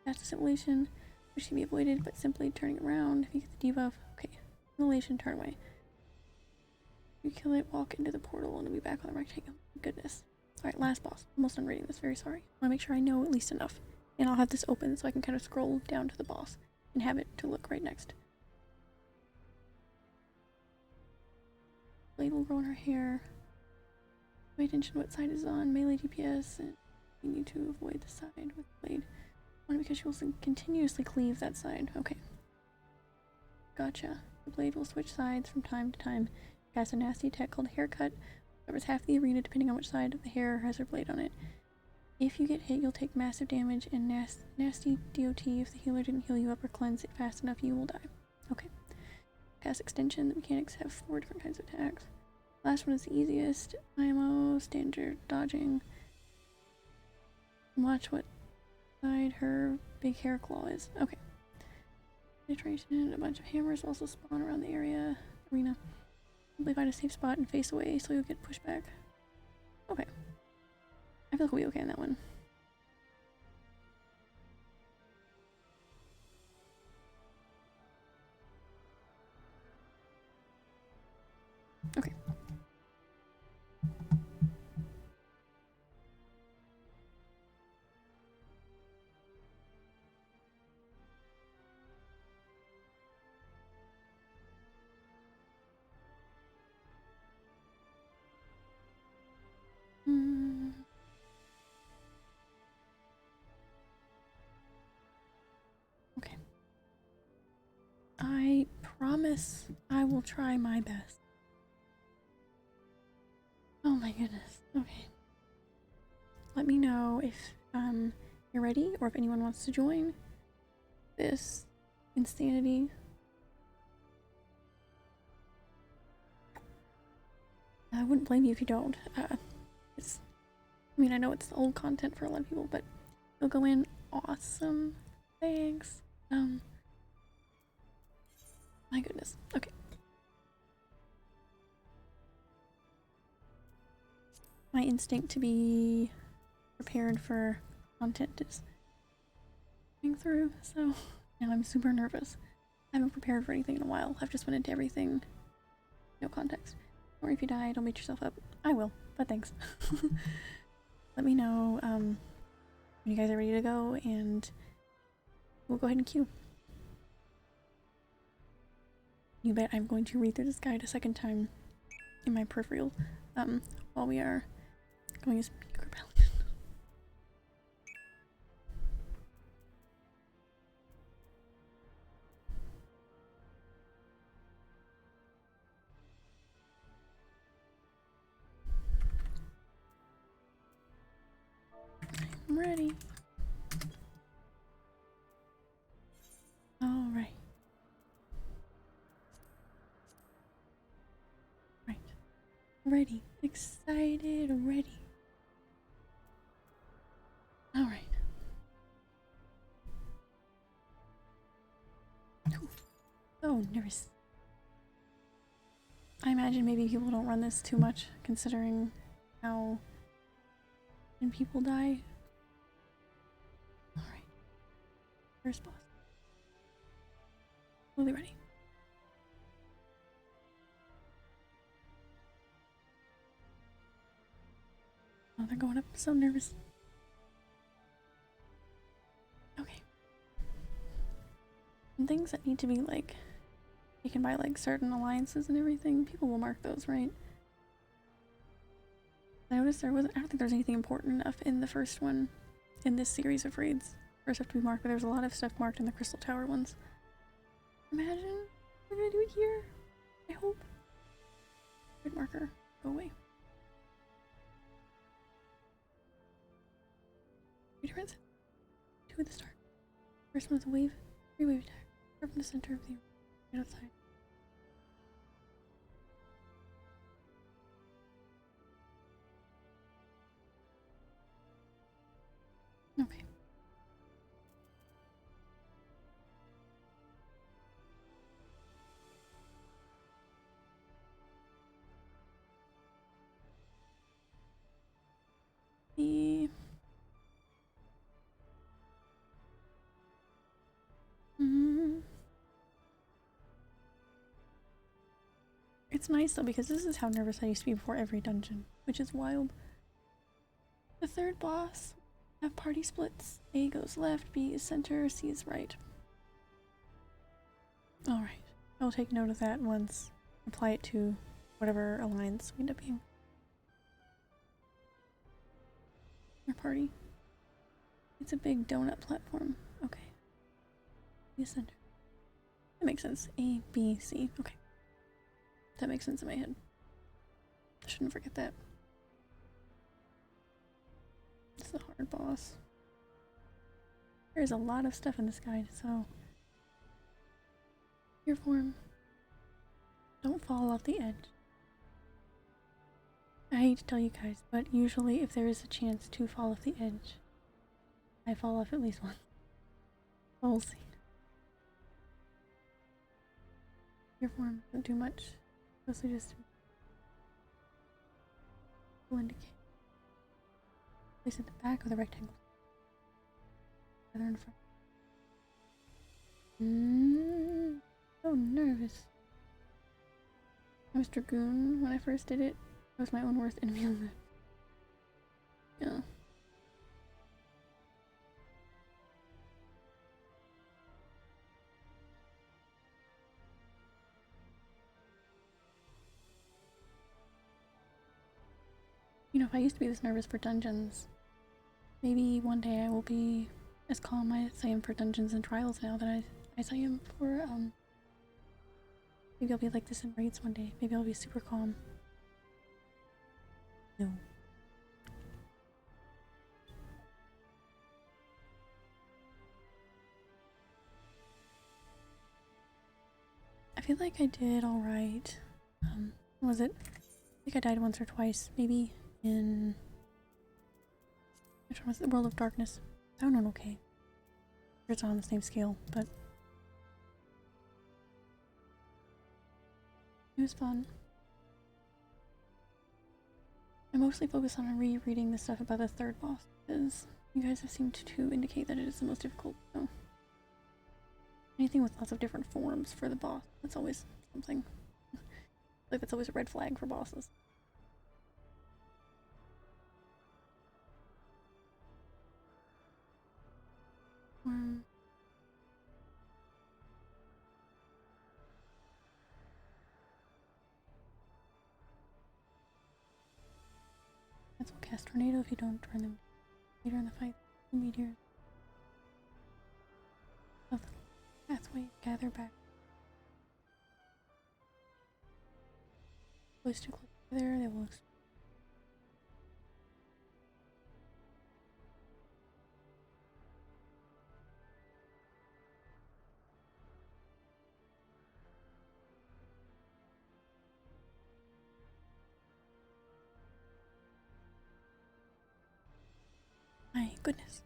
Cast a simulation, which can be avoided, but simply turning around. If you get the debuff, okay. Simulation, turn away. You kill it, walk into the portal, and it'll be back on the rectangle. Goodness. Alright, last boss. Almost done reading this, very sorry. I want to make sure I know at least enough. And I'll have this open so I can kind of scroll down to the boss and have it to look right next. Blade will grow in her hair. Pay attention to what side is on. Melee DPS, and you need to avoid the side with blade. Only because she will continuously cleave that side. Okay. Gotcha. The blade will switch sides from time to time. Cast a nasty attack called Haircut. Covers half the arena depending on which side of the hair has her blade on it. If you get hit, you'll take massive damage and nasty DOT. If the healer didn't heal you up or cleanse it fast enough, you will die. Okay. Cast Extension. The mechanics have 4 different kinds of attacks. Last one is the easiest. IMO, standard, dodging. Watch what side her big hair claw is. Okay. Penetration. A bunch of hammers also spawn around the arena. Simply find a safe spot and face away so you'll get pushed back. Okay. I feel like we'll be okay on that one. Okay. Okay. I promise I will try my best. Oh my goodness. Okay. Let me know if you're ready or if anyone wants to join this insanity. I wouldn't blame you if you don't. I know it's old content for a lot of people, but you'll go in awesome. Thanks. My goodness. Okay. My instinct to be prepared for content is going through, so now I'm super nervous. I haven't prepared for anything in a while. I've just went into everything, no context. Or if you die, don't beat yourself up. I will, but thanks. Let me know when you guys are ready to go, and we'll go ahead and queue. You bet I'm going to read through this guide a second time in my peripheral while we are going as Peaker Paladin. I'm ready. Alright. Right. Ready. Excited. Ready. Alright. So nervous. I imagine maybe people don't run this too much, considering how when people die. Alright. First boss. Fully ready. Oh, they're going up. I'm so nervous. Okay. And things that need to be like taken by like certain alliances and everything, people will mark those, right? I noticed I don't think there's anything important enough in the first one, in this series of raids. First have to be marked, but there's a lot of stuff marked in the Crystal Tower ones. Imagine we're gonna do it here. I hope. Good marker. Go away. Returns. 2 at the start. First one's a wave. 3-wave attack. Start from the center of the right outside. Okay. The It's nice though because this is how nervous I used to be before every dungeon, which is wild. The third boss have party splits. A goes left, B is center, C is right. Alright, I'll take note of that once. Apply it to whatever alliance we end up being. Our party. It's a big donut platform. Okay. B is center. That makes sense. A, B, C. Okay. That makes sense in my head. I shouldn't forget that. It's the hard boss. There's a lot of stuff in this guide, so your form. Don't fall off the edge. I hate to tell you guys, but usually if there is a chance to fall off the edge, I fall off at least once. We'll see. Your form doesn't do much. Mostly just will indicate. Place at the back of the rectangle. Rather in front. So nervous. I was Dragoon when I first did it. I was my own worst enemy on that. Yeah. You know, if I used to be this nervous for dungeons, maybe one day I will be as calm as I am for dungeons and trials now that as I am for, maybe I'll be like this in raids one day. Maybe I'll be super calm. No. I feel like I did alright. Was it? I think I died once or twice. Maybe in... which one was it? World of Darkness. That one went okay. It's on the same scale, but... it was fun. I mostly focus on rereading the stuff about the third boss, because you guys have seemed to indicate that it is the most difficult, so... anything with lots of different forms for the boss, that's always something. Like, that's always a red flag for bosses. That's what cast Tornado if you don't turn them later in the fight. The meteors of the pathway gather back. Close too close together, they will explode. goodness.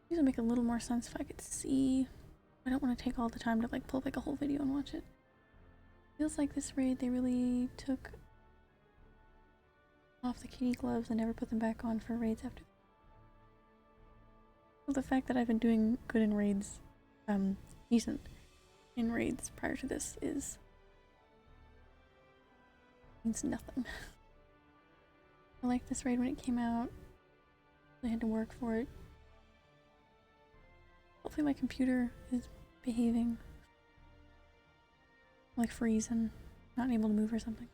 These would make a little more sense if I could see. I don't want to take all the time to like pull up like a whole video and watch it. Feels like this raid they really took off the kitty gloves and never put them back on for raids after. Well, the fact that I've been doing good in raids, decent in raids prior to this means nothing. I liked this raid when it came out. I had to work for it. Hopefully my computer is behaving. Like freeze and not able to move or something.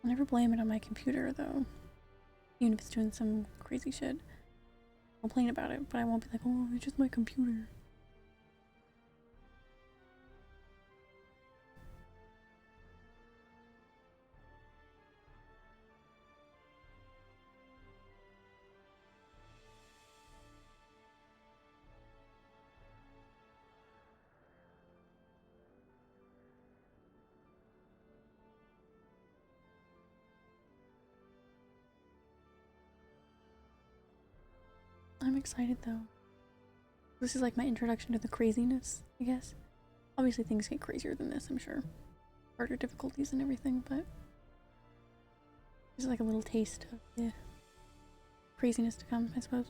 I'll never blame it on my computer though. Even if it's doing some crazy shit. I'll complain about it, but I won't be like, oh, it's just my computer. I'm excited though. This is like my introduction to the craziness, I guess. Obviously things get crazier than this, I'm sure. Harder difficulties and everything, but this is like a little taste of the craziness to come, I suppose.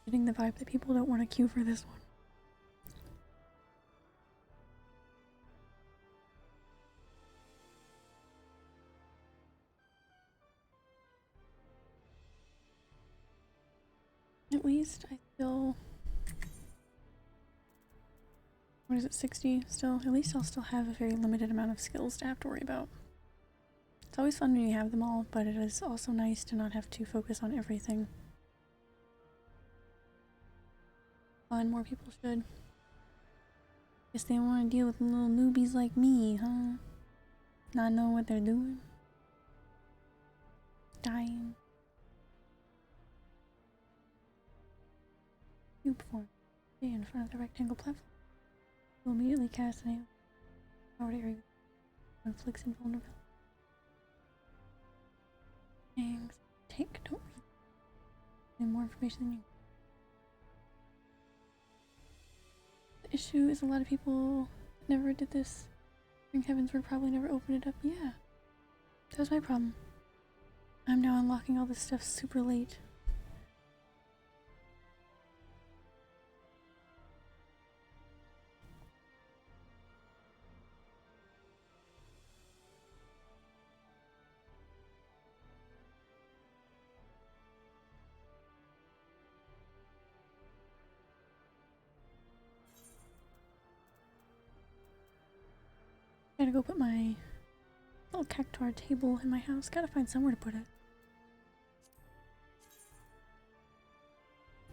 Getting the vibe that people don't want to queue for this one. At least I still... What is it, 60 still? At least I'll still have a very limited amount of skills to have to worry about. It's always fun when you have them all, but it is also nice to not have to focus on everything. Fun, more people should. Guess they don't want to deal with little newbies like me, huh? Not knowing what they're doing. Dying. Cube form. Stay in front of the rectangle platform. You'll immediately cast an powered area. Conflicts and vulnerability. Thanks. Take, don't read. Need more information than you. The issue is a lot of people never did this. Spring Heavens would probably never open it up. Yeah. That was my problem. I'm now unlocking all this stuff super late. Gotta go put my little cactuar table in my house. Gotta find somewhere to put it.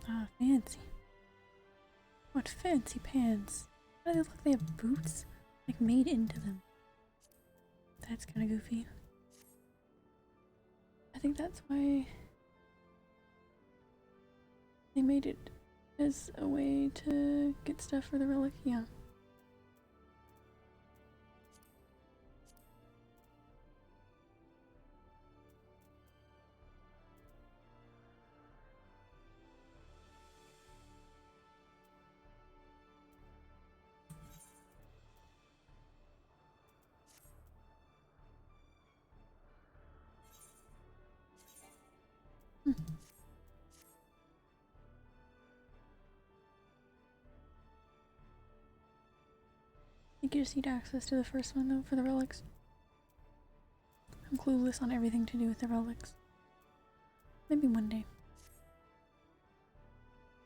Ah, fancy. What fancy pants. How do they look? They have boots? Like made into them. That's kinda goofy. I think that's why they made it as a way to get stuff for the relic. Yeah. I think you just need access to the first one though for the relics. I'm clueless on everything to do with the relics. Maybe one day.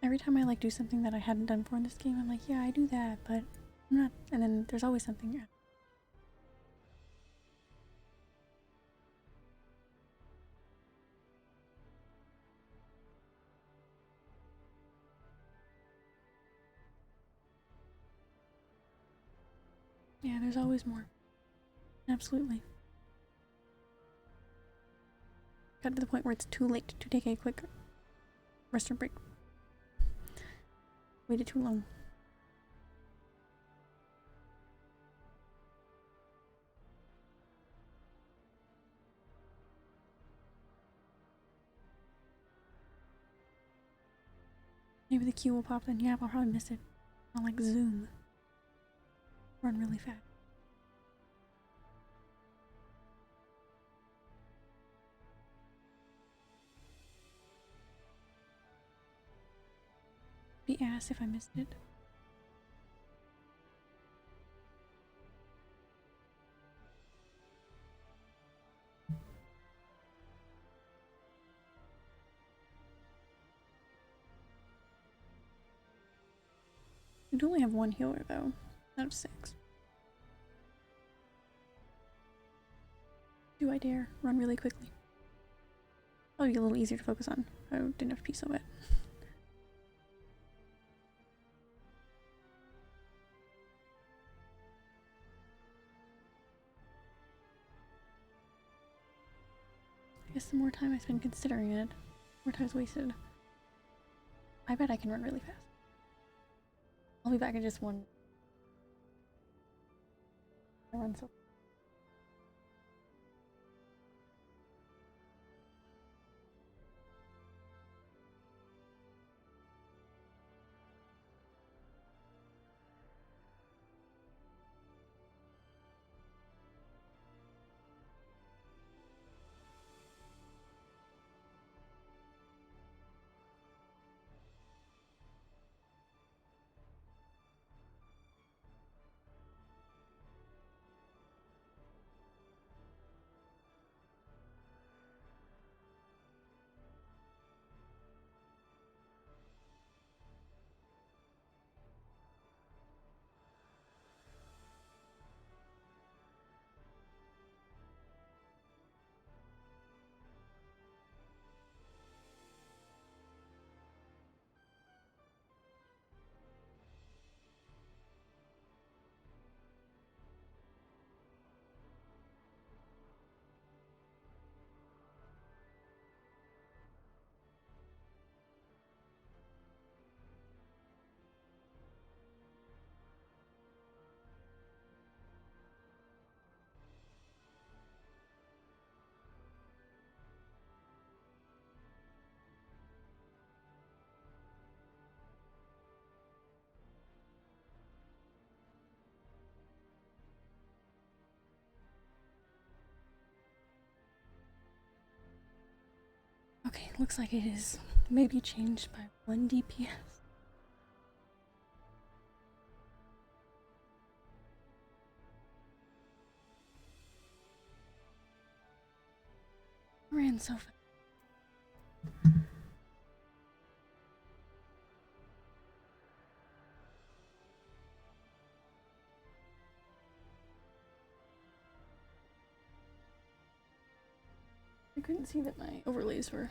Every time I like do something that I hadn't done before in this game, I'm like, yeah, I do that, but I'm not. And then there's always something. Yeah, there's always more. Absolutely. Got to the point where it's too late to take a quick rest or break. Waited too long. Maybe the queue will pop then. Yeah, I'll probably miss it. I'll like zoom. Run really fast. Be asked if I missed it. We do only have one healer though, out of 6. Do I dare run really quickly? Probably be a little easier to focus on. I didn't have to be so bad. I guess the more time I spend considering it, more time's wasted. I bet I can run really fast. I'll be back in just one. I run so. Okay, looks like it is maybe changed by 1 DPS. Ran so fast. I couldn't see that my overlays were.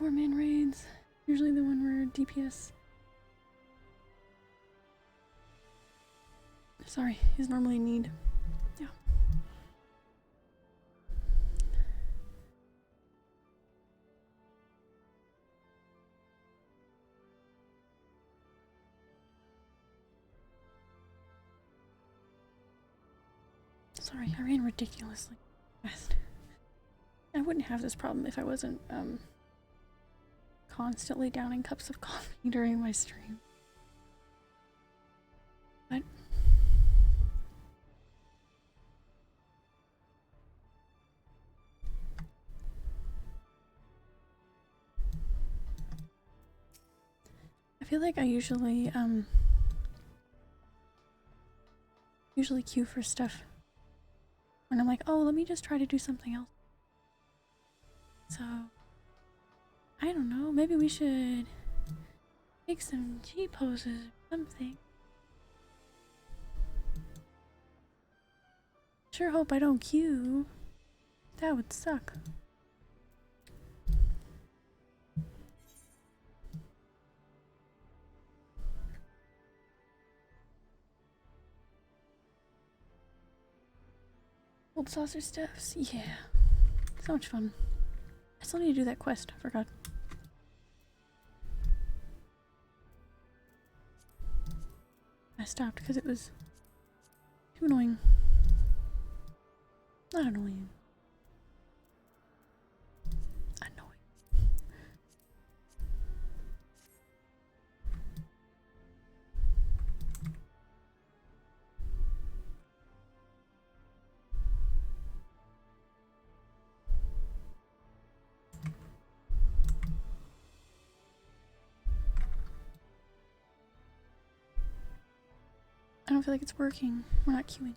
Man raids, usually the one where DPS. Sorry, is normally need. Yeah. Sorry, I ran ridiculously fast. I wouldn't have this problem if I wasn't constantly downing cups of coffee during my stream. But I feel like I usually queue for stuff when I'm like, oh, let me just try to do something else. So I don't know, maybe we should Take some G poses or something. Sure hope I don't queue. That would suck. Old saucer stuffs, yeah. So much fun. I still need to do that quest, I forgot. I stopped because it was too annoying. Not annoying. Annoying. I don't feel like it's working. We're not queuing.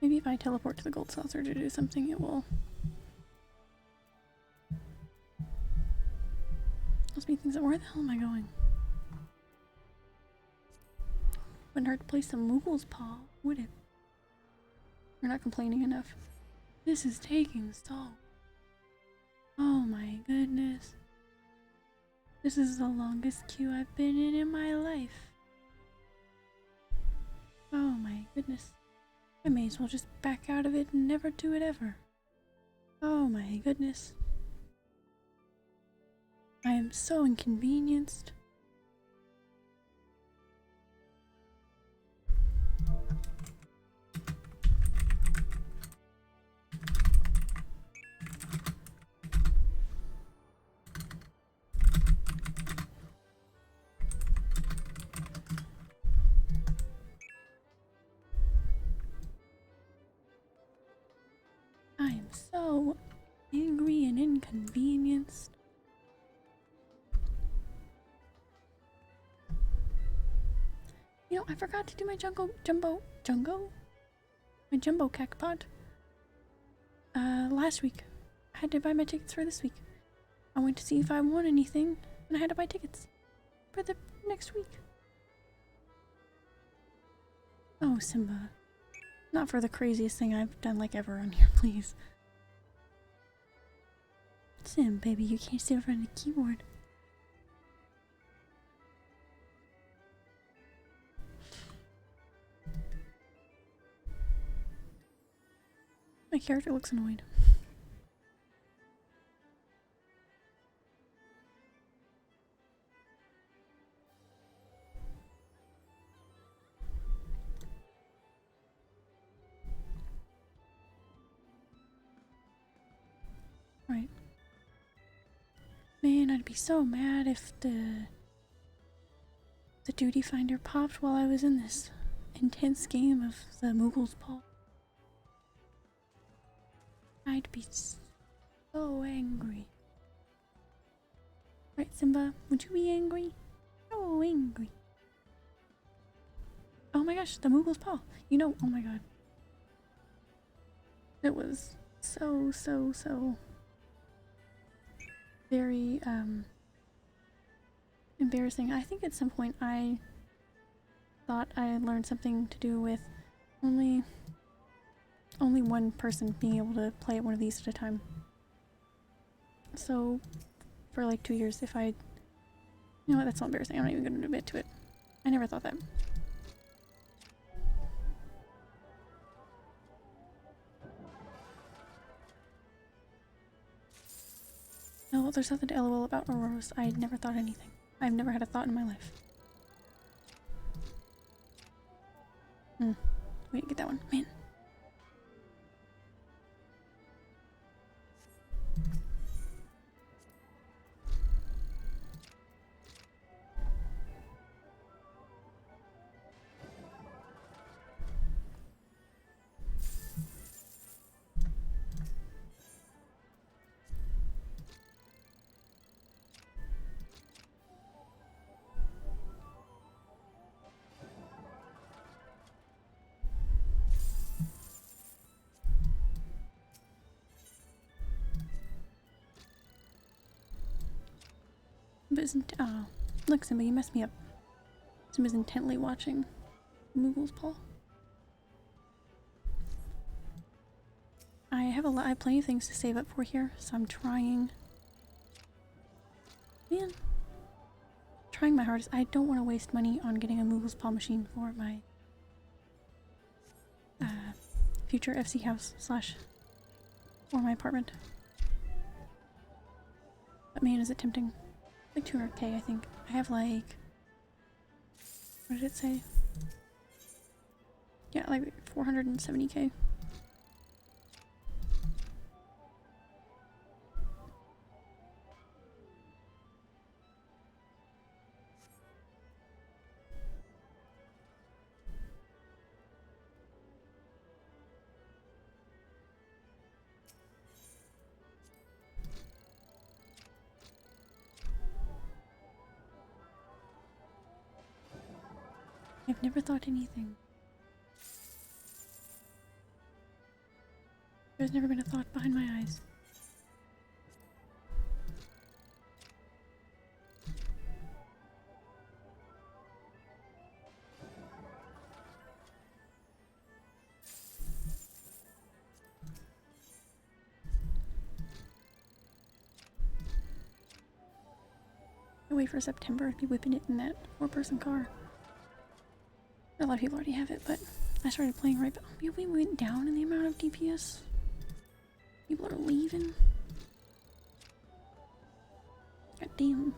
Maybe if I teleport to the gold saucer to do something, it will. Must be things that. Where the hell am I going? Wouldn't hurt to play some Moogle's Paw, would it? We're not complaining enough. This is taking so. Oh my goodness. This is the longest queue I've been in my life. Oh my goodness. I may as well just back out of it and never do it ever. Oh my goodness. I am so inconvenienced. I am so angry and inconvenienced. You know, I forgot to do my jumbo cacpot last week. I had to buy my tickets for this week. I went to see if I won anything, and I had to buy tickets for the next week. Oh, Simba. Not for the craziest thing I've done like ever on here, please. Sim, baby, you can't sit in front of the keyboard. My character looks annoyed. Right. Man, I'd be so mad if the duty finder popped while I was in this intense game of the Moogle's Paw. I'd be so angry. Right, Simba? Would you be angry? So angry. Oh my gosh, the Moogle's Paw. You know, oh my god. It was so very embarrassing. I think at some point I thought I had learned something to do with only one person being able to play one of these at a time. So for like 2 years, if I, you know what, that's so embarrassing. I'm not even going to admit to it. I never thought that. No, there's nothing to LOL about Auroras. I never thought anything. I've never had a thought in my life. Wait, get that one. Man. Oh, look, Simba, you messed me up. Simba's intently watching Moogle's paw. I have plenty of things to save up for here, so I'm trying. Man, trying my hardest. I don't want to waste money on getting a Moogle's paw machine for my future FC house / or my apartment. But man, is it tempting. Like 200k, I think. I have like, what did it say? Yeah, like 470k. I've never thought anything. There's never been a thought behind my eyes. I wait for September to be whipping it in that 4-person car. A lot of people already have it, but I started playing right, but we went down in the amount of DPS. People are leaving. God damn.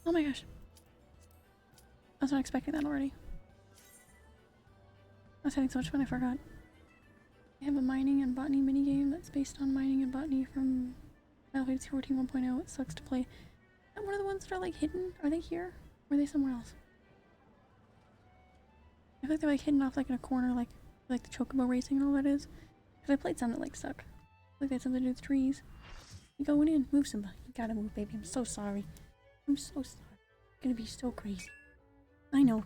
Oh my gosh. I was not expecting that already. I was having so much fun I forgot. I have a mining and botany minigame that's based on mining and botany from Battlefield 14 1.0. It sucks to play. Is that one of the ones that are like hidden? Are they here? Or are they somewhere else? I feel like they're like hidden off like in a corner like the chocobo racing and all that is. Because I played some that like suck. Like they had something to do with trees. You going in. Move, Simba. You gotta move, baby. I'm so sorry. I'm so sorry. It's gonna be so crazy. I know.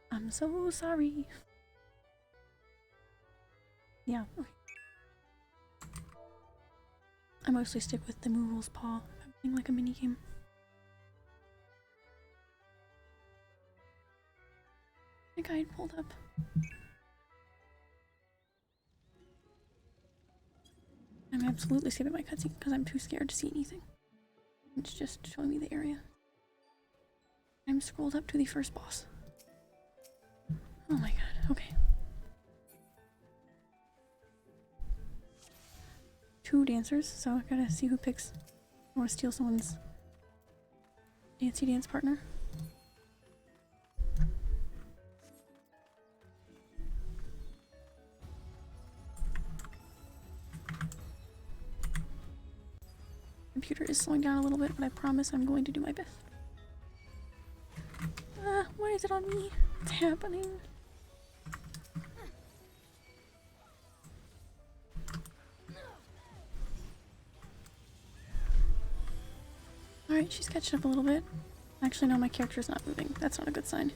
I'm so sorry. Yeah, okay. I mostly stick with the Moogle's paw. I'm playing like a minigame. The guide pulled up. I'm absolutely skipping my cutscene because I'm too scared to see anything. It's just showing me the area. I'm scrolled up to the first boss. Oh my god, okay. 2 dancers, so I gotta see who picks. I wanna steal someone's dancey dance partner. Computer is slowing down a little bit, but I promise I'm going to do my best. Why is it on me? What's happening? Alright, she's catching up a little bit. Actually, no, my character's not moving. That's not a good sign.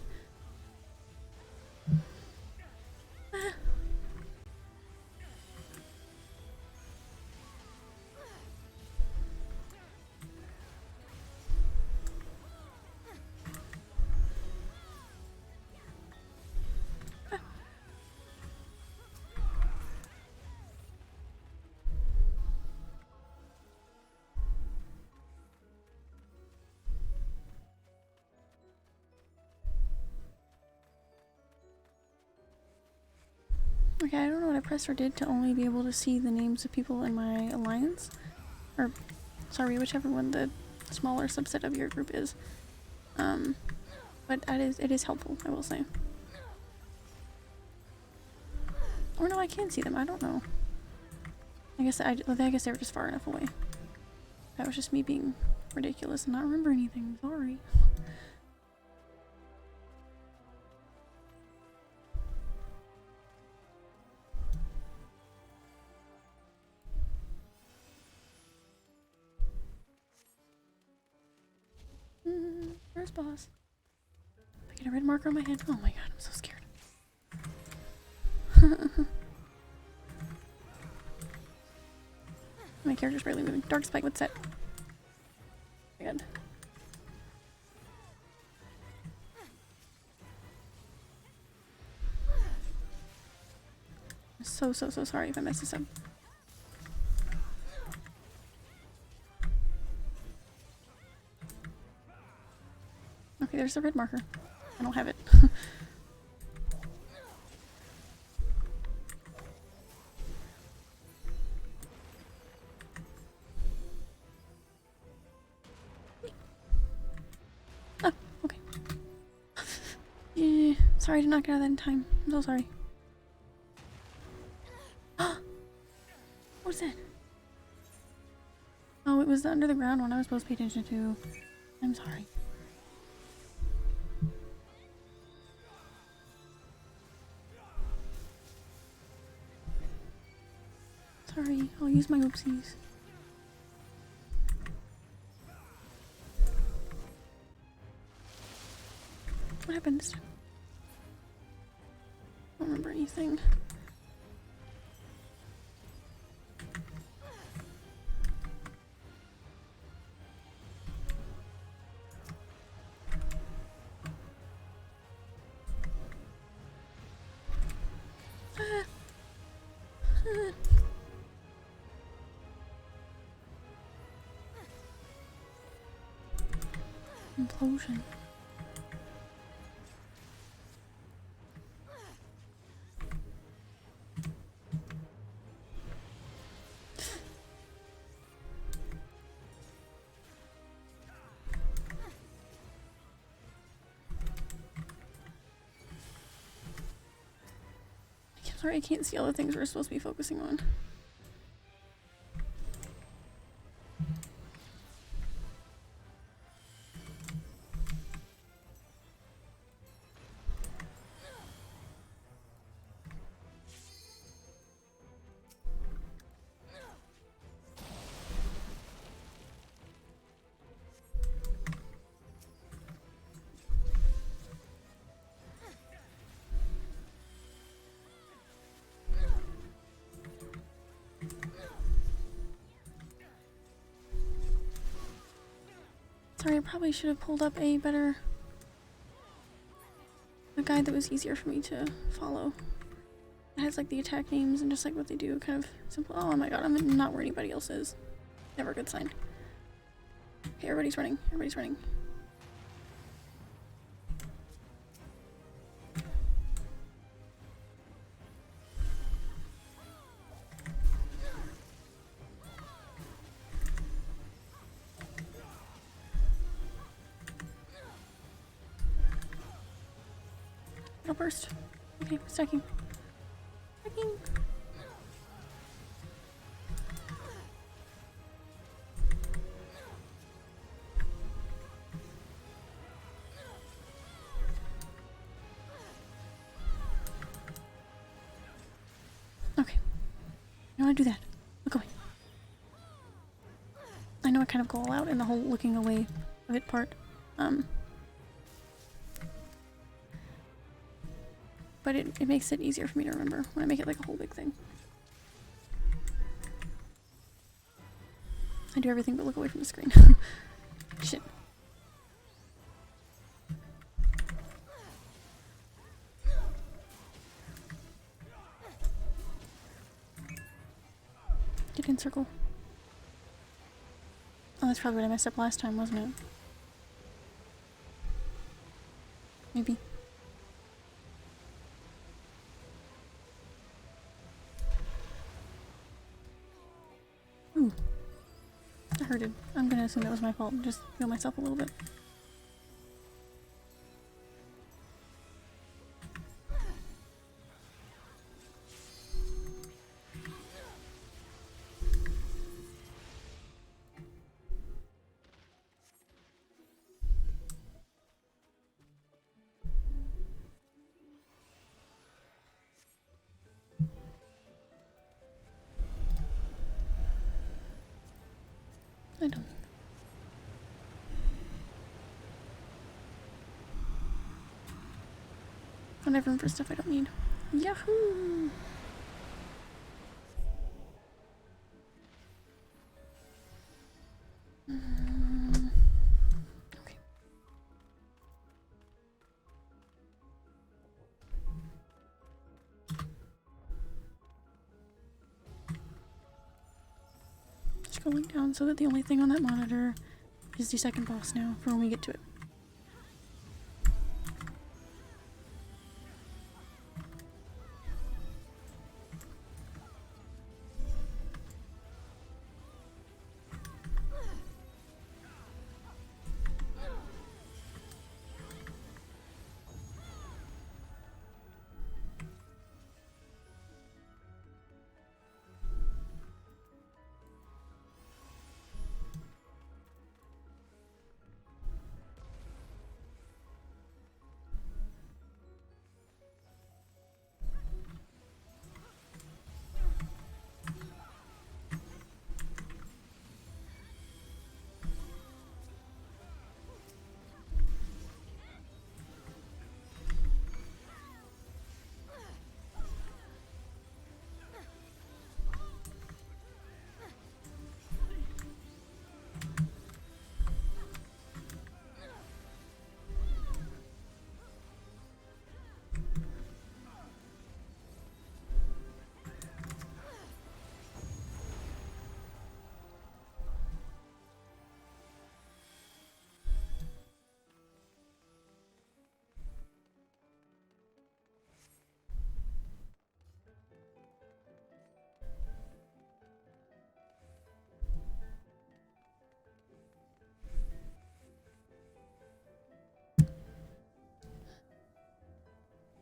Okay, I don't know what I pressed or did to only be able to see the names of people in my alliance. Or, sorry, whichever one the smaller subset of your group is. But it is helpful, I will say. Or no, I can see them, I don't know. I guess they were just far enough away. That was just me being ridiculous and not remember anything, sorry. boss. If I get a red marker on my head. Oh my god, I'm so scared. My character's barely moving. Dark spike, what's that? Oh my god. I'm so sorry if I mess this up. Okay, there's the red marker. I don't have it. Oh, okay. Yeah, sorry to not get out of that in time. I'm so sorry. What was that? Oh, it was the under the ground one I was supposed to pay attention to. I'm sorry. Sorry, I'll use my oopsies. What happened this time? I don't remember anything. Implosion. I'm sorry, I can't see all the things we're supposed to be focusing on. Sorry, I probably should have pulled up a guide that was easier for me to follow. It has like the attack names and just like what they do, kind of simple. Oh my god, I'm not where anybody else is. Never a good sign. Okay, everybody's running. Everybody's running. It'll burst. Okay, stacking. Stacking. Okay. I want to do that. Look away. I know I kind of go all out in the whole looking away of it part. But it makes it easier for me to remember when I make it like a whole big thing. I do everything but look away from the screen. Shit. Get in circle. Oh, that's probably what I messed up last time, wasn't it? Maybe. Ooh. I heard it. I'm gonna assume that was my fault and just heal myself a little bit. I don't. don't have room for stuff I don't need. Yahoo! Okay. Scrolling down so that the only thing on that monitor is the second boss now for when we get to it.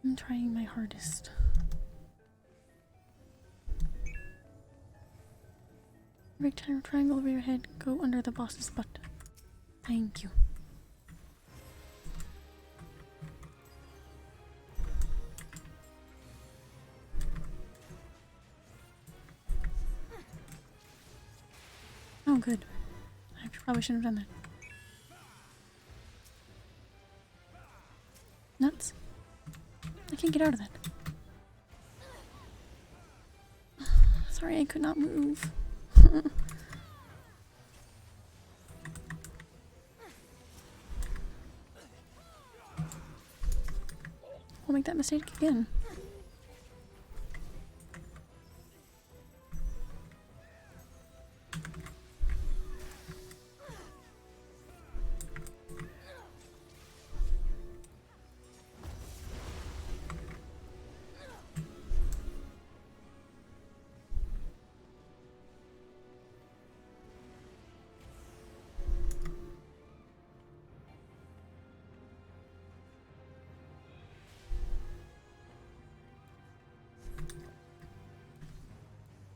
I'm trying my hardest. Rectangle triangle over your head, go under the boss's butt. Thank you. Oh, good. I probably shouldn't have done that. Nuts. I can't get out of that. Sorry, I could not move. I'll make that mistake again.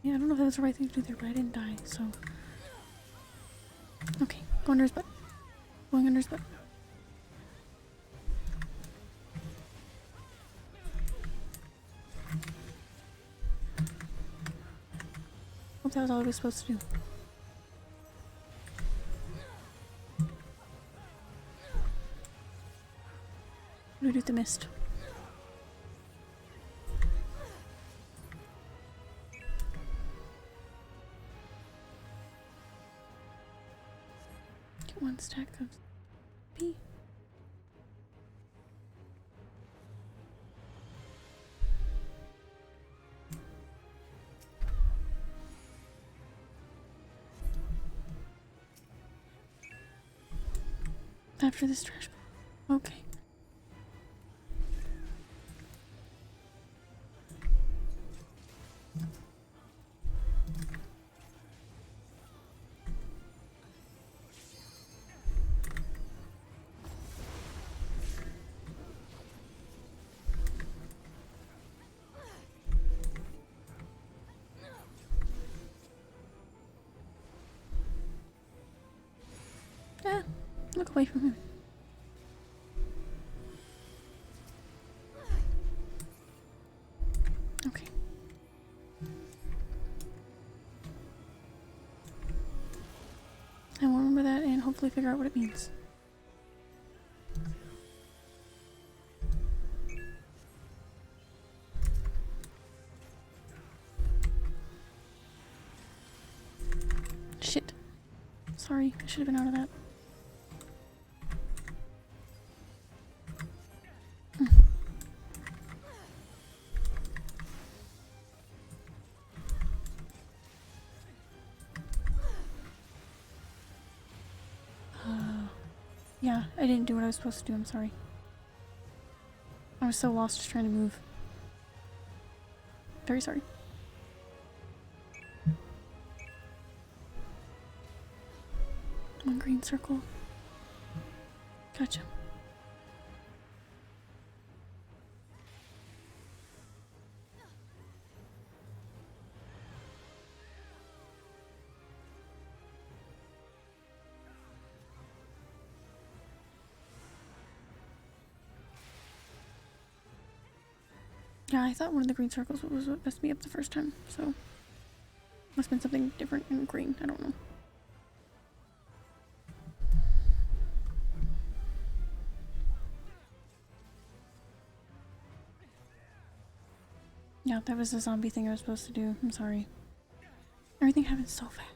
Yeah, I don't know if that was the right thing to do there, but I didn't die, so... Okay, go under his butt. Going under his butt. Hope that was all I was supposed to do. What do we do with the mist? One stack of B. After this trash. Okay. Ah, look away from him. Okay. I will remember that and hopefully figure out what it means. sorry. I should have been out of that. Yeah, I didn't do what I was supposed to do. I'm sorry. I was so lost just trying to move. Very sorry. One green circle. Gotcha. Yeah, I thought one of the green circles was what messed me up the first time, so must have been something different in green. I don't know. Yeah, that was the zombie thing I was supposed to do. I'm sorry. Everything happens so fast.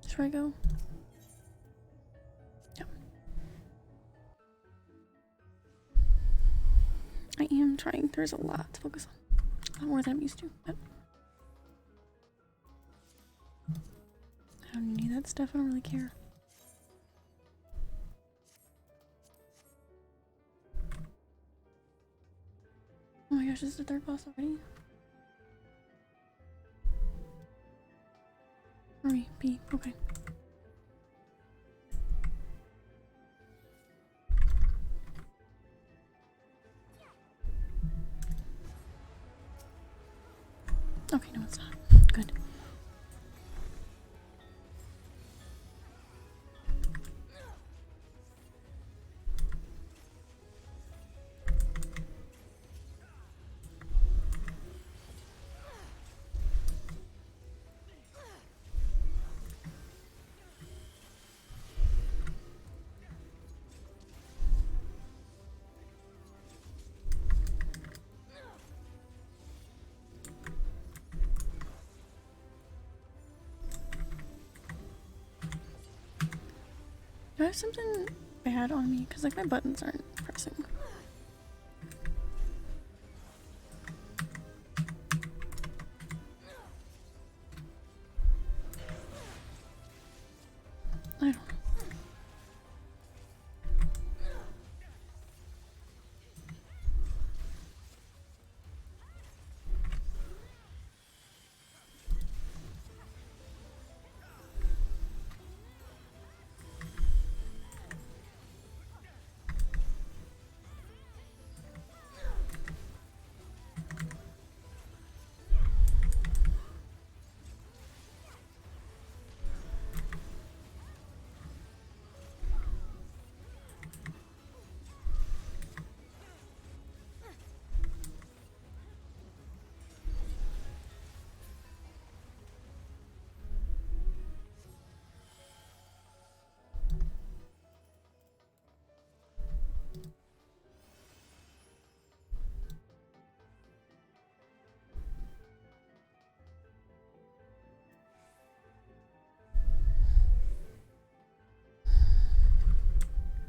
That's where I go. Yep. I am trying. There's a lot to focus on. A lot more than I'm used to. But I don't need that stuff. I don't really care. Oh my gosh, this is the third boss already? Hurry, B. Okay. Okay, no, it's not. Good. Do I have something bad on me? Because, like, my buttons aren't pressing. I don't know.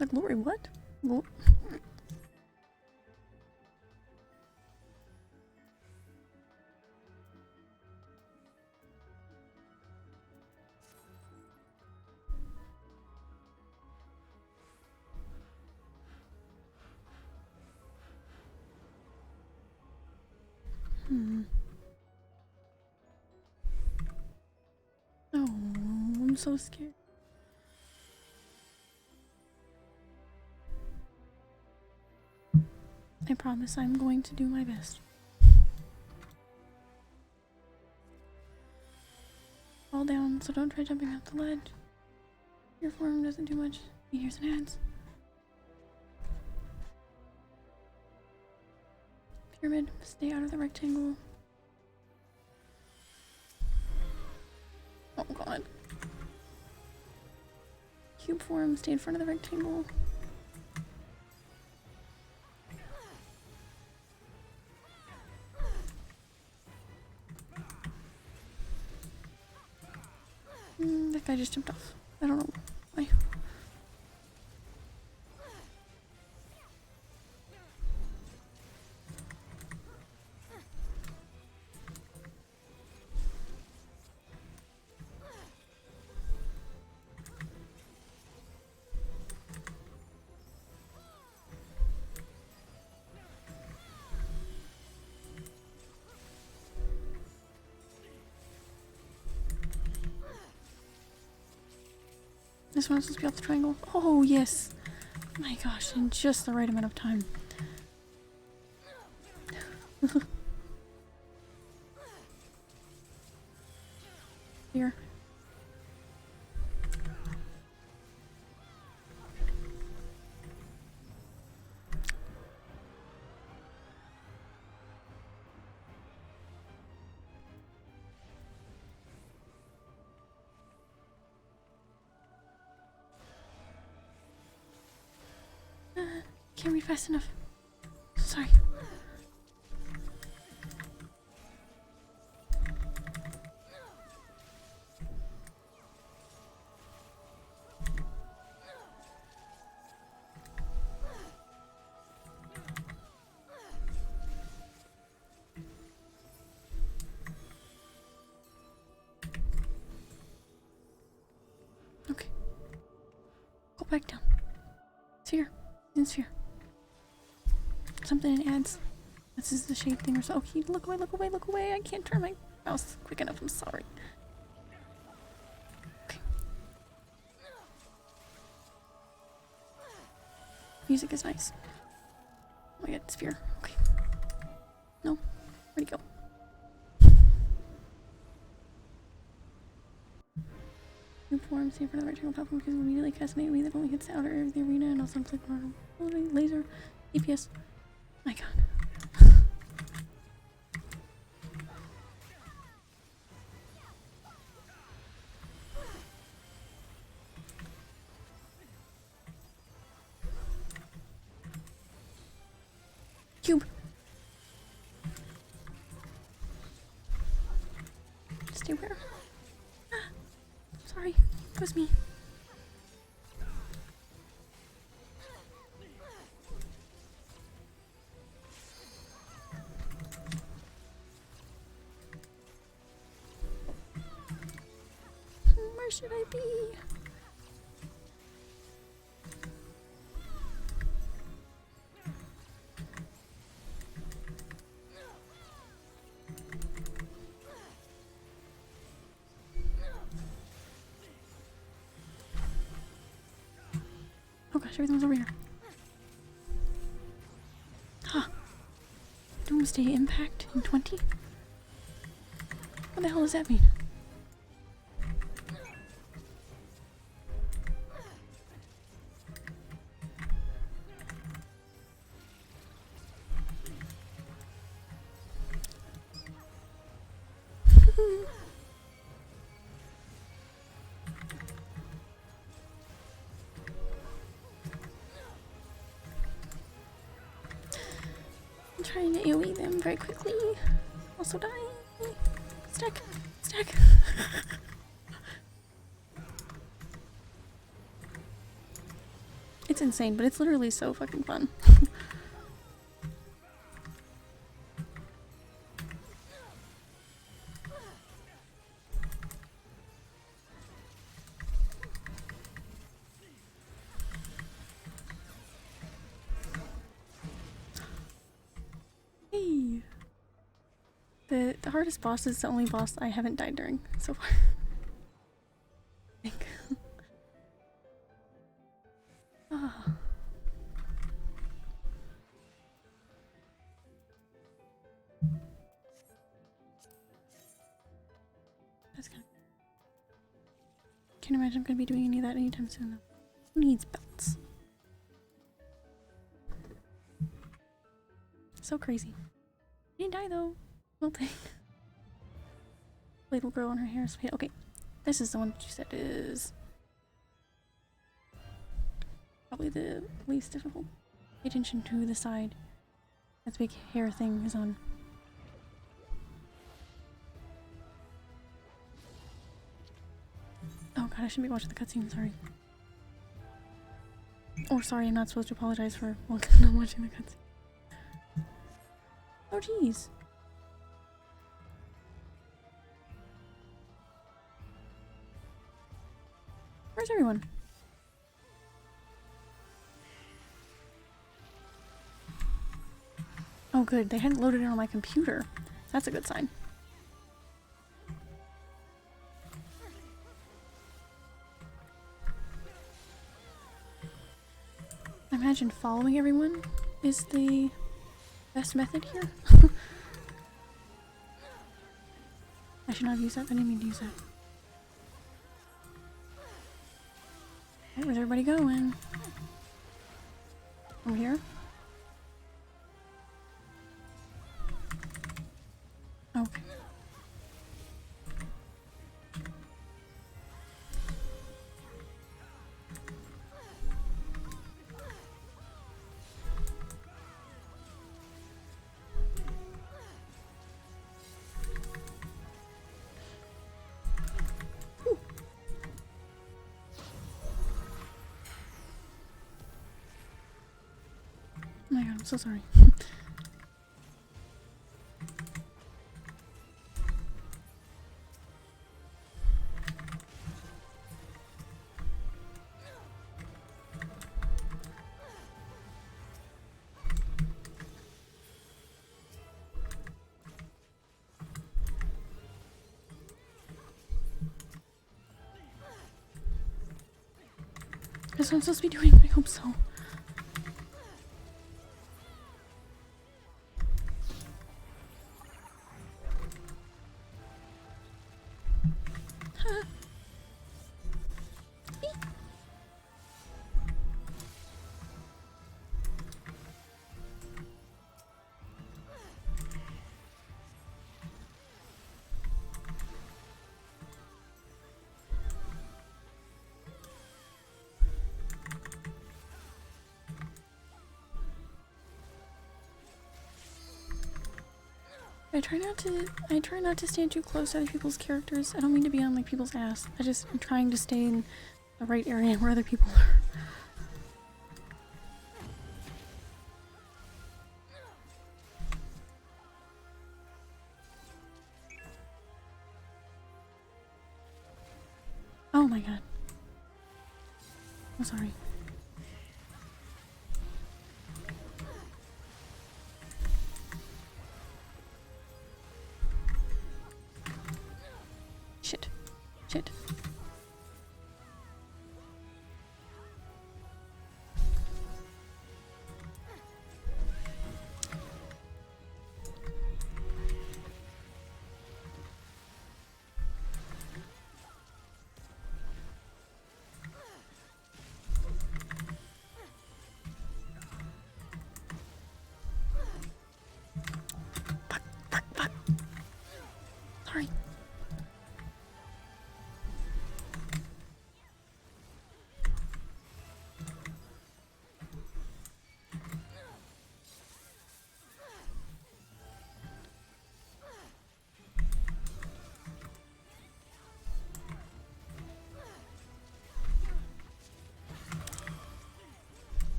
Like, Lori, what? Well, I'm so scared. I promise I'm going to do my best. Fall down, so don't try jumping off the ledge. Your form doesn't do much. Meteors and ads. Pyramid, stay out of the rectangle. Oh god. Cube form, stay in front of the rectangle. That guy just jumped off. I don't know why. This one's supposed to be off the triangle. Oh, yes. My gosh, in just the right amount of time. Here. Can't read fast enough. Sorry. Okay. Go back down. Sphere. In sphere. Something in ads. This is the shape thing or so. Okay, look away, look away, look away. I can't turn my mouse quick enough. I'm sorry. Okay. Music is nice. Oh my god, sphere. Okay. No. Where'd he go? New form, stay in front of the rectangle platform because it will immediately cast an AoE that only hits the outer area of the arena and also inflict laser DPS. My god. Cube. Stay where? Ah, sorry, it was me. Where should I be? Oh gosh, everything's over here. Huh. Doomsday impact in 20? What the hell does that mean? I'm trying to AoE them very quickly. Also die. Stack. Stack. It's insane, but it's literally so fucking fun. Hey. The hardest boss is the only boss I haven't died during so far. Can't imagine I'm gonna be doing any of that anytime soon though. Who needs belts? So crazy. He didn't die though. Melting. Blade will grow on her hair. Okay, this is the one that you said is probably the least difficult. Pay attention to the side that big hair thing is on. Oh god, I shouldn't be watching the cutscene, sorry. Or sorry, I'm not supposed to apologize for not watching the cutscene. Oh jeez. Where's everyone? Oh good, they hadn't loaded it on my computer. That's a good sign. I imagine following everyone is the best method here. I should not have used that. I didn't mean to use that. Right, where's everybody going? Over here? Okay. Oh my god, I'm so sorry. That's what I'm supposed to be doing, I hope so. I try not to stand too close to other people's characters. I don't mean to be on like people's ass. I'm trying to stay in the right area where other people are. Oh my god. I'm sorry. Shit. Shit. Fuck. Sorry.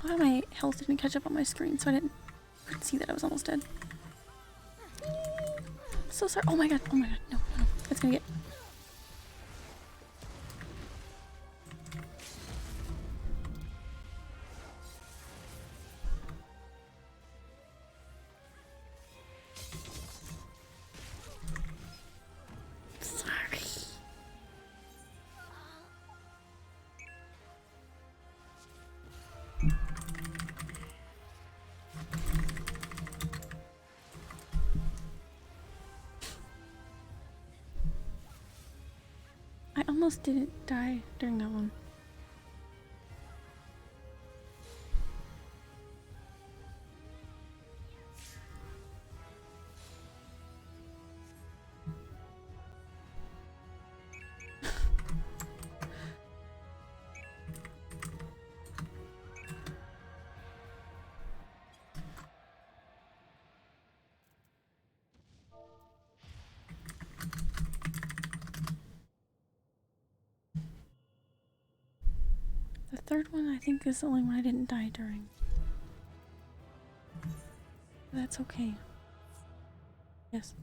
Why my health didn't catch up on my screen, so couldn't see that I was almost dead. I'm so sorry. Oh my god, no. It's gonna get... almost didn't die during that one. The third one, I think, is the only one I didn't die during. That's okay. Yes.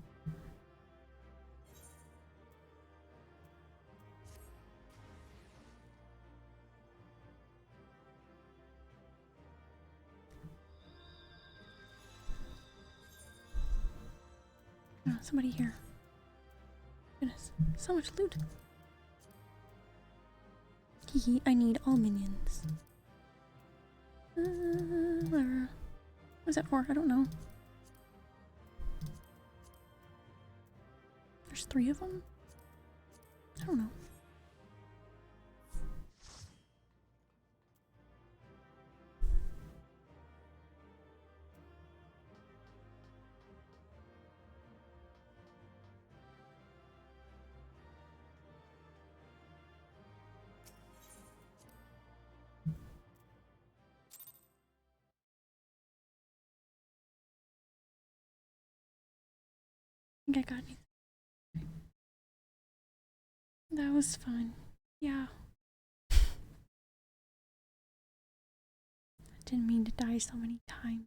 Oh, somebody here. Goodness, so much loot. I need all minions. Whatever. What's that for? I don't know. There's 3 of them? I don't know. I think I got anything. That was fun. Yeah. I didn't mean to die so many times.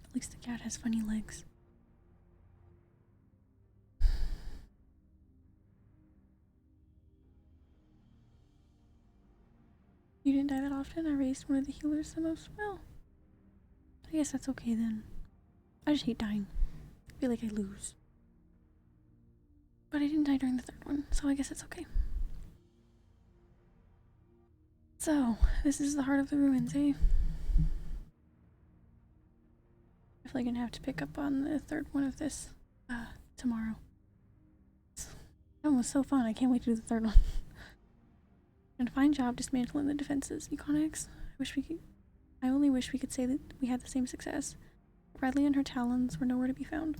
At least the cat has funny legs. You didn't die that often? I raised one of the healers the most? Well, I guess that's okay then. I just hate dying. I feel like I lose. But I didn't die during the third one, so I guess it's okay. So, this is the heart of the ruins, eh? Definitely gonna have to pick up on the third one of this tomorrow. That one was so fun. I can't wait to do the third one. And a fine job dismantling the defenses, Econics. I only wish we could say that we had the same success. Bradley and her talons were nowhere to be found.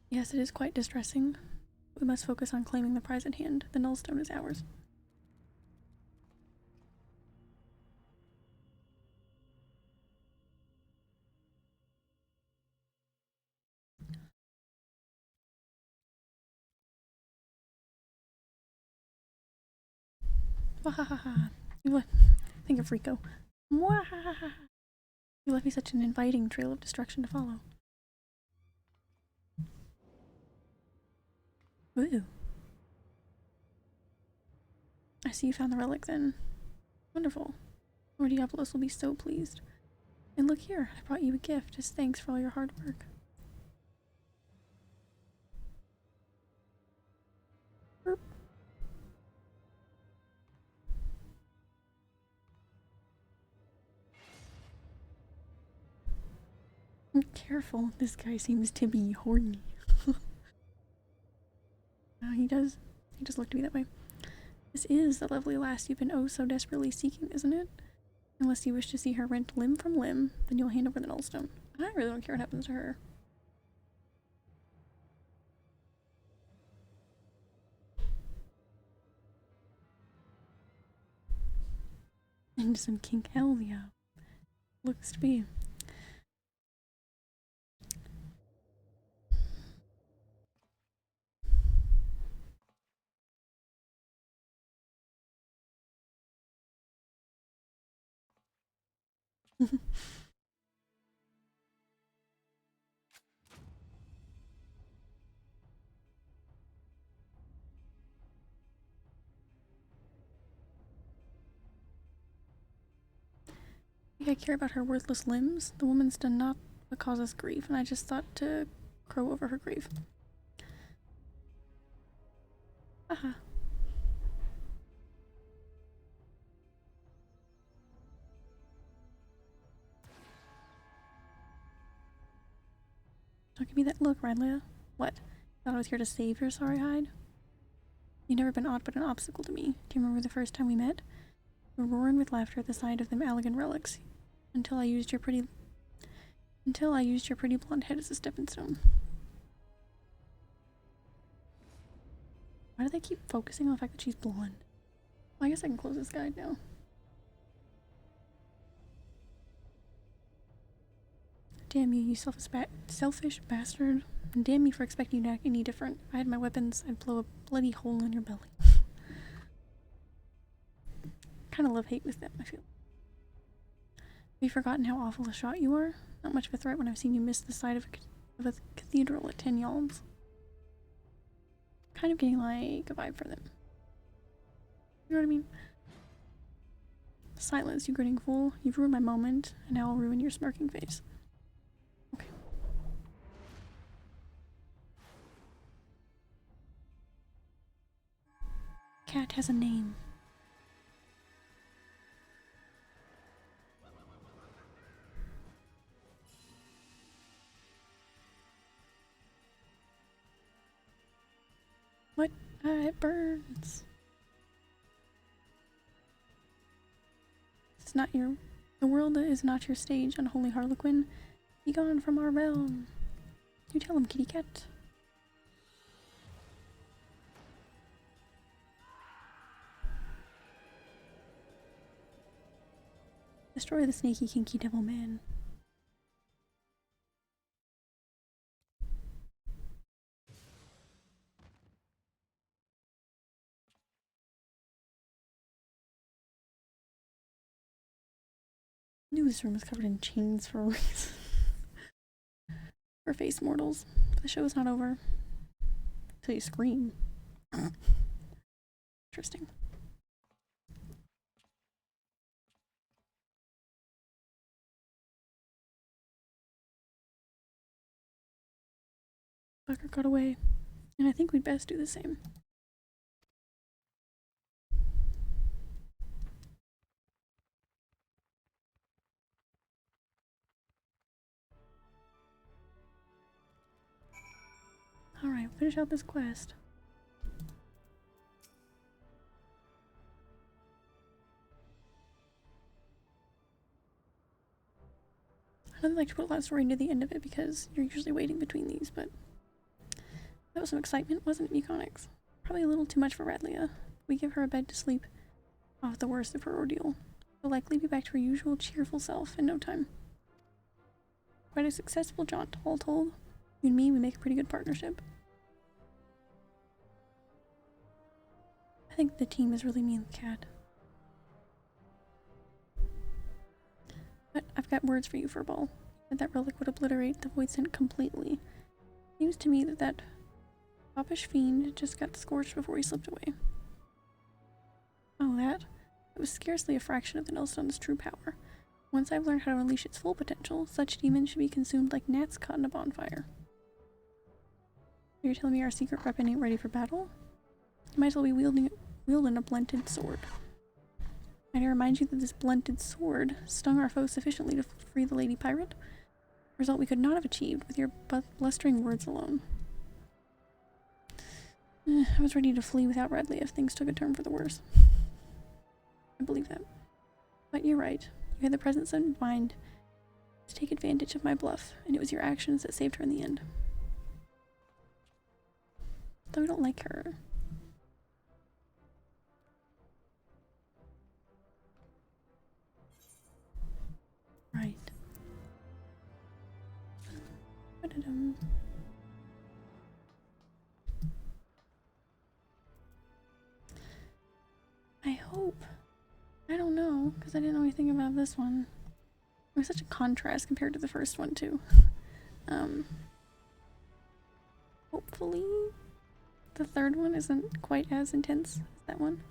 Yes, it is quite distressing. We must focus on claiming the prize at hand. The nullstone is ours. Wahahaha. Think of Rico. Mwahahaha. You left me such an inviting trail of destruction to follow. Ooh. I see you found the relic then. Wonderful. Lord Diabolos will be so pleased. And look here, I brought you a gift as thanks for all your hard work. Burp. Careful, this guy seems to be horny. He does look to be that way. This is the lovely lass you've been oh so desperately seeking, isn't it? Unless you wish to see her rent limb from limb, then you'll hand over the nullstone. I really don't care what happens to her. Into some kink, hell yeah. Looks to be. I care about her worthless limbs. The woman's done naught but cause us grief, and I just thought to crow over her grave. Haha. Don't give me that look, Radlia. What? Thought I was here to save your sorry hide? You've never been aught but an obstacle to me. Do you remember the first time we met? We were roaring with laughter at the sight of them elegant relics, until I used your pretty blonde head as a stepping stone. Why do they keep focusing on the fact that she's blonde? Well, I guess I can close this guide now. Damn you, you selfish bastard. And damn me for expecting you to act any different. If I had my weapons, I'd blow a bloody hole in your belly. Kinda love-hate with them, I feel. Have you forgotten how awful a shot you are? Not much of a threat when I've seen you miss the side of a cathedral at 10 yalms. Kind of getting like a vibe for them. You know what I mean? Silence, you grinning fool. You've ruined my moment, and now I'll ruin your smirking face. Okay. Cat has a name. What? It burns. It's not your... The world is not your stage, unholy harlequin. Be gone from our realm. You tell him, kitty cat. Destroy the snaky, kinky devil man. I knew this room was covered in chains for a reason. For face mortals. The show is not over. Till you scream. Interesting. Fucker got away. And I think we'd best do the same. Alright, finish out this quest. I'd like to put a lot of story into the end of it because you're usually waiting between these, but that was some excitement, wasn't it, Meconics? Probably a little too much for Radlia. We give her a bed to sleep off the worst of her ordeal. She'll likely be back to her usual cheerful self in no time. Quite a successful jaunt, all told. You and me, we make a pretty good partnership. I think the team is really me and the cat. But I've got words for you, Furball. That relic would obliterate the void scent completely. Seems to me that that foppish fiend just got scorched before he slipped away. Oh, that? It was scarcely a fraction of the Nullstone's true power. Once I've learned how to unleash its full potential, such demons should be consumed like gnats caught in a bonfire. You're telling me our secret weapon ain't ready for battle? You might as well be wielding a blunted sword. And I remind you that this blunted sword stung our foe sufficiently to free the Lady Pirate. A result we could not have achieved with your blustering words alone. I was ready to flee without Radlia if things took a turn for the worse. I believe that. But you're right. You had the presence of mind to take advantage of my bluff, and it was your actions that saved her in the end. Though we don't like her. Right. Ba-da-dum. I hope. I don't know, because I didn't know anything about this one. It was such a contrast compared to the first one, too. Hopefully the third one isn't quite as intense as that one.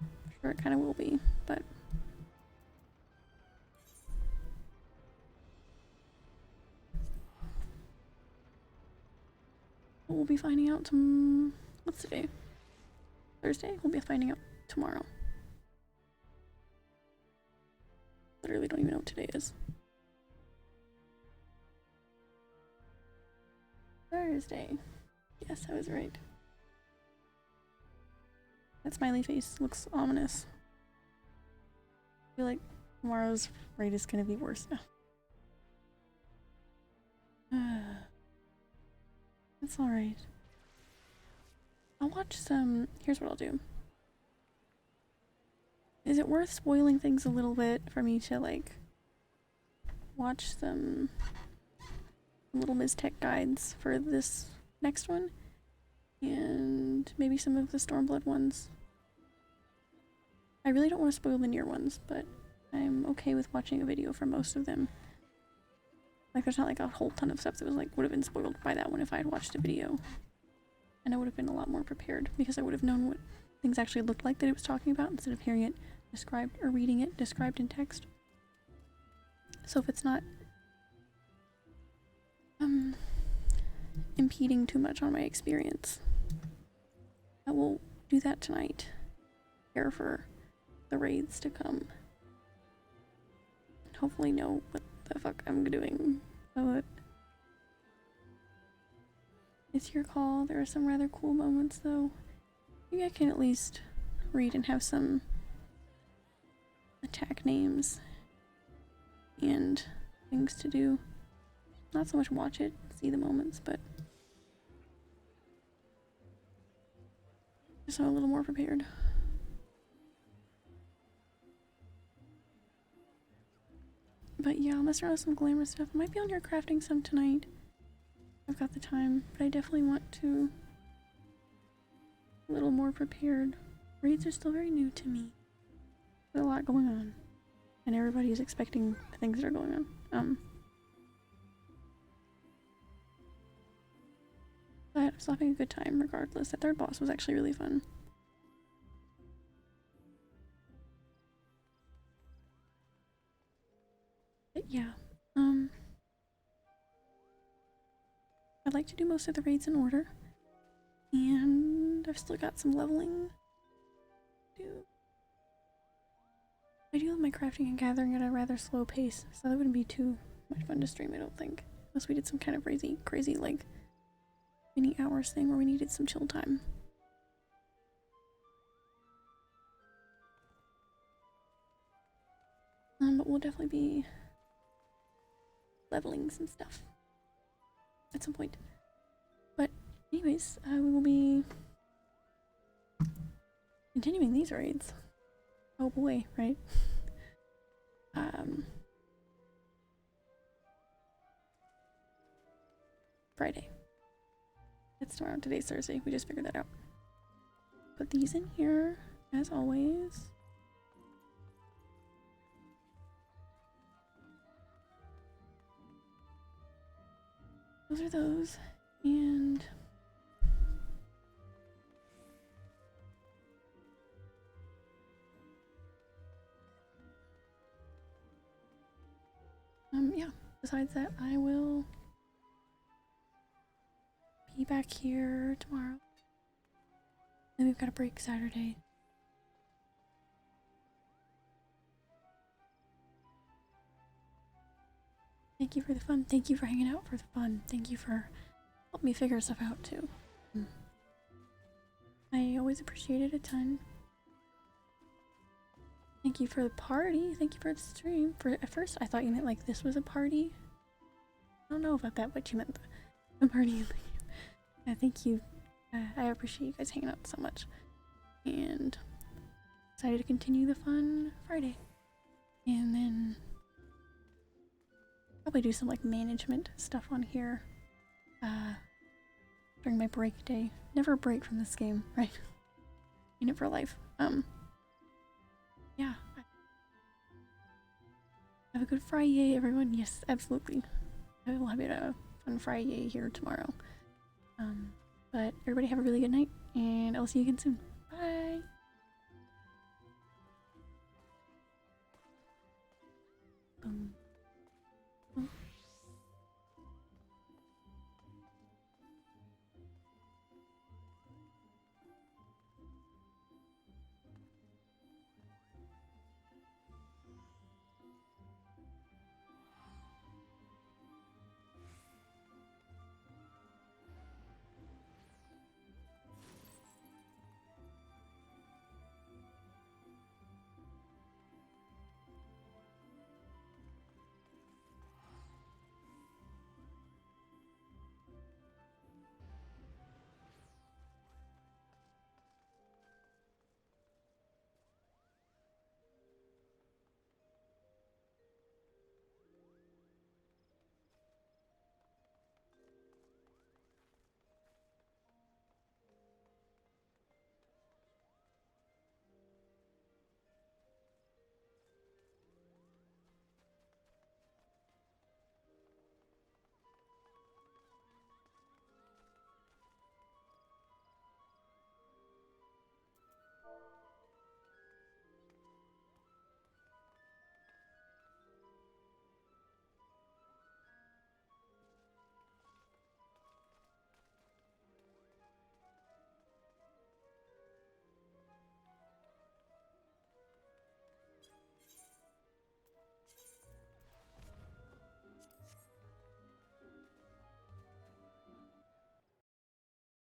I'm sure it kind of will be, but... we'll be finding out what's today? Thursday? We'll be finding out tomorrow. Literally don't even know what today is. Thursday. Yes, I was right. That smiley face looks ominous. I feel like tomorrow's rate is gonna be worse now. That's alright. I'll watch some. Here's what I'll do. Is it worth spoiling things a little bit for me to, like, watch some Little Ms. Tech guides for this next one? And maybe some of the Stormblood ones. I really don't want to spoil the near ones, but I'm okay with watching a video for most of them. Like, there's not like a whole ton of stuff that was like would have been spoiled by that one if I had watched a video. And I would have been a lot more prepared because I would have known what things actually looked like that it was talking about instead of hearing it described or reading it described in text. So if it's not impeding too much on my experience, I will do that tonight. Prepare for the raids to come. And hopefully know what the fuck I'm doing. But it's your call. There are some rather cool moments though. Maybe I can at least read and have some attack names and things to do. Not so much watch it, see the moments, but just so I'm a little more prepared. But yeah, I'll mess around with some glamour stuff. I might be on here crafting some tonight. I've got the time, but I definitely want to a little more prepared. Raids are still very new to me. There's a lot going on. And everybody is expecting the things that are going on. But I'm still having a good time regardless. That third boss was actually really fun. But yeah, I'd like to do most of the raids in order, and I've still got some leveling to do. I do love my crafting and gathering at a rather slow pace, so that wouldn't be too much fun to stream, I don't think. Unless we did some kind of crazy like mini hours thing where we needed some chill time. But we'll definitely be leveling some stuff at some point. But anyways, we will be continuing these raids. Oh boy, right? Friday. It's tomorrow. Today's Thursday. We just figured that out. Put these in here, as always. Those are those, and yeah, besides that, I will be back here tomorrow. Then we've got a break Saturday. Thank you for the fun. Thank you for hanging out for the fun. Thank you for helping me figure stuff out too. I always appreciate it a ton. Thank you for the party. Thank you for the stream. At first I thought you meant like this was a party. I don't know about that, what you meant. The party. Thank you. I appreciate you guys hanging out so much. And excited to continue the fun Friday. And then probably do some like management stuff on here during my break day. Never break from this game, right? In it for life. Yeah. Have a good Friday, everyone. Yes, absolutely. I will have a fun Friday here tomorrow. But everybody have a really good night, and I'll see you again soon.